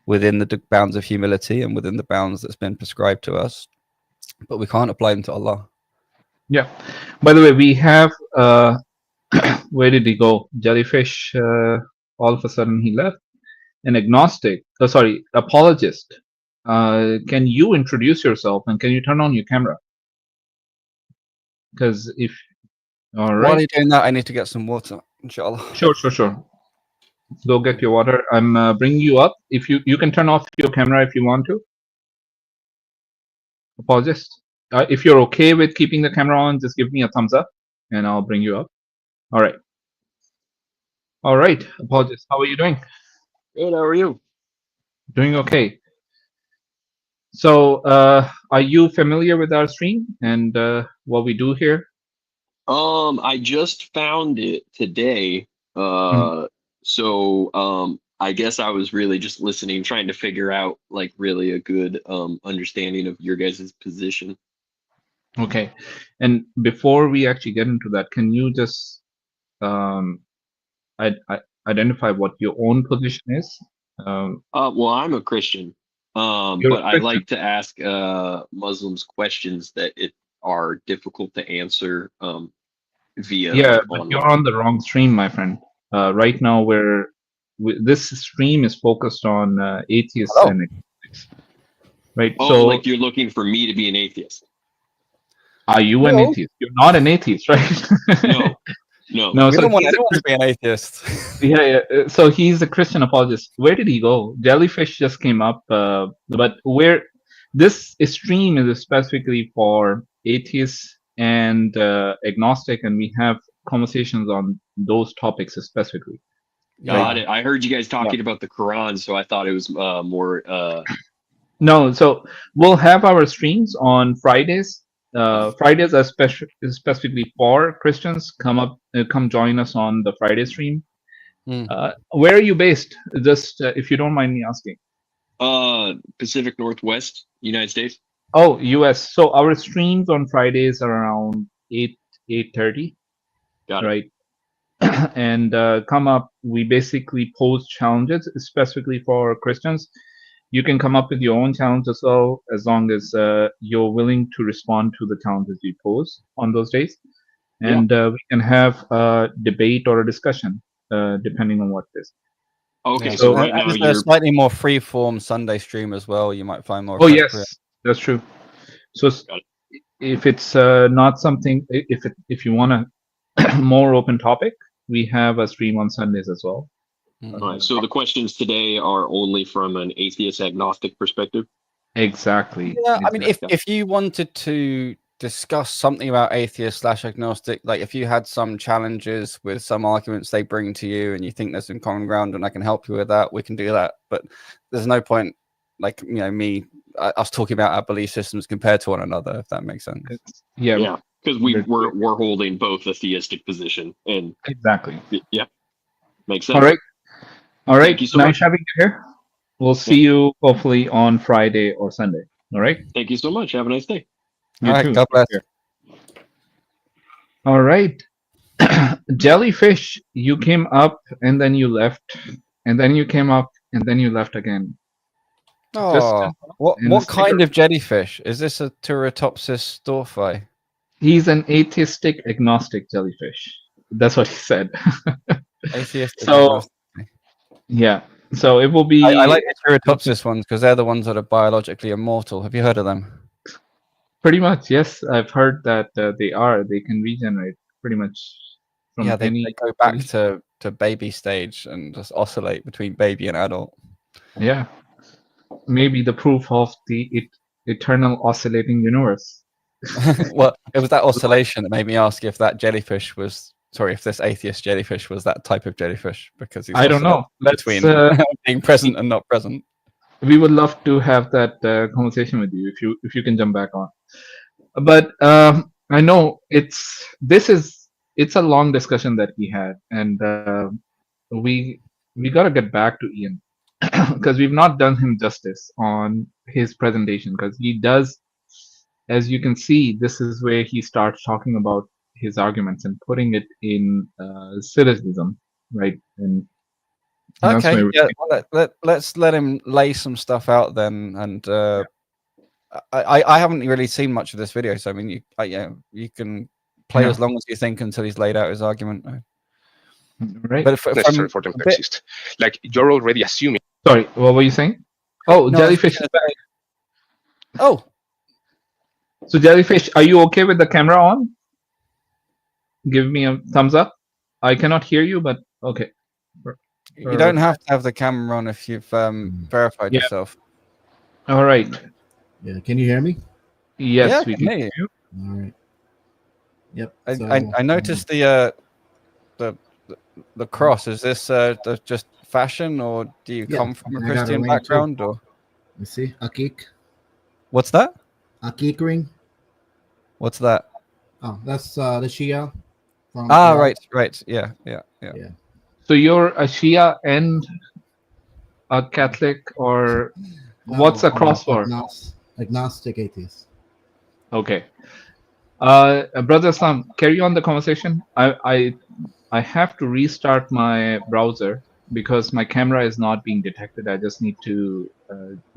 within the bounds of humility and within the bounds that's been prescribed to us, but we can't apply them to Allah. Yeah. By the way, we have where did he go? Jellyfish. All of a sudden he left. An agnostic. Oh, sorry, apologist. Can you introduce yourself and can you turn on your camera? Because if all right. While you're doing that, I need to get some water. Inshallah. Sure. Go get your water. I'm bringing you up. If you can turn off your camera if you want to. Apologist. If you're okay with keeping the camera on, just give me a thumbs up and I'll bring you up. All right. Apologist, how are you doing? Good, how are you? Doing okay. So are you familiar with our stream and what we do here? I just found it today. So I guess I was really just listening, trying to figure out like really a good understanding of your guys' position. Okay. And before we actually get into that, can you just identify what your own position is? Well, I'm a Christian, but I like to ask Muslims questions that are difficult to answer via. Yeah, like, but you're on the wrong stream, my friend. Right now, this stream is focused on atheists and agnostics, right? Oh, so, like you're looking for me to be an atheist? Are you an atheist? You're not an atheist, right? No. No. We So don't want anyone to be an atheist. Yeah. So he's a Christian apologist. Where did he go? Jellyfish just came up, but this stream is specifically for atheists and agnostic, and we have conversations on those topics specifically. Got it. I heard you guys talking about the Quran, so I thought it was more. No, so we'll have our streams on Fridays. Fridays are specifically for Christians. Come join us on the Friday stream. Where are you based? Just if you don't mind me asking. Pacific Northwest, United States. Oh, US. So our streams on Fridays are around 8:30. Got it. Right. And come up. We basically pose challenges specifically for Christians. You can come up with your own challenge as well, as long as you're willing to respond to the challenges we pose on those days. And we can have a debate or a discussion, depending on what it is. Okay, Yeah, so right now there's you're a slightly more free-form Sunday stream as well. You might find more. Oh appropriate. yes, that's true. So Got it. if it's not something, if you want a more open topic, we have a stream on Sundays as well. All right. So the questions today are only from an atheist agnostic perspective. Exactly. Yeah, I mean, exactly. if you wanted to discuss something about atheist / agnostic, like if you had some challenges with some arguments they bring to you, and you think there's some common ground, and I can help you with that, we can do that. But there's no point, like us talking about our belief systems compared to one another, if that makes sense. Yeah, because we're holding both a theistic position, and exactly. Yeah, makes sense. All right. Thank you so nice much. having you here. We'll see you hopefully on Friday or Sunday. All right. Thank you so much. Have a nice day. You too. God bless. All right. Jellyfish, you came up and then you left, and then you came up and then you left again. Oh, what kind of jellyfish? Is this a Turritopsis dorfi? He's an atheistic agnostic jellyfish. That's what he said. Atheistic agnostic. Yeah. So it will be. I like the Turritopsis ones because they're the ones that are biologically immortal. Have you heard of them? Pretty much, yes. I've heard that they can regenerate pretty much from they go back to baby stage and just oscillate between baby and adult. Yeah. Maybe the proof of the eternal oscillating universe. Well, it was that oscillation that made me ask if that jellyfish was if this atheist jellyfish was that type of jellyfish, because he's I don't know. Between being present and not present. We would love to have that conversation with you if you can jump back on. But I know it's a long discussion that we had, and we got to get back to Ian because we've not done him justice on his presentation, because he does, as you can see, this is where he starts talking about his arguments and putting it in syllogism, right? And okay, yeah, let's let him lay some stuff out then. And I haven't really seen much of this video, so I mean, you can play as long as you think until he's laid out his argument. Right. But necessary for them to exist. Like, you're already assuming. Sorry, what were you saying? Oh, no, Jellyfish is back. Oh. So Jellyfish, are you okay with the camera on? Give me a thumbs up. I cannot hear you, but okay. You don't have to have the camera on if you've verified yourself. All right. Yeah, can you hear me? Yes, we can hear you. All right. Yep. I noticed the cross. Is this just fashion, or do you come from a Christian background? Or you see Akik? What's that? Akik ring. What's that? Oh, that's the Shia. From right. Yeah. So you're a Shia and a Catholic, or what's a cross for? Agnostic atheist. Okay. Brother Sam, carry on the conversation. I have to restart my browser because my camera is not being detected. I just need to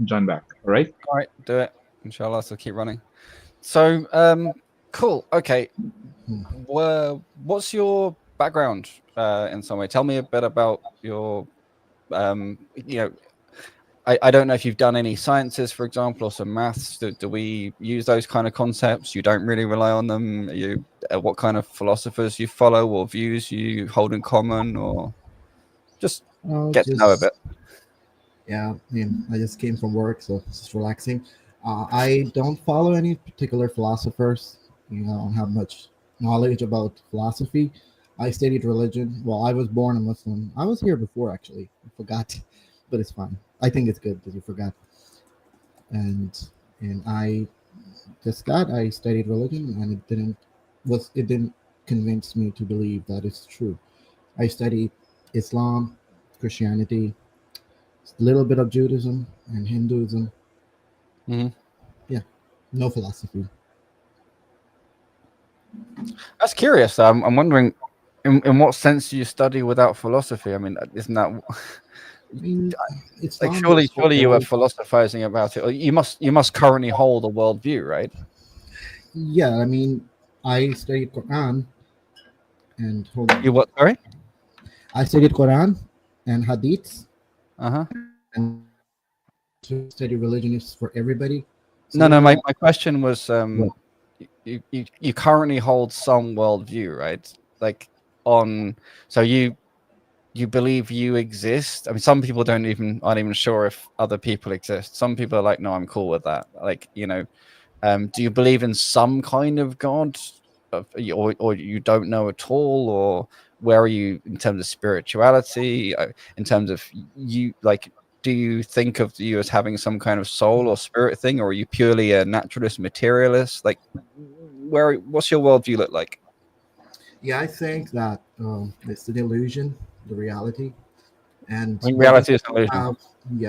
join back. All right? All right, do it. Inshallah, so keep running. So, cool. Okay. What's your background in some way? Tell me a bit about your, I don't know if you've done any sciences, for example, or some maths. Do we use those kind of concepts? You don't really rely on them? What kind of philosophers you follow or views you hold in common, or just get to know a bit? Yeah, I mean, I just came from work, so it's just relaxing. I don't follow any particular philosophers. I don't have much knowledge about philosophy. I studied religion. Well, I was born a Muslim. I was here before, actually. I forgot, but it's fine. I think it's good that you forgot. And I studied religion, and it didn't convince me to believe that it's true. I studied Islam, Christianity, a little bit of Judaism and Hinduism. Mm-hmm. Yeah, no philosophy. That's curious. I'm wondering, in what sense do you study without philosophy? I mean, isn't that? I mean, it's like surely you were philosophizing about it. You must currently hold a worldview, right? Yeah, I mean, I studied Quran and You what? Sorry, I studied Quran and Hadiths And to study religion is for everybody. So no. My question was, you currently hold some worldview, right? Like so you believe you exist. I mean, some people aren't even sure if other people exist. Some people are like, no, I'm cool with that. Like, do you believe in some kind of God, or you don't know at all, or where are you in terms of spirituality? In terms of you, like, do you think of you as having some kind of soul or spirit thing, or are you purely a naturalist, materialist? Like, what's your worldview look like? Yeah, I think that it's the illusion, the reality, and reality is an illusion.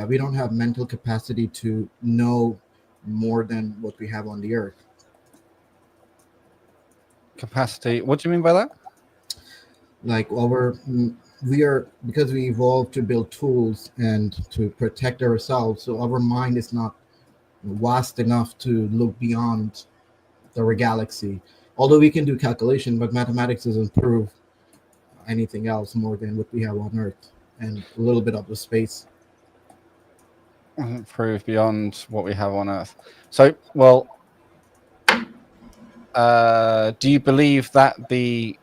We don't have mental capacity to know more than what we have on the earth. Capacity? What do you mean by that? Like because we evolved to build tools and to protect ourselves, so our mind is not vast enough to look beyond the galaxy. Although we can do calculation, but mathematics doesn't prove anything else more than what we have on Earth and a little bit of the space. Prove beyond what we have on Earth. So, well, do you believe that the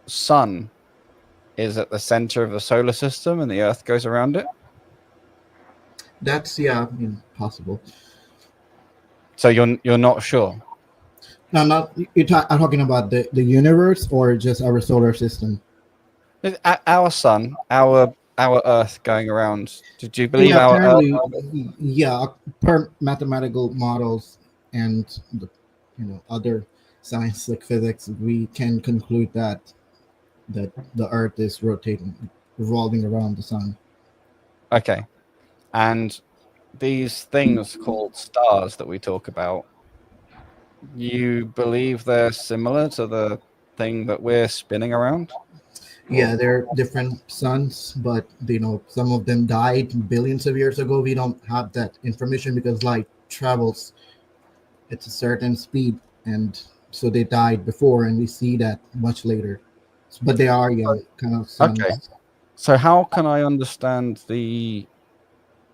sun is at the center of the solar system and the Earth goes around it? That's possible. So you're not sure? No, not I'm talking about the universe or just our solar system. Our sun, our Earth going around. Did you believe our Earth? Yeah, per mathematical models and other science like physics, we can conclude that the Earth is revolving around the sun. Okay, and these things called stars that we talk about, you believe they're similar to the thing that we're spinning around? Yeah, they're different suns, but some of them died billions of years ago. We don't have that information because light travels at a certain speed, and so they died before, and we see that much later. But they are kind of suns. Okay. So how can I understand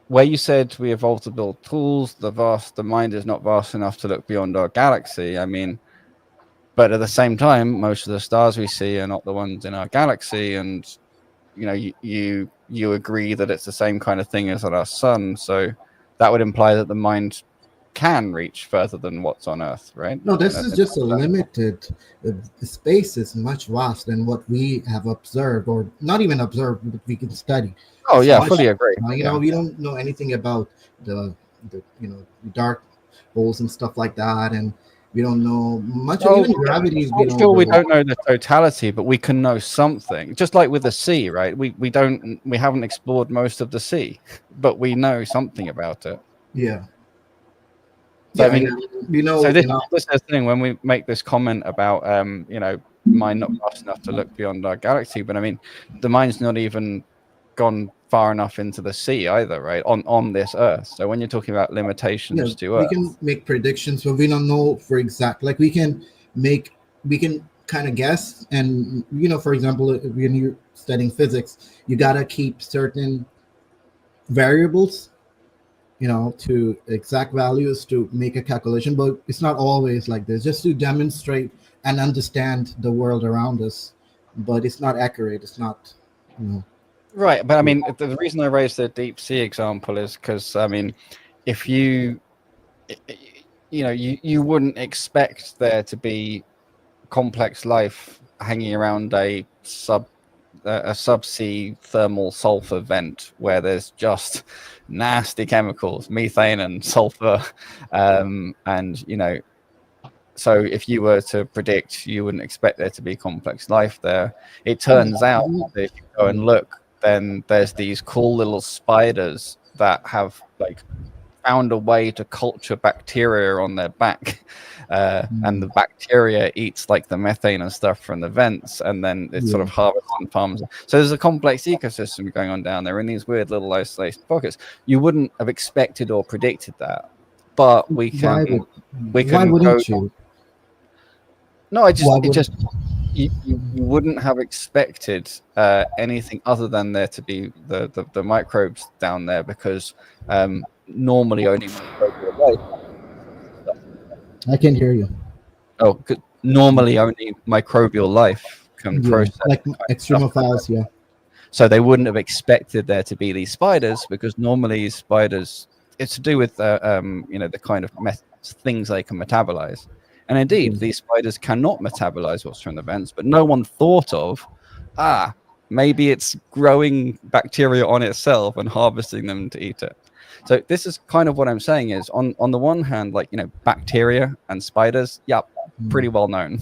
where you said we evolved to build tools, the mind is not vast enough to look beyond our galaxy? I mean, but at the same time, most of the stars we see are not the ones in our galaxy, and you agree that it's the same kind of thing as our sun. So that would imply that the mind can reach further than what's on Earth, right? No, this is just a limited. The space is much vast than what we have observed, or not even observed, but we can study. Oh yeah, fully agree. We don't know anything about the dark holes and stuff like that, and we don't know much. Even gravity. We don't know the totality, but we can know something. Just like with the sea, right? We haven't explored most of the sea, but we know something about it. Yeah. So, I mean, so this is the thing when we make this comment about mind not vast enough to look beyond our galaxy, but I mean, the mind's not even gone far enough into the sea either, right? On this Earth. So when you're talking about limitations to Earth, we can make predictions, but we don't know for exact. Like we can kind of guess, and for example, when you're studying physics, you gotta keep certain variables to exact values to make a calculation, but it's not always like this, just to demonstrate and understand the world around us, but it's not accurate. It's not right. But I mean, the reason I raised the deep sea example is because I mean, if you wouldn't expect there to be complex life hanging around a subsea thermal sulfur vent where there's just nasty chemicals, methane and sulfur, and so if you were to predict, you wouldn't expect there to be complex life there. It turns out that if you go and look, then there's these cool little spiders that have found a way to culture bacteria on their back, and the bacteria eats the methane and stuff from the vents, and then it's sort of harvested on farms. So there's a complex ecosystem going on down there in these weird little isolated pockets. You wouldn't have expected or predicted that, but we can. Why wouldn't you? No, you wouldn't have expected anything other than there to be the microbes down there, because normally only microbial life. I can hear you. Oh, normally only microbial life can process like extremophiles, yeah. So they wouldn't have expected there to be these spiders, because normally spiders, it's to do with the kind of things they can metabolize. And indeed, these spiders cannot metabolize what's from the vents, but no one thought of, maybe it's growing bacteria on itself and harvesting them to eat it. So this is kind of what I'm saying is, on the one hand, like, bacteria and spiders, pretty well known.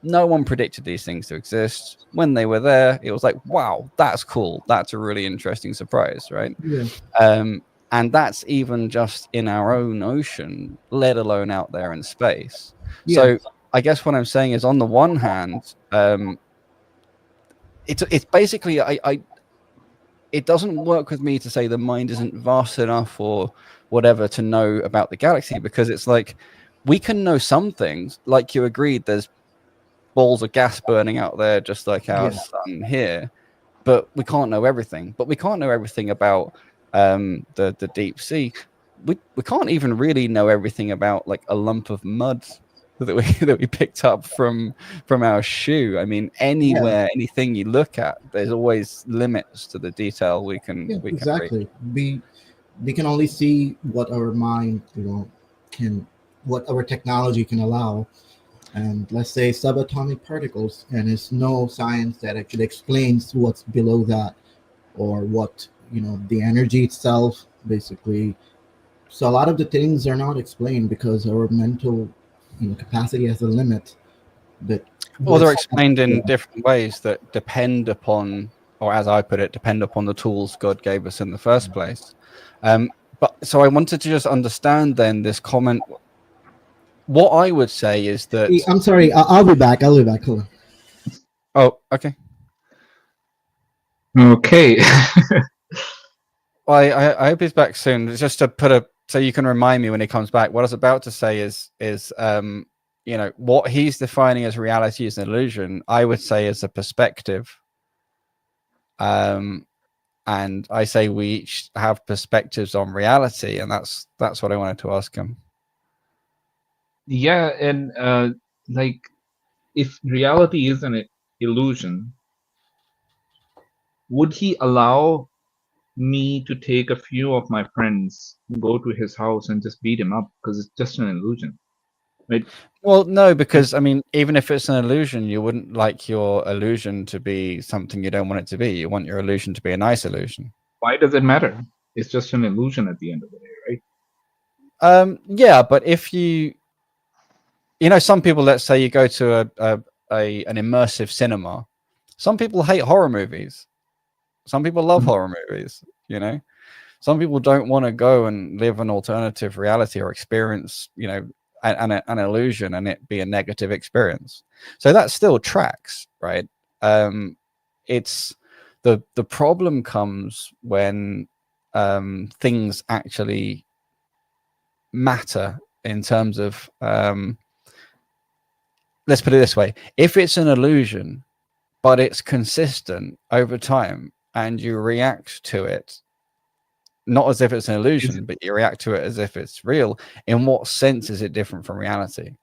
No one predicted these things to exist. When they were there, it was like, wow, that's cool. That's a really interesting surprise, right? Yeah. And that's even just in our own ocean, let alone out there in space. Yeah. So I guess what I'm saying is, on the one hand, it's basically, it doesn't work with me to say the mind isn't vast enough or whatever to know about the galaxy, because it's like, we can know some things, like you agreed, there's balls of gas burning out there just like our sun here, but we can't know everything. But we can't know everything about the deep sea. We can't even really know everything about, like, a lump of mud that we picked up from our shoe. I mean, anywhere, anything you look at, there's always limits to the detail we can exactly read. We can only see what our mind what our technology can allow. And let's say subatomic particles, and there's no science that actually explains what's below that, or what, the energy itself, basically. So a lot of the things are not explained because our mental capacity has a limit. But they're explained in different ways that depend upon, or as I put it, depend upon the tools God gave us in the first place. But so I wanted to just understand then this comment. What I would say is that... I'm sorry, I'll be back. Hold on. Oh, okay. Okay. Well, I hope he's back soon. Just to put so you can remind me when he comes back. What I was about to say is what he's defining as reality is an illusion, I would say is a perspective. And I say we each have perspectives on reality, and that's what I wanted to ask him. Yeah, and like, if reality is an illusion, would he allow me to take a few of my friends, go to his house and just beat him up because it's just an illusion, right? Well, no, because I mean, even if it's an illusion, you wouldn't like your illusion to be something you don't want it to be. You want your illusion to be a nice illusion. Why does it matter? It's just an illusion at the end of the day, right? Yeah, but if some people, let's say you go to an immersive cinema. Some people hate horror movies. Some people love horror movies, Some people don't want to go and live an alternative reality or experience, an illusion and it be a negative experience. So that still tracks, right? It's the problem comes when things actually matter in terms of, let's put it this way. If it's an illusion, but it's consistent over time and you react to it, not as if it's an illusion, but you react to it as if it's real, in what sense is it different from reality?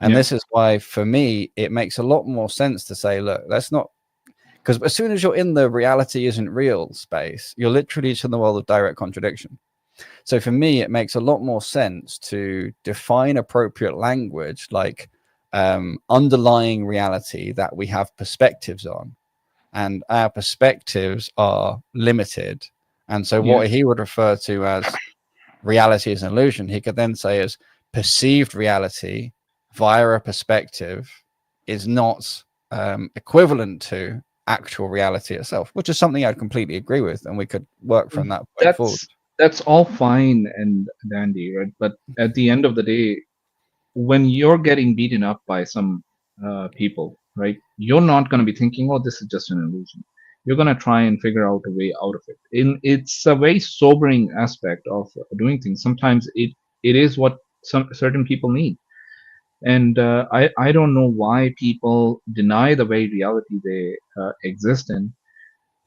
And this is why, for me, it makes a lot more sense to say, look, let's not, because as soon as you're in the reality isn't real space, you're literally just in the world of direct contradiction. So for me, it makes a lot more sense to define appropriate language, like underlying reality that we have perspectives on, and our perspectives are limited. And so what he would refer to as reality as an illusion, he could then say as perceived reality via a perspective is not equivalent to actual reality itself, which is something I'd completely agree with, and we could work from that point forward. That's all fine and dandy, right? But at the end of the day, when you're getting beaten up by some people, right, you're not going to be thinking, oh, this is just an illusion. You're going to try and figure out a way out of it. It's a very sobering aspect of doing things. Sometimes it is what some certain people need. And I don't know why people deny the very reality they exist in.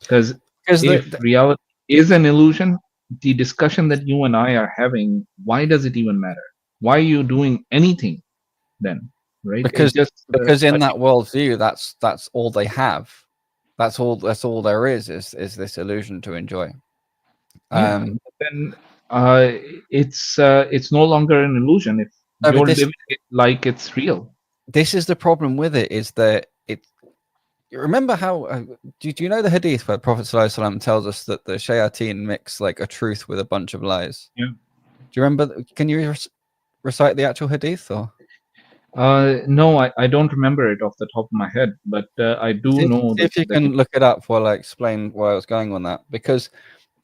Because if reality is an illusion, the discussion that you and I are having, why does it even matter? Why are you doing anything then? Right? Because It's just in that worldview, that's all they have. That's all there is this illusion to enjoy. Then it's no longer an illusion if you're living it like it's real. This is the problem with it, is that you remember how do you know the hadith where Prophet ﷺ tells us that the shayateen mix like a truth with a bunch of lies? Yeah. Do you remember? Can you recite the actual hadith? Or no, I don't remember it off the top of my head, but I do know if you can look it up while I explain where I was going on that, because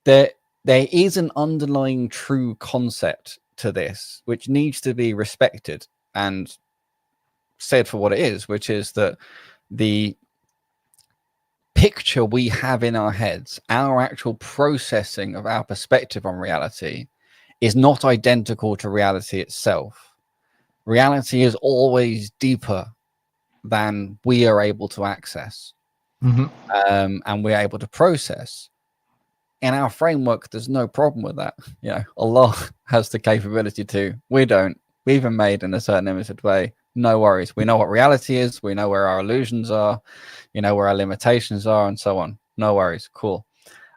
there is an underlying true concept to this which needs to be respected and said for what it is, which is that the picture we have in our heads, our actual processing of our perspective on reality, is not identical to reality itself. Reality is always deeper than we are able to access, and we're able to process. In our framework, there's no problem with that. You know, Allah has the capability to. We don't. We've been made in a certain limited way. No worries. We know what reality is. We know where our illusions are. You know where our limitations are, and so on. No worries. Cool.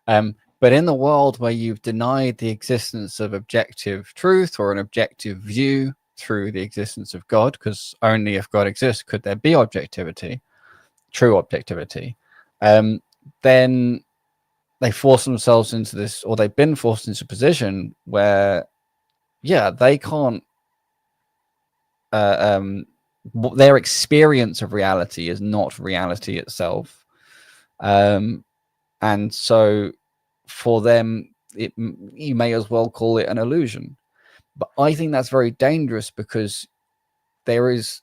But in the world where you've denied the existence of objective truth or an objective view through the existence of God, because only if God exists could there be objectivity, true objectivity, then they force themselves into this, or they've been forced into a position where, yeah, they can't, their experience of reality is not reality itself. And so for them, you may as well call it an illusion. But I think that's very dangerous, because there is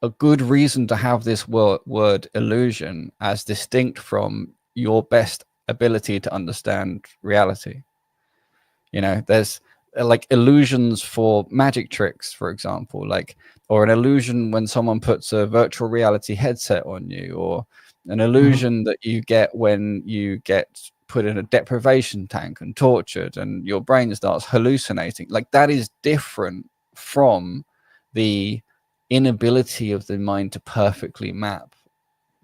a good reason to have this word illusion as distinct from your best ability to understand reality. You know, there's like illusions for magic tricks, for example, like, or an illusion when someone puts a virtual reality headset on you, or an illusion that you get when you get put in a deprivation tank and tortured and your brain starts hallucinating. Like, that is different from the inability of the mind to perfectly map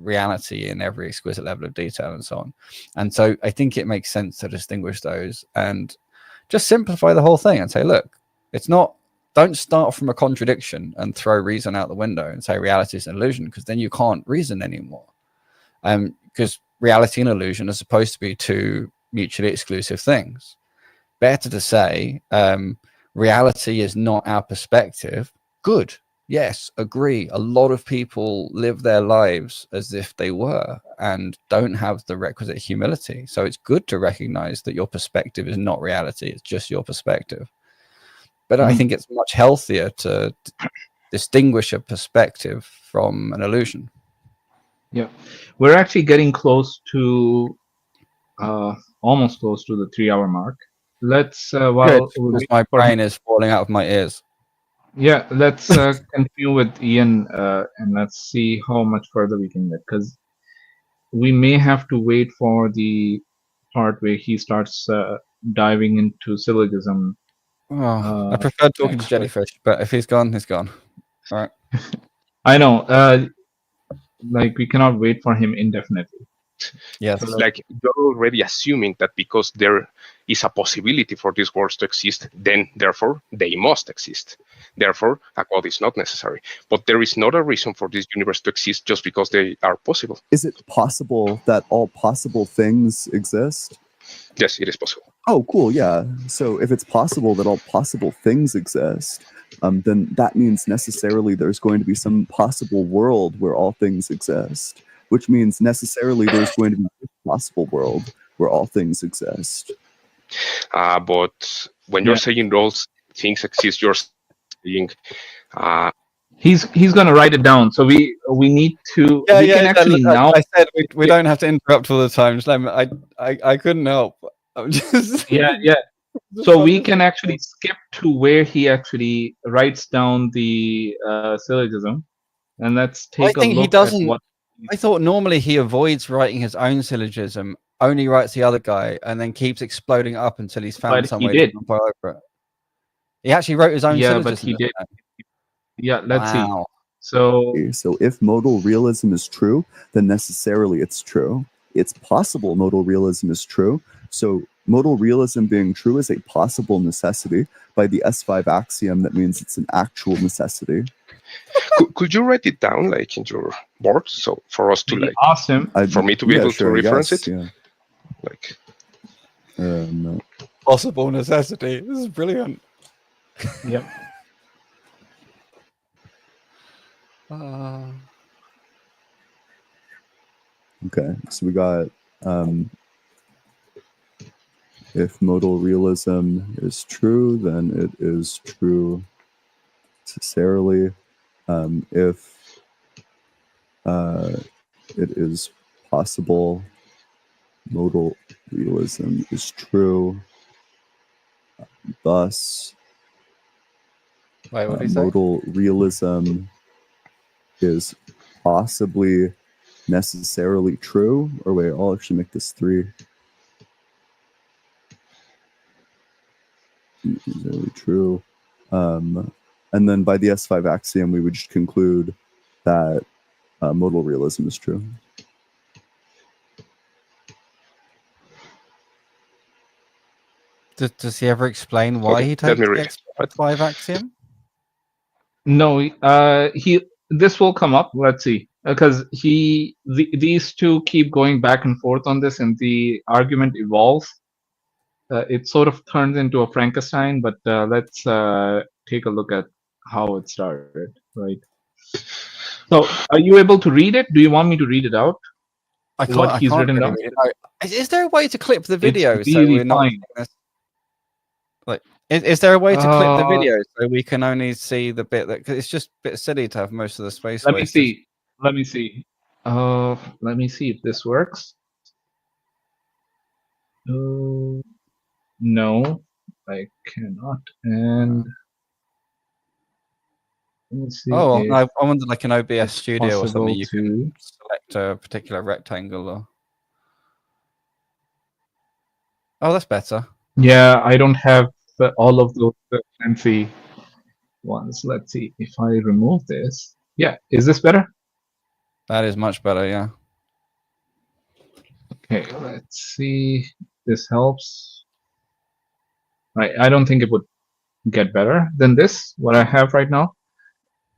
reality in every exquisite level of detail and so on. And so I think it makes sense to distinguish those and just simplify the whole thing and say, look, it's not, don't start from a contradiction and throw reason out the window and say reality is an illusion, because then you can't reason anymore. Because reality and illusion are supposed to be two mutually exclusive things. Better to say reality is not our perspective. Good. Yes, agree. A lot of people live their lives as if they were and don't have the requisite humility. So it's good to recognize that your perspective is not reality. It's just your perspective. But I think it's much healthier to distinguish a perspective from an illusion. Yeah, we're actually getting close to, almost close to the 3-hour mark. Let's, my brain is falling out of my ears. Yeah, let's continue with Ian and let's see how much further we can get, because we may have to wait for the part where he starts diving into syllogism. I prefer talking to jellyfish, but if he's gone, he's gone. All right. I know. Like, we cannot wait for him indefinitely. Yes. It's like you're already assuming that because there is a possibility for these worlds to exist, then therefore they must exist. Therefore, a God is not necessary. But there is not a reason for this universe to exist just because they are possible. Is it possible that all possible things exist? Yes, it is possible. Oh, cool. Yeah. So if it's possible that all possible things exist, then that means necessarily there's going to be some possible world where all things exist, which means necessarily there's going to be a possible world where all things exist. But when you're saying those things exist, you're saying... He's going to write it down. So we need to... we can actually now... I said we don't have to interrupt all the time. I couldn't help. I'm just... Yeah. So we can actually skip to where he actually writes down the syllogism, and let's I take a think he look at doesn't. what. I thought normally he avoids writing his own syllogism, only writes the other guy, and then keeps exploding up until he's found But some he way did. to jump over it. He actually wrote his own Yeah, but syllogism. he did. Yeah, let's see. Wow. So if modal realism is true, then necessarily it's true. It's possible modal realism is true. So modal realism being true is a possible necessity. By the S5 axiom, that means it's an actual necessity. Could you write it down like in your board, so for us to like awesome for me to be able to reference it? Yeah. Like possible necessity. This is brilliant. Yep. Okay, so we got if modal realism is true, then it is true necessarily. If it is possible, modal realism is true. Thus, wait, what did he say? Modal realism is possibly necessarily true. Or wait, I'll actually make this 3. Necessarily true. And then by the S5 axiom, we would just conclude that modal realism is true. Does he ever explain why he takes the S5 axiom? No, this will come up. Let's see, because these two keep going back and forth on this, and the argument evolves. It sort of turns into a Frankenstein, but let's take a look at how it started. Right. So, are you able to read it? Do you want me to read it out? I can't written down. Is there a way to clip the video it's so really we're not fine. Like? Is there a way to clip the video so we can only see the bit that? Cause it's just a bit silly to have most of the space. Let me see. Let me see. Let me see if this works. No, I cannot. And let me see. Oh, I wonder, like an OBS Studio or something, you can select a particular rectangle. Or... Oh, that's better. Yeah, I don't have all of those fancy ones. Let's see if I remove this. Yeah, is this better? That is much better, yeah. Okay, let's see. This helps. I don't think it would get better than this, what I have right now.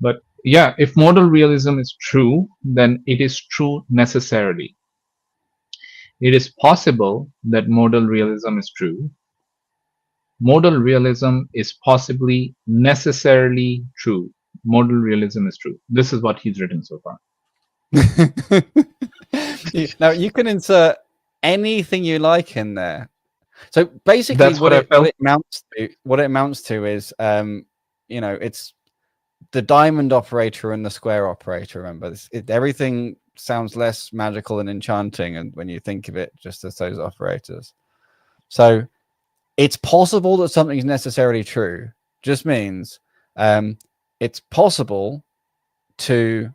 But yeah, if modal realism is true, then it is true necessarily. It is possible that modal realism is true. Modal realism is possibly necessarily true. Modal realism is true. This is what he's written so far. Now you can insert anything you like in there. So basically, that's what it amounts to is, you know, it's the diamond operator and the square operator. Remember, everything sounds less magical and enchanting, and when you think of it just as those operators. So it's possible that something's necessarily true. Just means it's possible to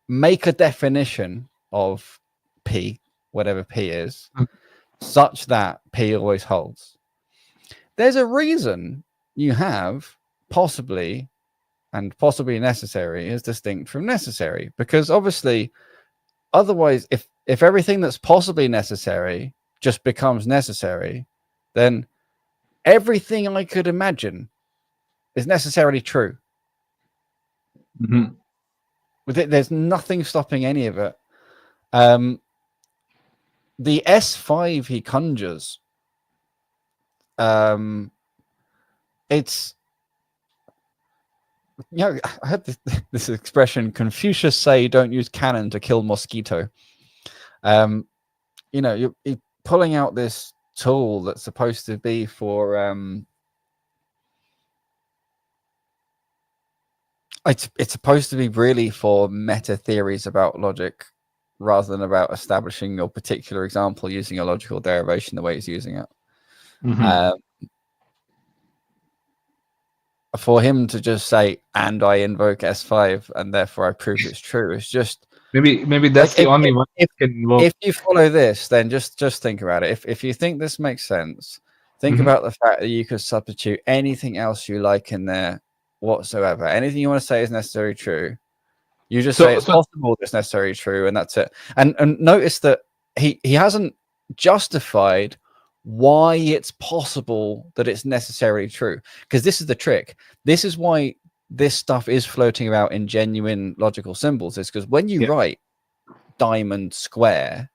make a definition of P, whatever P is, such that P always holds. There's a reason you have possibly and possibly necessary is distinct from necessary, because obviously otherwise if everything that's possibly necessary just becomes necessary, then everything I could imagine is necessarily true. Mm-hmm. With it, there's nothing stopping any of it. The S5 he conjures, it's, you know, I had this expression, Confucius say don't use cannon to kill mosquito. You know, you're pulling out this tool that's supposed to be for it's supposed to be really for meta theories about logic rather than about establishing your particular example using a logical derivation the way he's using it. Mm-hmm. for him to just say, and I invoke S5 and therefore I prove it's true, it's just maybe that's like, the only one that can invoke. If you follow this, then just think about it. If you think this makes sense, think about the fact that you could substitute anything else you like in there whatsoever. Anything you want to say is necessarily true. You just say it's possible that's necessarily true, and that's it. And notice that he hasn't justified why it's possible that it's necessarily true, because this is the trick. This is why this stuff is floating about in genuine logical symbols, is because when you write diamond square,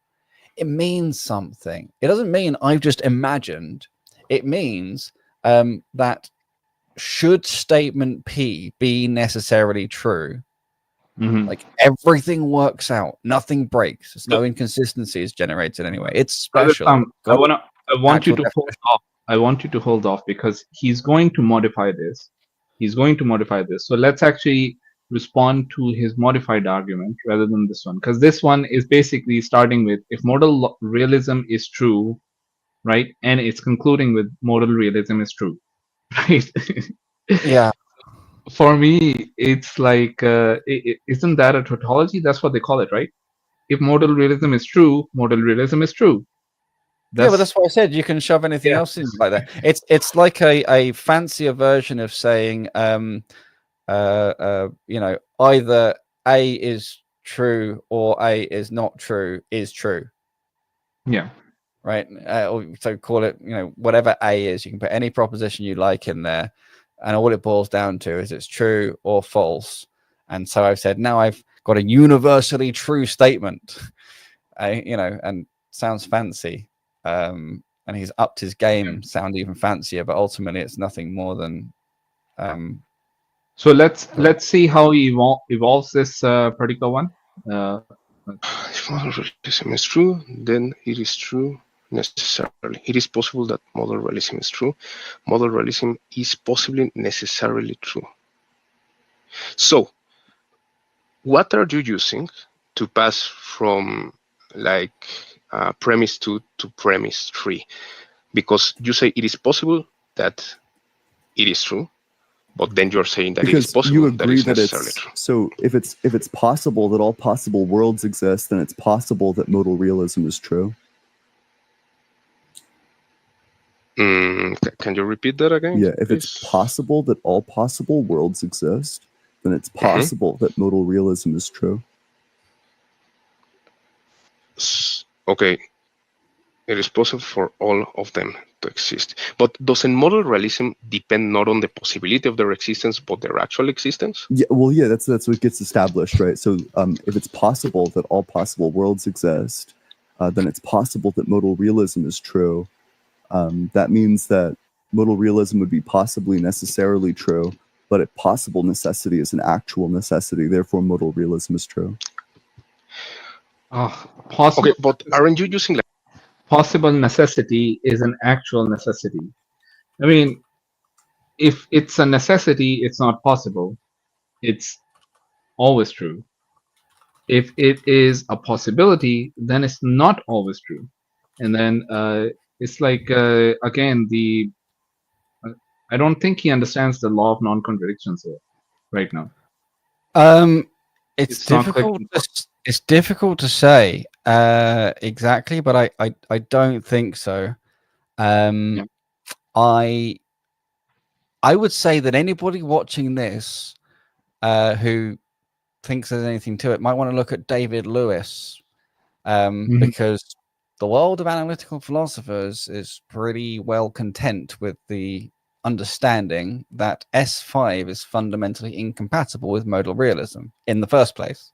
it means something. It doesn't mean I've just imagined. It means that should statement P be necessarily true, like everything works out, nothing breaks, there's no inconsistencies generated anyway. It's special. I want you to hold off. I want you to hold off, because he's going to modify this. So let's actually respond to his modified argument rather than this one, because this one is basically starting with, if modal realism is true, right, and it's concluding with modal realism is true, right? Yeah. For me, it's like, isn't that a tautology? That's what they call it, right? If modal realism is true, modal realism is true. Yeah, but that's what I said. You can shove anything else in like that. It's like a fancier version of saying, you know, either A is true or A is not true is true. Yeah. Right. So call it, you know, whatever A is. You can put any proposition you like in there, and all it boils down to is it's true or false. And so I've said, now I've got a universally true statement. You know, and sounds fancy. And he's upped his game, sound even fancier, but ultimately it's nothing more than so let's see how he evolves this particular one. If modal realism is true, then it is true necessarily. It is possible that modal realism is true. Modal realism is possibly necessarily true. So what are you using to pass from like premise 2 to premise 3? Because you say it is possible that it is true, but then you're saying that it is possible you agree that it's that necessarily true. So if it's possible that all possible worlds exist, then it's possible that modal realism is true. Can you repeat that again? Yeah, if please? it's possible that all possible worlds exist, then it's possible that modal realism is true. Okay, it is possible for all of them to exist. But doesn't modal realism depend not on the possibility of their existence, but their actual existence? Yeah, well, yeah, that's what gets established, right? So if it's possible that all possible worlds exist, then it's possible that modal realism is true. That means that modal realism would be possibly necessarily true, but a possible necessity is an actual necessity. Therefore, modal realism is true. Possible. Okay, but aren't you using like possible necessity is an actual necessity? I mean, if it's a necessity, it's not possible. It's always true. If it is a possibility, then it's not always true. And then it's like, again, I don't think he understands the law of non-contradictions here right now. It's difficult. It's difficult to say exactly, but I don't think so. I would say that anybody watching this who thinks there's anything to it might want to look at David Lewis, because the world of analytical philosophers is pretty well content with the understanding that S5 is fundamentally incompatible with modal realism in the first place.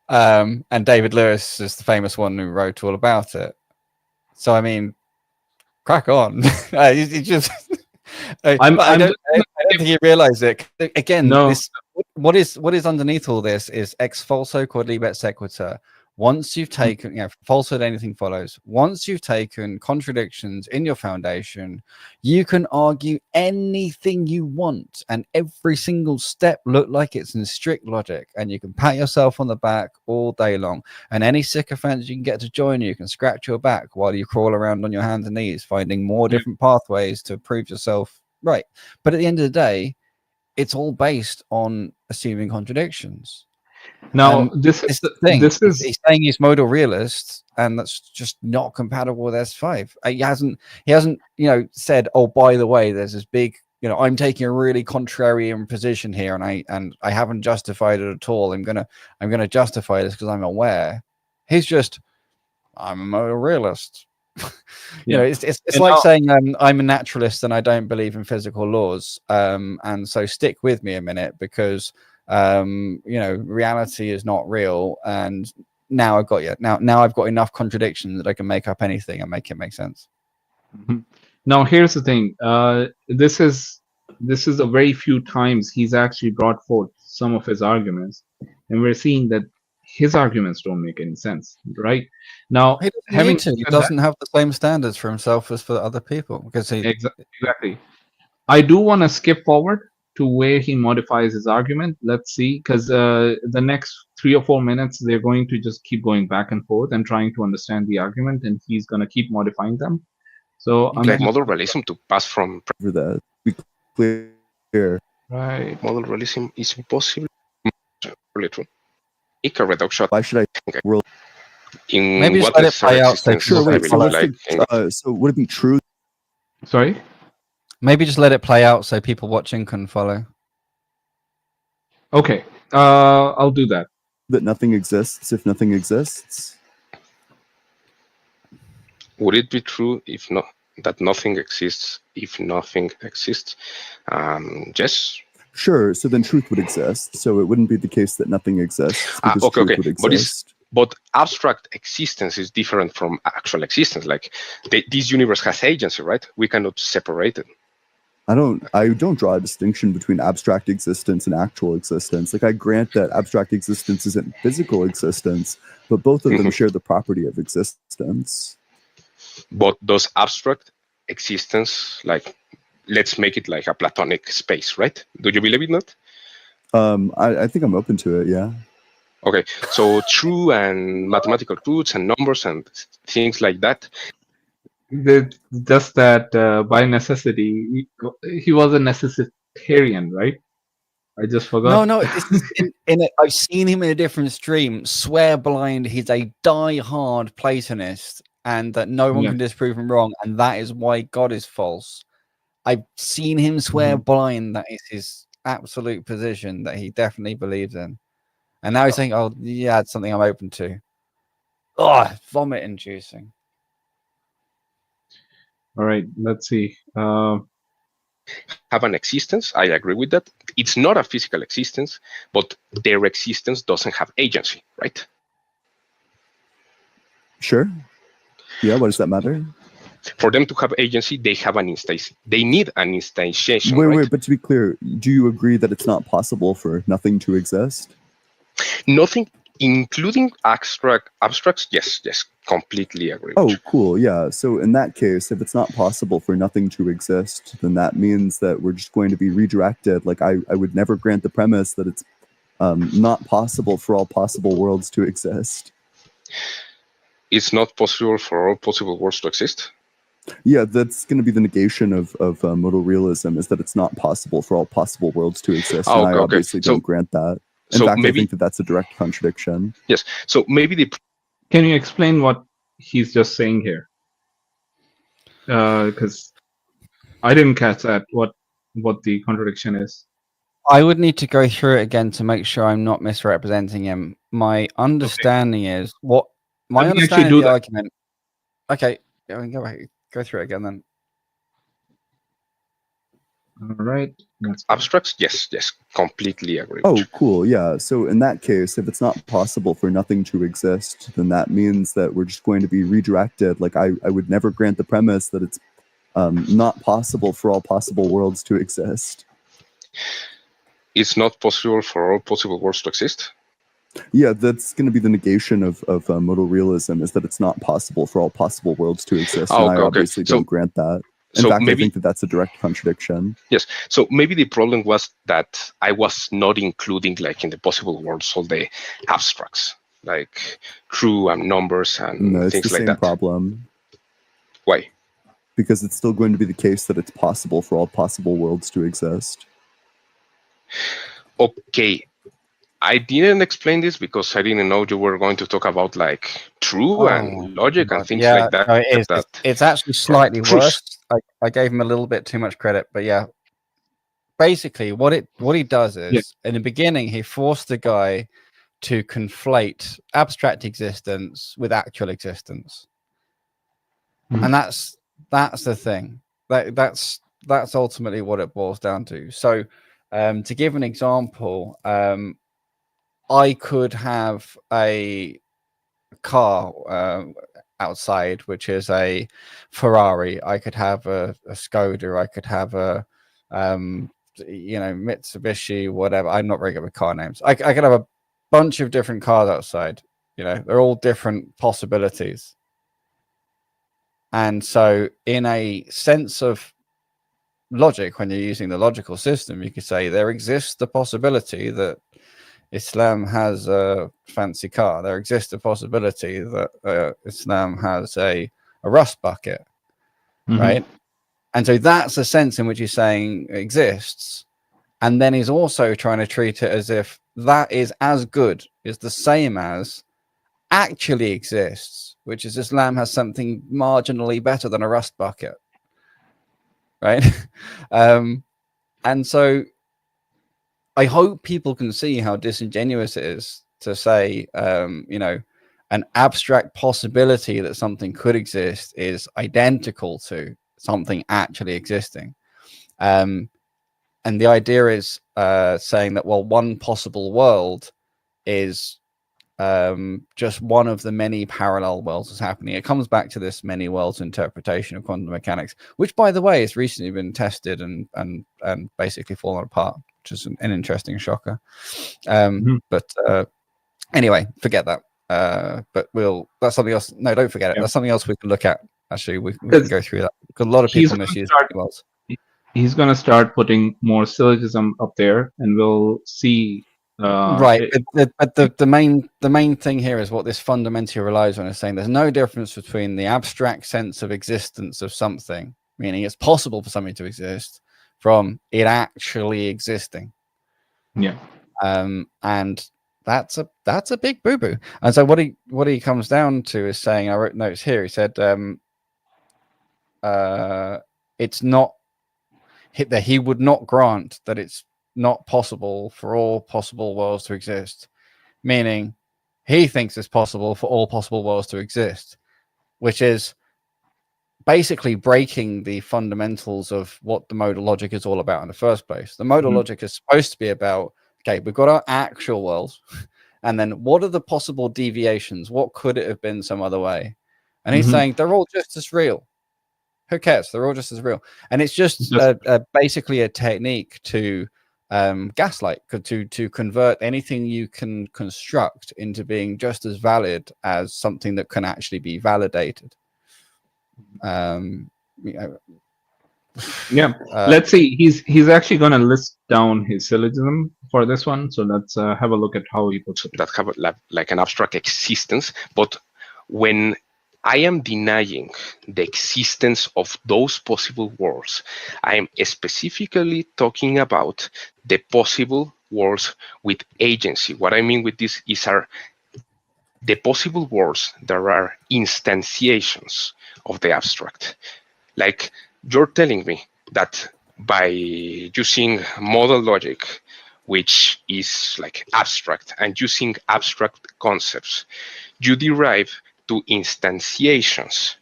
And David Lewis is the famous one who wrote all about it. So, I mean, crack on. I don't think you realize it. Again, no. What is underneath all this is ex falso quod libet sequitur. Once you've taken, you know, falsehood, anything follows. Once you've taken contradictions in your foundation, you can argue anything you want, and every single step look like it's in strict logic, and you can pat yourself on the back all day long. And any sycophants you can get to join you can scratch your back while you crawl around on your hands and knees, finding more different pathways to prove yourself Right. But at the end of the day, it's all based on assuming contradictions. Now, this is the thing. He's saying he's modal realist, and that's just not compatible with S5. He hasn't, said, oh, by the way, there's this big, I'm taking a really contrarian position here, and I haven't justified it at all. I'm gonna justify this because I'm aware. He's just, I'm a modal realist. It's like saying I'm a naturalist and I don't believe in physical laws. And so stick with me a minute because reality is not real, and now I've got you. Now I've got enough contradiction that I can make up anything and make it make sense. Now here's the thing. This is a very few times he's actually brought forth some of his arguments, and we're seeing that his arguments don't make any sense, right? Now, he doesn't have the same standards for himself as for other people because exactly. I do want to skip forward to where he modifies his argument. Let's see, because the next 3 or 4 minutes they're going to just keep going back and forth and trying to understand the argument, and he's going to keep modifying them. So I'm like modal realism to pass from that. Be clear. Right. Modal realism is impossible. Really true. Ika reduction. Why should I think world? Maybe just let it play out. Sure, wait. So would it be true? Sorry. Maybe just let it play out so people watching can follow. Okay. I'll do that. That nothing exists if nothing exists. Would it be true if not that nothing exists if nothing exists? Yes. Sure. So then truth would exist. So it wouldn't be the case that nothing exists because truth would exist. But abstract existence is different from actual existence. Like this universe has agency, right? We cannot separate it. I don't draw a distinction between abstract existence and actual existence. Like I grant that abstract existence isn't physical existence, but both of them share the property of existence. But does abstract existence, like, let's make it like a Platonic space, right? Do you believe in that? I think I'm open to it, yeah. Okay, so true and mathematical truths and numbers and things like that. Just that by necessity, he was a necessitarian, right? I just forgot. No, I've seen him in a different stream swear blind he's a die-hard Platonist and that no one can disprove him wrong, and that is why God is false. I've seen him swear blind that is his absolute position that he definitely believes in. And now he's saying, oh, yeah, it's something I'm open to. Oh, vomit inducing. All right, let's see. Have an existence. I agree with that. It's not a physical existence, but their existence doesn't have agency, right? Sure. Yeah, what does that matter? For them to have agency, they have an instance. They need an instantiation. Wait, but to be clear, do you agree that it's not possible for nothing to exist? Nothing, including abstracts, yes, completely agree. Oh, cool, yeah. So in that case, if it's not possible for nothing to exist, then that means that we're just going to be redirected. Like I would never grant the premise that it's not possible for all possible worlds to exist. It's not possible for all possible worlds to exist? Yeah, that's going to be the negation of modal realism, is that it's not possible for all possible worlds to exist. Oh, and I obviously don't grant that. In fact, I think that that's a direct contradiction. Yes, so maybe Can you explain what he's just saying here? Because I didn't catch that, what the contradiction is. I would need to go through it again to make sure I'm not misrepresenting him. My understanding is what my understanding of the argument. Okay, go through it again then. All right. Abstracts, yes, completely agree. Oh, cool, yeah. So in that case, if it's not possible for nothing to exist, then that means that we're just going to be redirected. Like I would never grant the premise that it's not possible for all possible worlds to exist. It's not possible for all possible worlds to exist? Yeah, that's going to be the negation of modal realism, is that it's not possible for all possible worlds to exist. And I obviously don't grant that. In fact, I think that that's a direct contradiction. Yes. So maybe the problem was that I was not including, like, in the possible worlds, all the abstracts, like true and numbers and things like that. Problem. Why? because it's still going to be the case that it's possible for all possible worlds to exist. Okay, I didn't explain this because I didn't know you were going to talk about like true and logic and things like that. No, it is. It's actually slightly worse. I gave him a little bit too much credit, but yeah. Basically, what he does is, in the beginning, he forced the guy to conflate abstract existence with actual existence, and that's the thing. That's ultimately what it boils down to. So, to give an example, I could have a car outside, which is a Ferrari. I could have a Skoda. I could have a Mitsubishi, whatever. I'm not very good with car names. I could have a bunch of different cars outside. They're all different possibilities. And so in a sense of logic, when you're using the logical system, you could say there exists the possibility that Islam has a fancy car. There exists a possibility that Islam has a rust bucket, right? And so that's a sense in which he's saying exists. And then he's also trying to treat it as if that is as good, is the same as actually exists, which is Islam has something marginally better than a rust bucket, right? And so I hope people can see how disingenuous it is to say, an abstract possibility that something could exist is identical to something actually existing. And the idea is saying that, well, one possible world is just one of the many parallel worlds that's happening. It comes back to this many worlds interpretation of quantum mechanics, which, by the way, has recently been tested and basically fallen apart, which is an interesting shocker. But anyway, forget that. But that's something else. No, don't forget it. That's something else we can look at. Actually, we can go through that because a lot of people misuse worlds. He's going to start putting more syllogism up there, and we'll see. Right, but the main thing here is what this fundamentally relies on is saying there's no difference between the abstract sense of existence of something, meaning it's possible for something to exist, from it actually existing. Yeah. And that's a big boo-boo. And so what he comes down to is saying, I wrote notes here. He said it's not that he would not grant that it's not possible for all possible worlds to exist, meaning he thinks it's possible for all possible worlds to exist, which is basically breaking the fundamentals of what the modal logic is all about in the first place. The modal logic is supposed to be about, okay, we've got our actual worlds, and then what are the possible deviations? What could it have been some other way? And he's saying they're all just as real. Who cares? They're all just as real. And it's just basically a technique to gaslight, to convert anything you can construct into being just as valid as something that can actually be validated. Let's see. He's actually going to list down his syllogism for this one. So let's have a look at how he puts it. That have like an abstract existence, but when I am denying the existence of those possible worlds, I am specifically talking about the possible worlds with agency. What I mean with this is the possible worlds that are instantiations of the abstract. Like, you're telling me that by using modal logic, which is like abstract, and using abstract concepts, you derive to instantiations.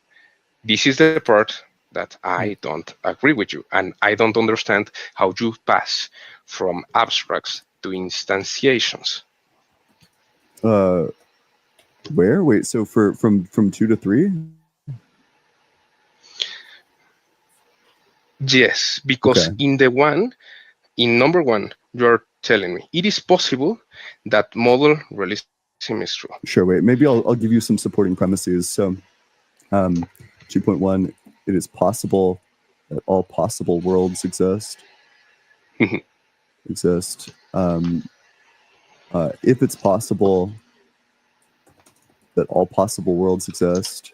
This is the part that I don't agree with you, and I don't understand how you pass from abstracts to instantiations. Where? Wait, so from 2 to 3? Yes, because in number one, you're telling me it is possible that modal realism is true. Sure, wait, maybe I'll give you some supporting premises. So 2.1, it is possible that all possible worlds exist. If it's possible that all possible worlds exist,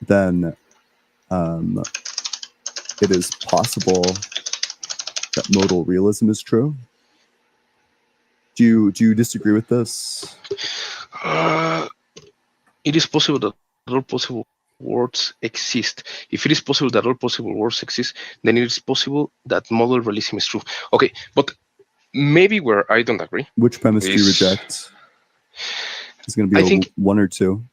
then it is possible that modal realism is true. Do you disagree with this? It is possible that all possible worlds exist. If it is possible that all possible worlds exist, then it is possible that modal realism is true. Okay, but maybe where I don't agree. Which premise do you reject? It's going to be one or two.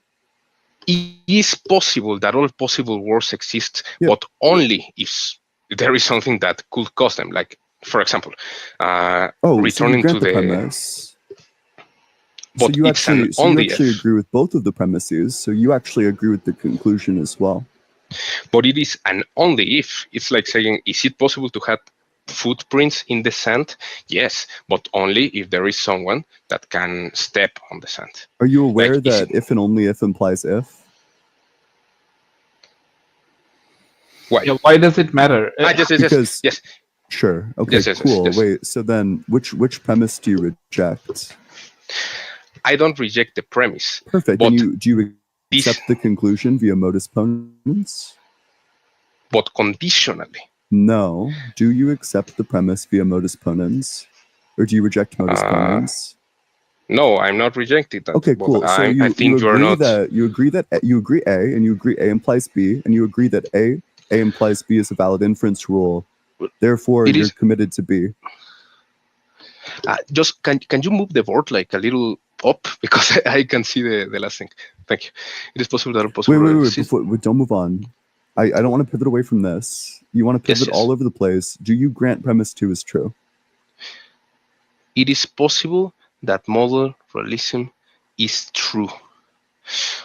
It is possible that all possible worlds exist, but only if there is something that could cause them. Like, for example, returning so to the premise. But so you actually agree with both of the premises. So you actually agree with the conclusion as well. But it is an only if. It's like saying, is it possible to have footprints in the sand? Yes, but only if there is someone that can step on the sand. Are you aware that if and only if implies if? Why? Yeah, why does it matter? Yes. Sure. Okay. Cool. Yes. Wait. So then, which premise do you reject? I don't reject the premise. Perfect. But do you accept the conclusion via modus ponens? But conditionally. No. Do you accept the premise via modus ponens, or do you reject modus ponens? No, I'm not rejecting that. Okay, cool. So I think you agree that you agree A, and you agree A implies B, and you agree that A implies B is a valid inference rule. Therefore, you're committed to B. Just can you move the board like a little up, because I can see the last thing. Thank you. It is possible that all possible. Wait, don't move on. I don't want to pivot away from this. You want to pivot all over the place. Do you grant premise 2 is true? It is possible that modal realism is true.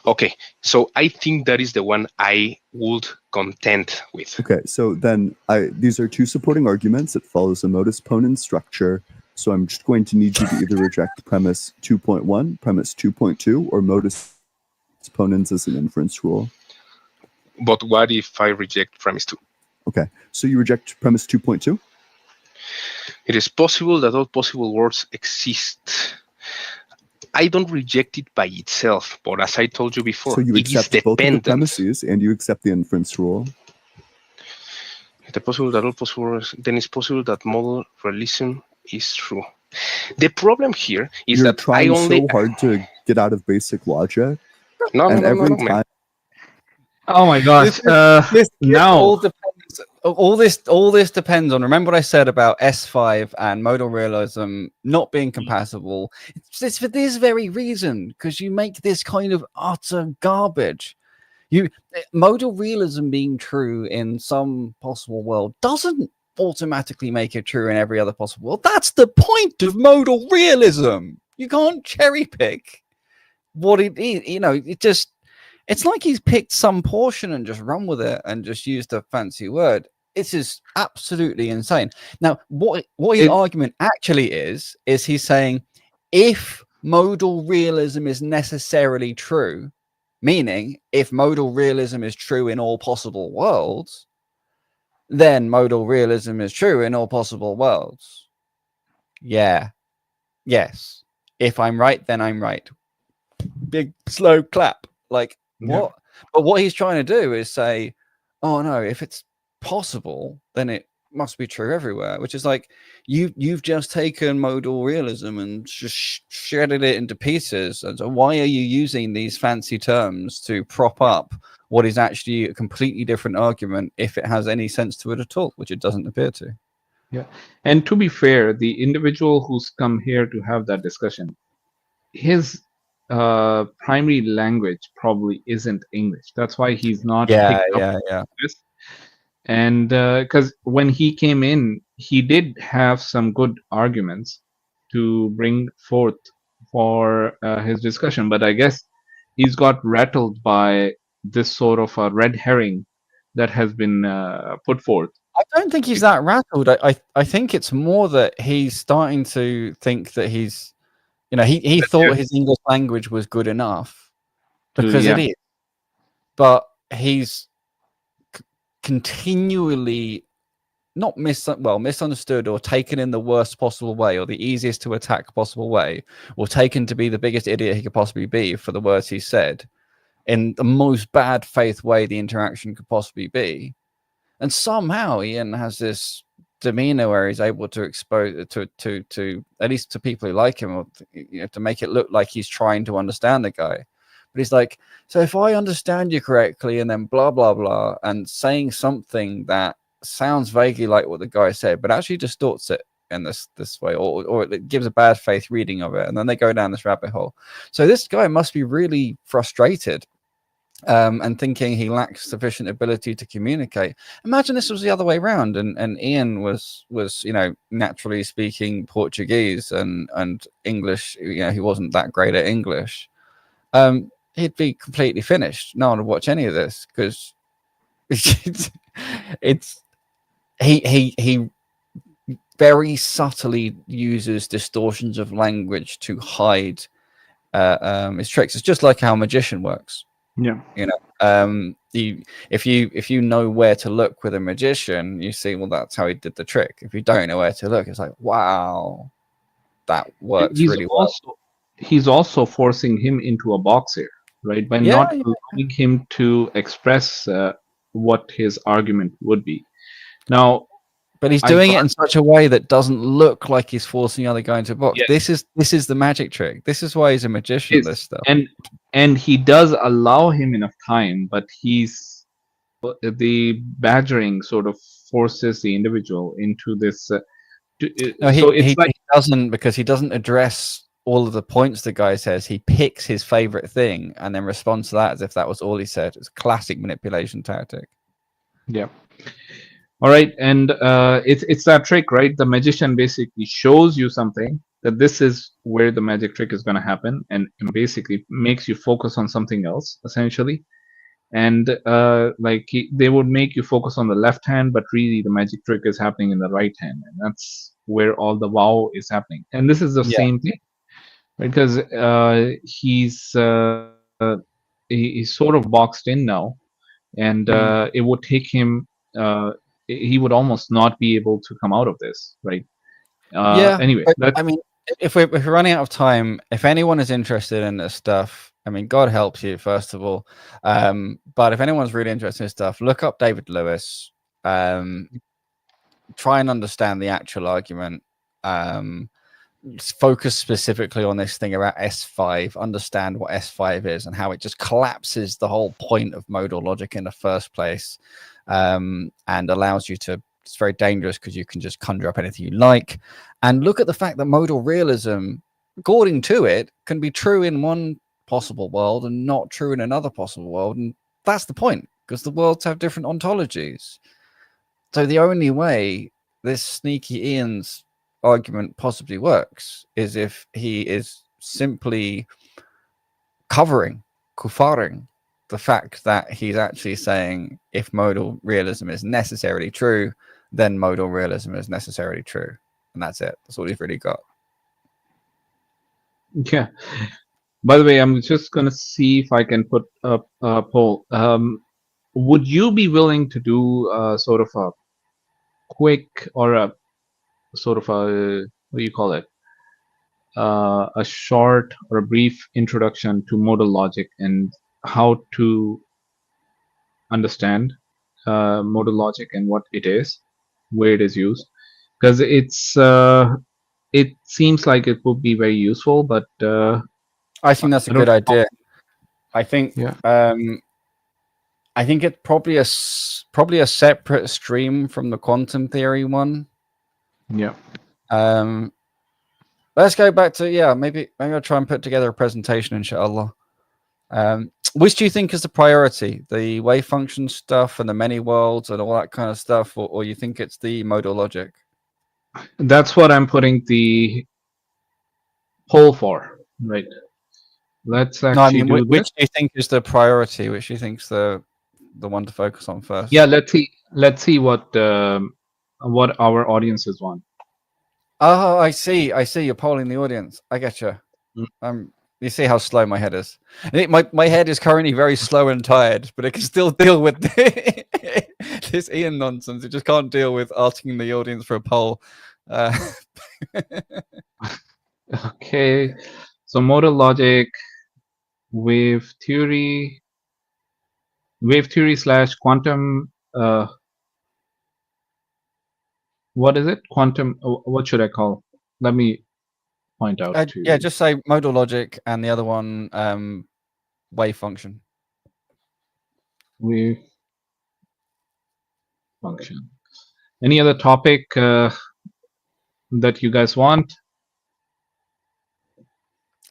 Okay, so I think that is the one I would contend with. Okay, so then these are two supporting arguments. It follows a modus ponens structure. So I'm just going to need you to either reject premise 2.1, premise 2.2, or modus ponens as an inference rule. But what if I reject premise 2? Okay, so you reject premise 2.2? It is possible that all possible worlds exist. I don't reject it by itself, but as I told you before, so you accept both of the premises and you accept the inference rule. It is possible that all possible worlds, then it's possible that modal realism is true. The problem here is You're that trying so hard to get out of basic logic. No, time. Oh my gosh! All this depends on. Remember what I said about S5 and modal realism not being compatible. It's for this very reason, because you make this kind of utter garbage. Modal realism being true in some possible world doesn't automatically make it true in every other possible world. That's the point of modal realism. You can't cherry pick what it is. It's like he's picked some portion and just run with it and just used a fancy word. It's just absolutely insane. Now, what his argument actually is he's saying if modal realism is necessarily true, meaning if modal realism is true in all possible worlds, then modal realism is true in all possible worlds. Yeah. Yes. If I'm right, then I'm right. Big slow clap. Like, what? But what he's trying to do is say, oh no, if it's possible, then it must be true everywhere, which is like you've just taken modal realism and just shredded it into pieces. And so why are you using these fancy terms to prop up what is actually a completely different argument, if it has any sense to it at all, which it doesn't appear to? Yeah, and to be fair, the individual who's come here to have that discussion, his primary language probably isn't English. That's why he's not picked up this. And because when he came in, he did have some good arguments to bring forth for his discussion, but I guess he's got rattled by this sort of a red herring that has been put forth. I don't think he's that rattled. I think it's more that he's starting to think that he's, he thought his English language was good enough, because it is, but he's continually not misunderstood or taken in the worst possible way, or the easiest to attack possible way, or taken to be the biggest idiot he could possibly be for the words he said, in the most bad faith way the interaction could possibly be. And somehow Ian has this demeanor where he's able to expose to at least to people who like him, or to make it look like he's trying to understand the guy. But he's like, so if I understand you correctly, and then blah blah blah, and saying something that sounds vaguely like what the guy said, but actually distorts it in this way, or it gives a bad faith reading of it, and then they go down this rabbit hole. So this guy must be really frustrated. And thinking he lacks sufficient ability to communicate. Imagine this was the other way around, and Ian was naturally speaking Portuguese and English. He wasn't that great at English. He'd be completely finished. No one would watch any of this because he very subtly uses distortions of language to hide his tricks. It's just like how a magician works. Yeah. If you know where to look with a magician, you see, well, that's how he did the trick. If you don't know where to look, it's like, wow, that works really well. He's also forcing him into a box here, right? By not allowing him to express what his argument would be. Now, but he's doing it in such a way that doesn't look like he's forcing the other guy into a box. Yes. This is the magic trick. This is why he's a magician. This stuff, and he does allow him enough time, but the badgering sort of forces the individual into this. He doesn't, because he doesn't address all of the points the guy says. He picks his favorite thing and then responds to that as if that was all he said. It's a classic manipulation tactic. Yeah. All right, and it's that trick, right? The magician basically shows you something, that this is where the magic trick is going to happen, and basically makes you focus on something else, essentially. And they would make you focus on the left hand, but really the magic trick is happening in the right hand, and that's where all the wow is happening. And this is the same thing, because he's sort of boxed in now, and it would take him. He would almost not be able to come out of this, right? Anyway, I mean, if we're running out of time, if anyone is interested in this stuff, I mean, God helps you, first of all. But if anyone's really interested in this stuff, look up David Lewis. Try and understand the actual argument. Focus specifically on this thing about S5. Understand what S5 is and how it just collapses the whole point of modal logic in the first place. And allows you to, it's very dangerous because you can just conjure up anything you like. And look at the fact that modal realism, according to it, can be true in one possible world and not true in another possible world. And that's the point, because the worlds have different ontologies. So the only way this sneaky Ian's argument possibly works is if he is simply kufaring the fact that he's actually saying if modal realism is necessarily true, then modal realism is necessarily true. And that's it. That's all he's really got. Yeah. By the way, I'm just going to see if I can put up a poll. Would you be willing to do sort of a quick, or a sort of a, what do you call it? A short or a brief introduction to modal logic and how to understand modal logic and what it is, where it is used, because it seems like it would be very useful, but I think that's a good idea. I think I think it's probably a separate stream from the quantum theory one. Yeah. Let's go back to maybe I'll try and put together a presentation, inshallah. Which do you think is the priority? The wave function stuff and the many worlds and all that kind of stuff, or you think it's the modal logic? That's what I'm putting the poll for, right? Let's actually which do you think is the priority? Which do you think's the one to focus on first? Yeah, let's see what our audiences want. Oh, I see. You're polling the audience. I get you. You see how slow my head is. My head is currently very slow and tired, but it can still deal with this Ian nonsense. It just can't deal with asking the audience for a poll. Okay, so modal logic, wave theory, wave theory / quantum. What is it? Quantum. What should I call? Let me point out to. Yeah, just say modal logic, and the other one wave function. Wave function. Any other topic that you guys want?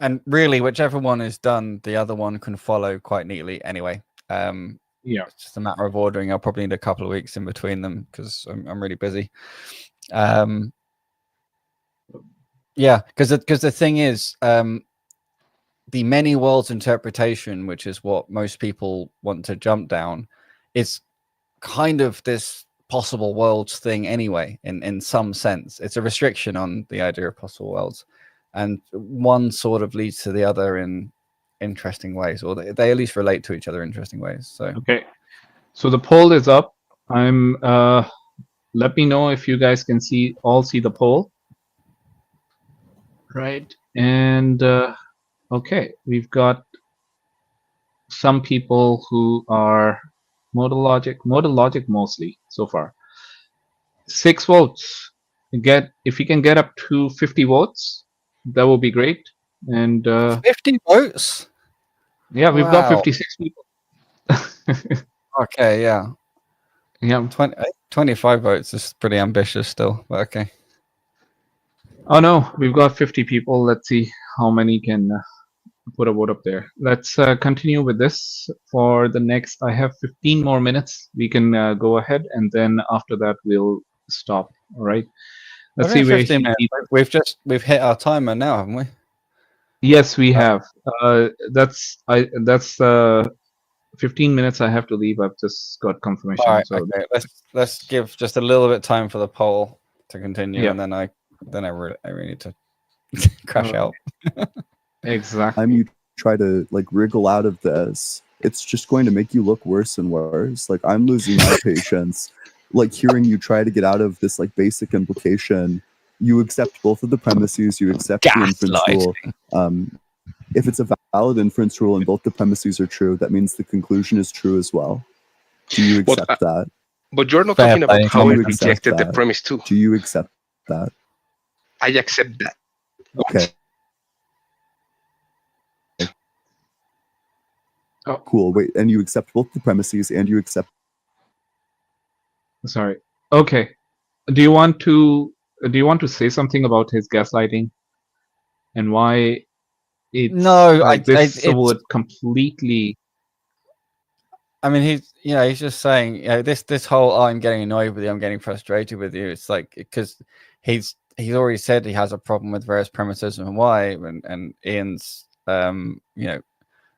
And really, whichever one is done, the other one can follow quite neatly anyway. Yeah, it's just a matter of ordering. I'll probably need a couple of weeks in between them because I'm really busy. Yeah, because the thing is, the many worlds interpretation, which is what most people want to jump down, is kind of this possible worlds thing anyway. In some sense, it's a restriction on the idea of possible worlds, and one sort of leads to the other in interesting ways, or they at least relate to each other in interesting ways. So okay, so the poll is up. I'm let me know if you guys can all see the poll, right? And okay, we've got some people who are modal logic mostly so far. 6 votes. If you can get up to 50 votes, that would be great. And 50 votes. Yeah, we've got 56 people. Okay, yeah. Yeah. 25 votes is pretty ambitious still, but okay. Oh no, we've got 50 people. Let's see how many can put a vote up there. Let's continue with this for the next. I have 15 more minutes. We can go ahead, and then after that we'll stop. All right. Let's see where 15 minutes. We've hit our timer now, haven't we? Yes, we have. That's 15 minutes. I have to leave. I've just got confirmation. All right, so okay. Let's give just a little bit of time for the poll to continue, Yeah. and then I really need to crash out. Exactly. Time you try to like wriggle out of this, it's just going to make you look worse and worse. Like I'm losing my patience. Like hearing you try to get out of this like basic implication. You accept both of the premises. You accept the inference rule. If it's a valid inference rule and both the premises are true, that means the conclusion is true as well. Do you accept that? But you're not talking about how I rejected the premise too. Do you accept that? I accept that. Okay. Oh. Cool. Wait, and you accept both the premises and you accept. Sorry. Okay. Do you want to say something about his gaslighting and why it's like this would completely? I mean, he's just saying, this whole I'm getting annoyed with you, I'm getting frustrated with you. It's like because he's already said he has a problem with various premises and why, and Ian's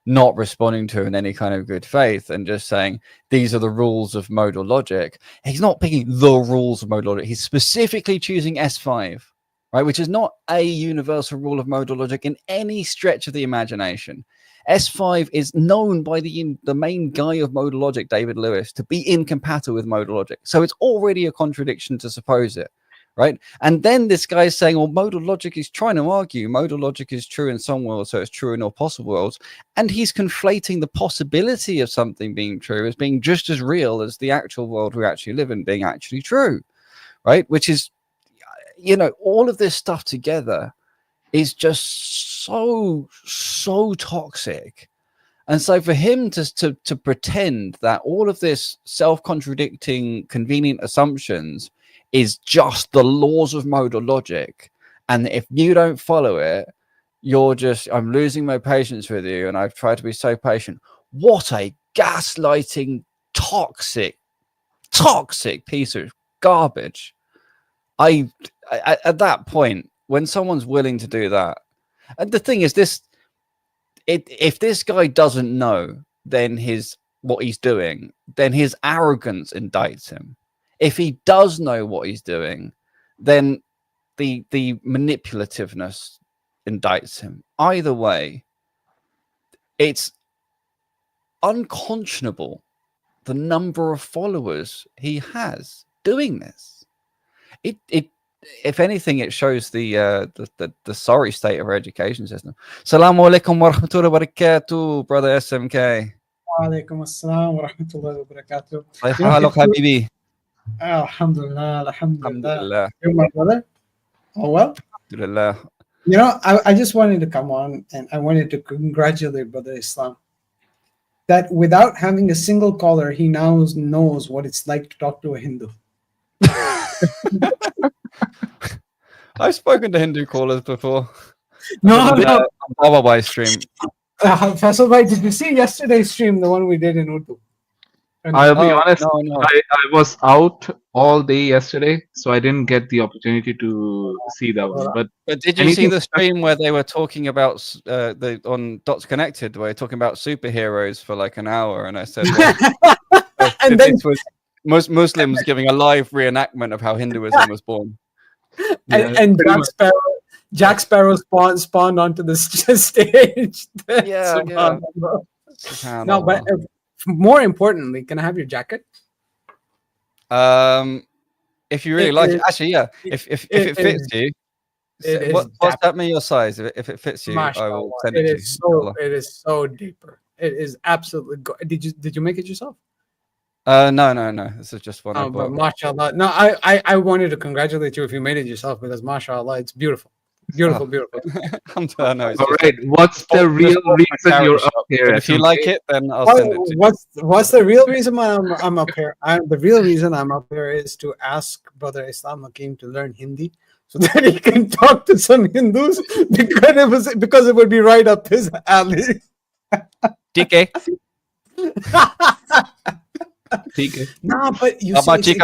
not responding to in any kind of good faith and just saying these are the rules of modal logic. He's not picking the rules of modal logic. He's specifically choosing S5, right, which is not a universal rule of modal logic in any stretch of the imagination. S5 is known by the main guy of modal logic, David Lewis, to be incompatible with modal logic. So it's already a contradiction to suppose it. Right. And then this guy is saying, well, modal logic is trying to argue modal logic is true in some worlds, so it's true in all possible worlds. And he's conflating the possibility of something being true as being just as real as the actual world we actually live in being actually true. Right. Which is, all of this stuff together is just so toxic. And so for him to pretend that all of this self-contradicting, convenient assumptions is just the laws of modal logic, and if you don't follow it, I'm losing my patience with you, and I've tried to be so patient. What a gaslighting, toxic piece of garbage. At that point, when someone's willing to do that, and the thing is if this guy doesn't know what he's doing, then his arrogance indicts him. If he does know what he's doing, then the manipulativeness indicts him. Either way, it's unconscionable the number of followers he has doing this. If anything, it shows the sorry state of our education system. Assalamu alaikum wa rahmatullahi wa barakatuh, brother SMK. Alaikum assalam wa rahmatullahi wa barakatuh. Alhamdulillah, alhamdulillah. You're my brother? Oh, well. Alhamdulillah. You know, I just wanted to come on and I wanted to congratulate Brother Islam that without having a single caller, he now knows what it's like to talk to a Hindu. I've spoken to Hindu callers before. No. On Baba stream. Faisal Bhai, did you see yesterday's stream, the one we did in Urdu? I'll be honest, no. I was out all day yesterday, so I didn't get the opportunity to see that one. But did you see the stream where they were talking about on Dots Connected, where they were talking about superheroes for like an hour? And I said, well, and then was most Muslims giving a live reenactment of how Hinduism was born. And Jack Sparrow spawned onto the stage. No, but more importantly, can I have your jacket? If you really like it, actually, yeah. If it fits you, what's that mean your size? If it fits you, I will send it to you. It is so deeper. It is absolutely. Did you make it yourself? No. This is just one. Oh, but mashallah. No, I wanted to congratulate you if you made it yourself because mashallah, it's beautiful. Beautiful. No, all right. What's the real reason you're up here? If you like it, then I'll send it to you. What's the real reason I'm up here? The real reason I'm up here is to ask Brother Islam Hakim to learn Hindi so that he can talk to some Hindus because it would be right up his alley. TK. No, but you see,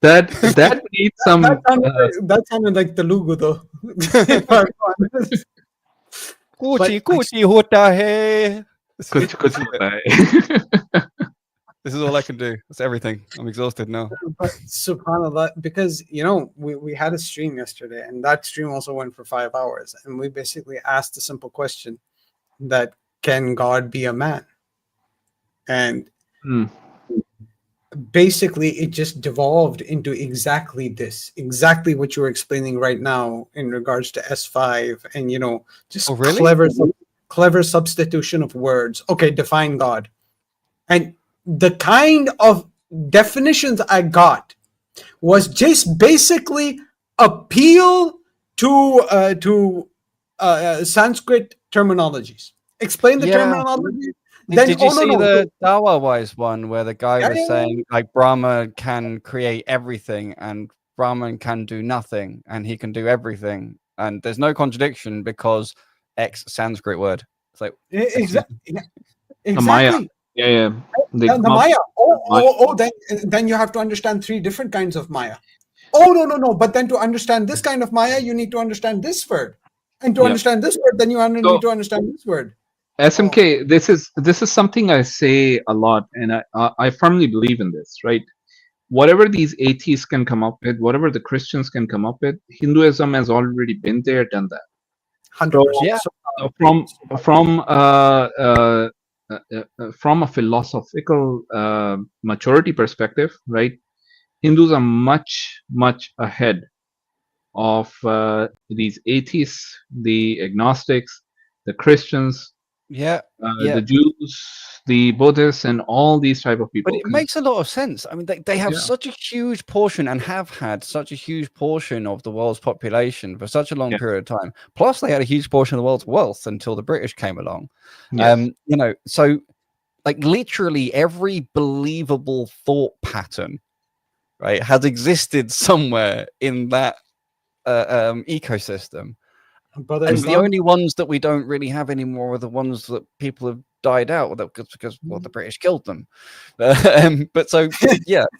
That needs some. That sounded like Telugu though. Kuchi hota hai. This is all I can do. That's everything. I'm exhausted now. But subhanallah, because we had a stream yesterday, and that stream also went for 5 hours, and we basically asked a simple question: that can God be a man? And basically it just devolved into exactly what you're explaining right now in regards to S5 and just clever substitution of words. Okay, define God. And the kind of definitions I got was just basically appeal to Sanskrit terminologies. Explain the terminology. Did you see the Dawa-wise one where the guy was saying like Brahma can create everything and Brahman can do nothing and he can do everything and there's no contradiction because X Sanskrit word. It's like exactly. The Maya. Yeah. The Maya. Then you have to understand 3 different kinds of Maya. Oh no. But then to understand this kind of Maya, you need to understand this word. And to understand this word, then you need to understand this word. SMK, this is something I say a lot, and I firmly believe in this, right? Whatever these atheists can come up with, whatever the Christians can come up with, Hinduism has already been there, done that. 100%. From a philosophical maturity perspective, right? Hindus are much ahead of these atheists, the agnostics, the Christians. The Jews, the Buddhists, and all these type of people. But it makes a lot of sense. I mean, they have such a huge portion and have had such a huge portion of the world's population for such a long period of time. Plus, they had a huge portion of the world's wealth until the British came along. So like literally every believable thought pattern, right, has existed somewhere in that ecosystem. And the only ones that we don't really have anymore are the ones that people have died out because the British killed them. But so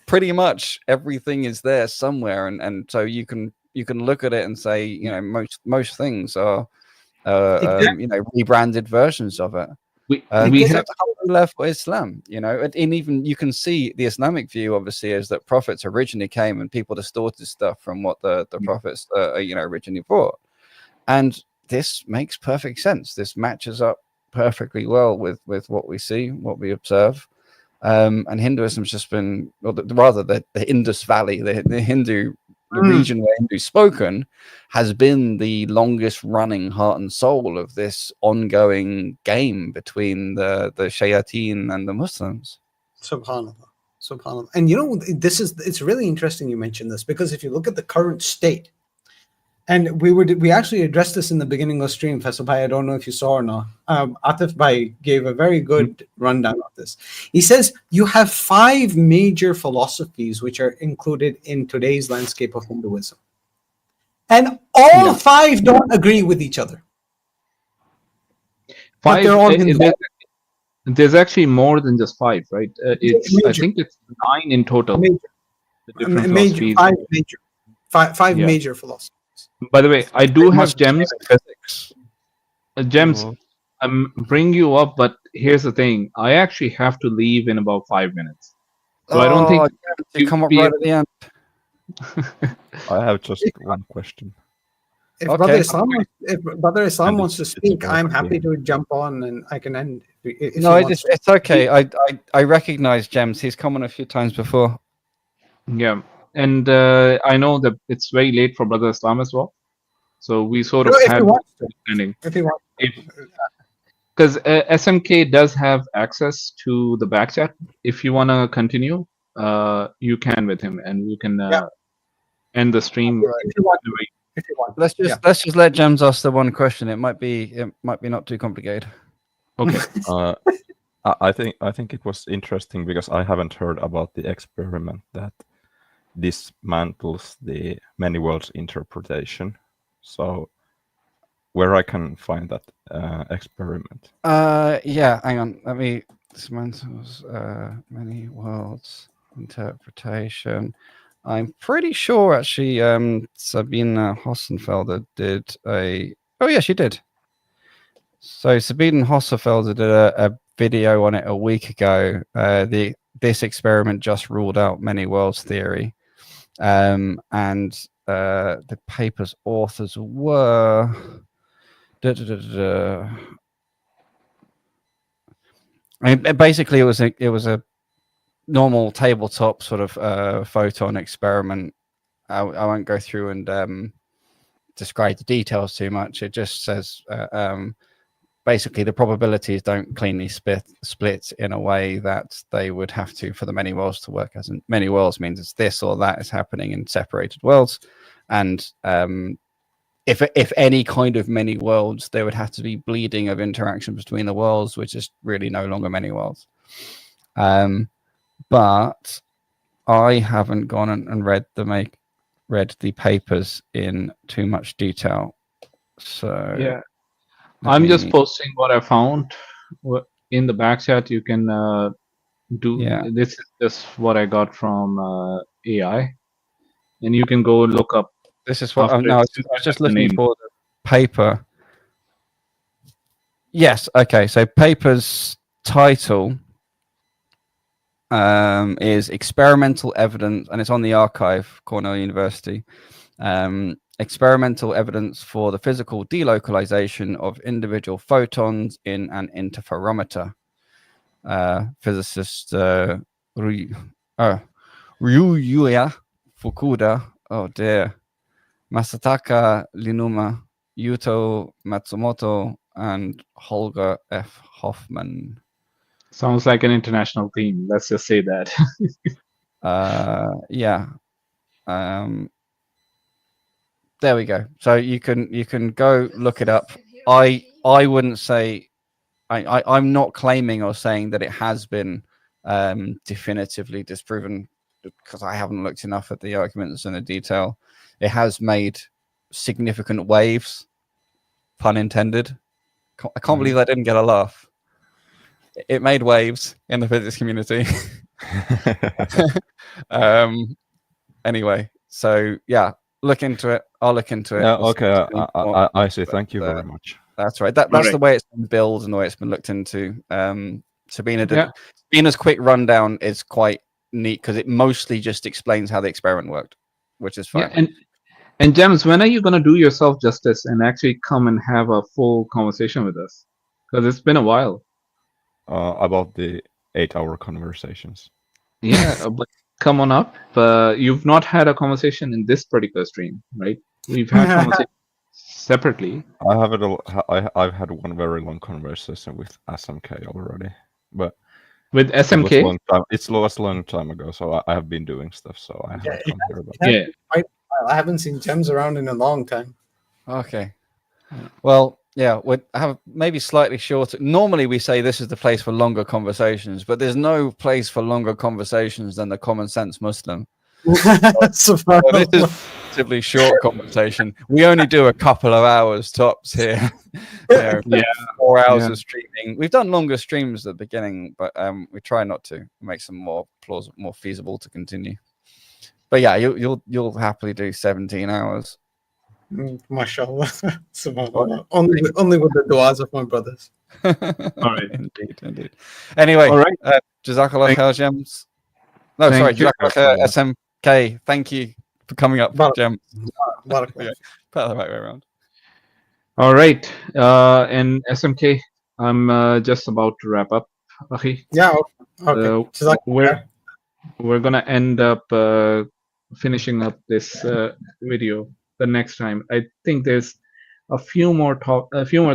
pretty much everything is there somewhere, and so you can look at it and say most things are rebranded versions of it. We have left for Islam, and even you can see the Islamic view obviously is that prophets originally came and people distorted stuff from what the prophets originally brought. And this makes perfect sense. This matches up perfectly well with what we see, what we observe. And Hinduism's just been, the Indus Valley, the Hindu the region where Hindu's spoken has been the longest running heart and soul of this ongoing game between the Shayateen and the Muslims. Subhanallah. Subhanallah. And it's really interesting you mentioned this, because if you look at the current state, and we actually addressed this in the beginning of the stream, Faisal Bhai, I don't know if you saw or not. Atif Bhai gave a very good rundown of this. He says you have 5 major philosophies which are included in today's landscape of Hinduism. And all 5 don't agree with each other. 5, there's actually more than just 5, right? I think it's 9 in total. Five major philosophies. By the way, I do have gems. Gems, bring you up, but here's the thing. I actually have to leave in about 5 minutes. So I don't think you come up right at the end. I have just one question. If Brother Islam wants to speak, I'm happy to jump on and I can end. It's okay. I recognize Gems. He's come on a few times before. Yeah. And I know that it's very late for Brother Islam as well. So we sort of have understanding. If you want. Because SMK does have access to the back chat. If you want to continue, you can with him, and you can end the stream. If you want. Let's just let Gems ask the one question. It might be not too complicated. Okay. I think it was interesting because I haven't heard about the experiment that dismantles the many worlds interpretation. So where I can find that experiment? Yeah, hang on. Let me dismantles many worlds interpretation. I'm pretty sure actually Sabine Hossenfelder did a... Oh yeah, she did. So Sabine Hossenfelder did a video on it a week ago. This experiment just ruled out many worlds theory. And the paper's authors were I mean, basically it was a normal tabletop sort of photon experiment. I won't go through and describe the details too much. It just says basically the probabilities don't cleanly split in a way that they would have to for the many worlds to work. As in many worlds means it's this or that is happening in separated worlds, and if any kind of many worlds, there would have to be bleeding of interaction between the worlds, which is really no longer many worlds. But I haven't gone and read the papers in too much detail. So yeah. I'm just posting what I found in the back chat. You can do. Yeah. This is just what I got from AI, and you can go look up. This is what I was just looking for the paper. Yes. Okay. So paper's title is Experimental Evidence, and it's on the archive, Cornell University. Experimental evidence for the physical delocalization of individual photons in an interferometer. Physicist Ryuya Fukuda, oh dear, Masataka Linuma, Yuto Matsumoto, and Holger F. Hoffman. Sounds like an international theme. Let's just say that. Yeah. There we go. So you can go look it up. I wouldn't say I'm not claiming or saying that it has been definitively disproven, because I haven't looked enough at the arguments and the detail. It has made significant waves, pun intended. I can't believe I didn't get a laugh. It made waves in the physics community. Anyway, so yeah. Look into it. I'll look into it. Yeah, okay, I see. Thank you very much. That's right. That's the way it's been billed and the way it's been looked into. Sabina's quick rundown is quite neat because it mostly just explains how the experiment worked, which is fine. Yeah, and James, when are you going to do yourself justice and actually come and have a full conversation with us? Because it's been a while. About the 8-hour conversations. Yeah, but come on up. You've not had a conversation in this particular stream, right? We've had conversations separately. I've had one very long conversation with SMK already, but with SMK, it was a long time ago. So I have been doing stuff. So I haven't come here. But yeah, I haven't seen Gems around in a long time. Okay. Well, yeah, we have maybe slightly shorter. Normally, we say this is the place for longer conversations, but there's no place for longer conversations than the Common Sense Muslim. So this is a relatively short conversation. We only do a couple of hours tops here. 4 hours of streaming. We've done longer streams at the beginning, but we try not to. It makes them more plausible, more feasible to continue. But yeah, you'll happily do 17 hours. Mashallah. Subhanallah. Only with the du'as of my brothers. All right. Indeed. Anyway, all right. Jazakallah khair, Gems. No, sorry, Jazakallah khair, SMK. Thank you for coming up, Gems. Put it the right way around. All right. And SMK, I'm just about to wrap up. Okay. Yeah. Okay. We're gonna end up finishing up this video the next time. I think there's a few more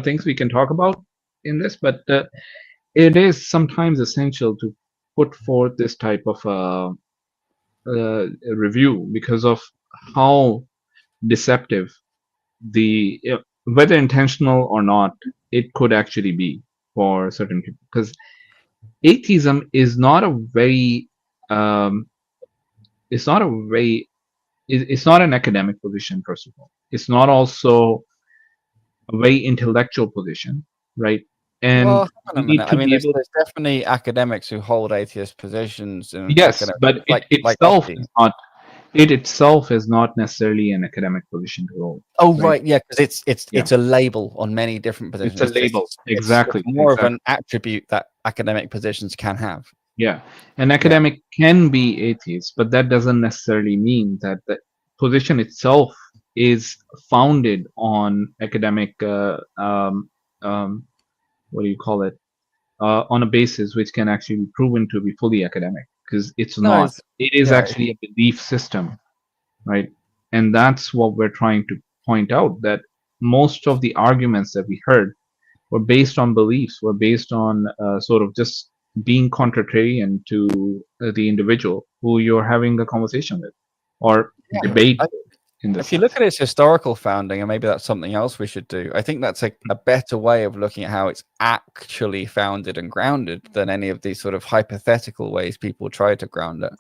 things we can talk about in this, but it is sometimes essential to put forth this type of review because of how deceptive whether intentional or not, it could actually be for certain people. Because atheism is not a very it's not an academic position, first of all. It's not also a very intellectual position, right? And well, I mean, there's definitely academics who hold atheist positions. Yes, but it itself is not necessarily an academic position to hold. Oh, right, yeah, because it's a label on many different positions. It's a label, exactly. It's more of an attribute that academic positions can have. Yeah, an academic can be atheist, but that doesn't necessarily mean that the position itself is founded on academic, what do you call it, on a basis which can actually be proven to be fully academic, because it's not. It is actually a belief system, right? And that's what we're trying to point out, that most of the arguments that we heard were based on beliefs, were based on sort of just being contrarian to the individual who you're having a conversation with or debate. If you look at its historical founding, and maybe that's something else we should do, I think that's a better way of looking at how it's actually founded and grounded than any of these sort of hypothetical ways people try to ground it.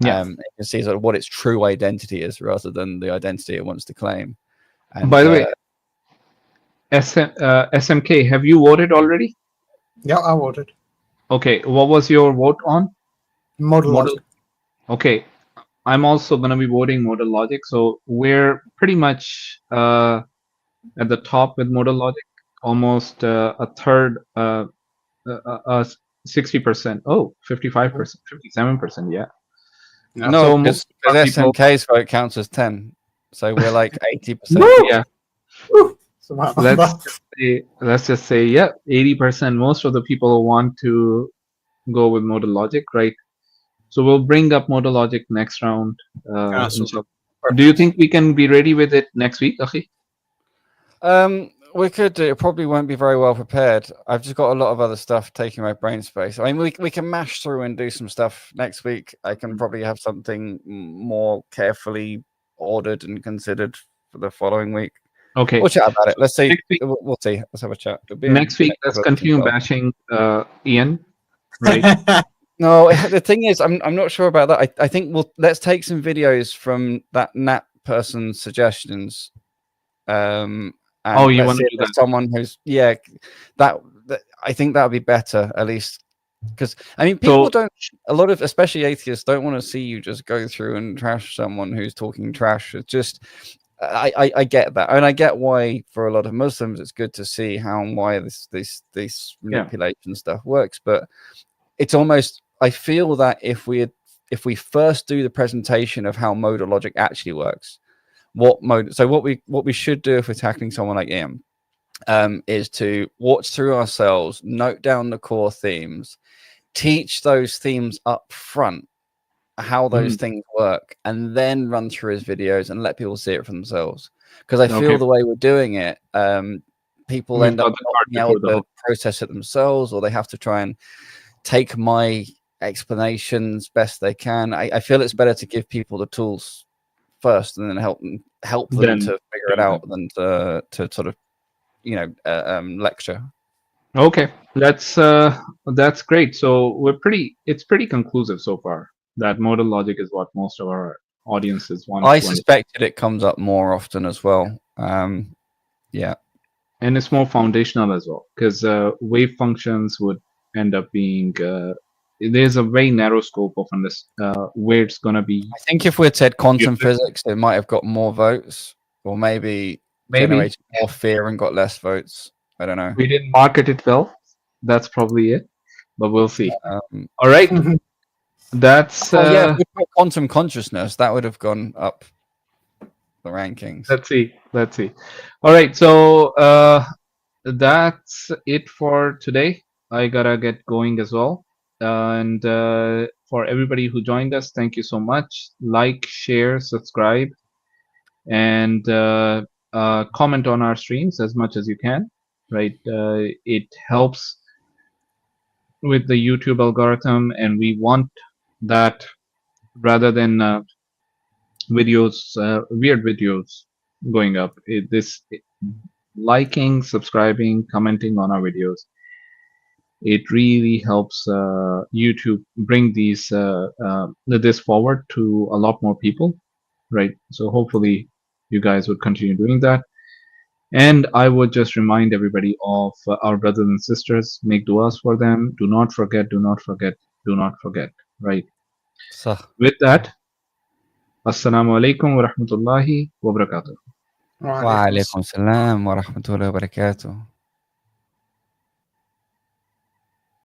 Yeah, you can see sort of what its true identity is rather than the identity it wants to claim. And, by the way, SMK, have you voted already? Yeah, I voted. Okay, what was your vote on? Modal logic. Okay, I'm also going to be voting modal logic. So we're pretty much at the top with modal logic, almost a third, 60%. Oh, 55%, 57%. Yeah. No, because SMK's vote counts as 10. So we're like 80%. Yeah. Let's just say, yeah, 80%. Most of the people want to go with modal logic, right? So we'll bring up modal logic next round. Do you think we can be ready with it next week, Akhi? We could do. It probably won't be very well prepared. I've just got a lot of other stuff taking my brain space. I mean, we can mash through and do some stuff next week. I can probably have something more carefully ordered and considered for the following week. Okay. We'll chat about it. Let's see. We'll see. Let's have a chat. Next week, let's continue bashing Ian. Right. No, the thing is, I'm not sure about that. I think let's take some videos from that Nat person's suggestions. And you want to do that? Someone who's that I think that would be better, at least, because I mean people don't, a lot of especially atheists don't want to see you just go through and trash someone who's talking trash. It's just I get that, and I get why for a lot of Muslims it's good to see how and why this manipulation stuff works, but it's almost, I feel that if we first do the presentation of how modal logic actually works, what we should do if we're tackling someone like Ian is to watch through ourselves, note down the core themes, teach those themes up front, how those things work, and then run through his videos and let people see it for themselves. Because I feel the way we're doing it, people end up not being able to process it themselves, or they have to try and take my explanations best they can. I feel it's better to give people the tools first and then help them to figure it out than to sort of, you know, lecture. Okay, that's great. So it's pretty conclusive so far that modal logic is what most of our audiences want. I suspected it comes up more often as well. Yeah, and it's more foundational as well, because wave functions would end up being there's a very narrow scope of where it's going to be. I think if we'd said quantum physics, it might have got more votes, or maybe generated more fear and got less votes. I don't know. We didn't market it well. That's probably it, but we'll see. All right. That's yeah, if we put quantum consciousness, that would have gone up the rankings. Let's see. All right, so that's it for today. I gotta get going as well. And for everybody who joined us, thank you so much. Like, share, subscribe, and comment on our streams as much as you can. Right, it helps with the YouTube algorithm, and we want that rather than weird videos going up. Liking, subscribing, commenting on our videos, it really helps YouTube bring this forward to a lot more people, right? So hopefully you guys would continue doing that. And I would just remind everybody of our brothers and sisters, make du'as for them. Do not forget, do not forget, do not forget, right? So, with that, Assalamu alaikum wa rahmatullahi wa barakatuh. Wa alaikum salam wa rahmatullahi wa barakatuh.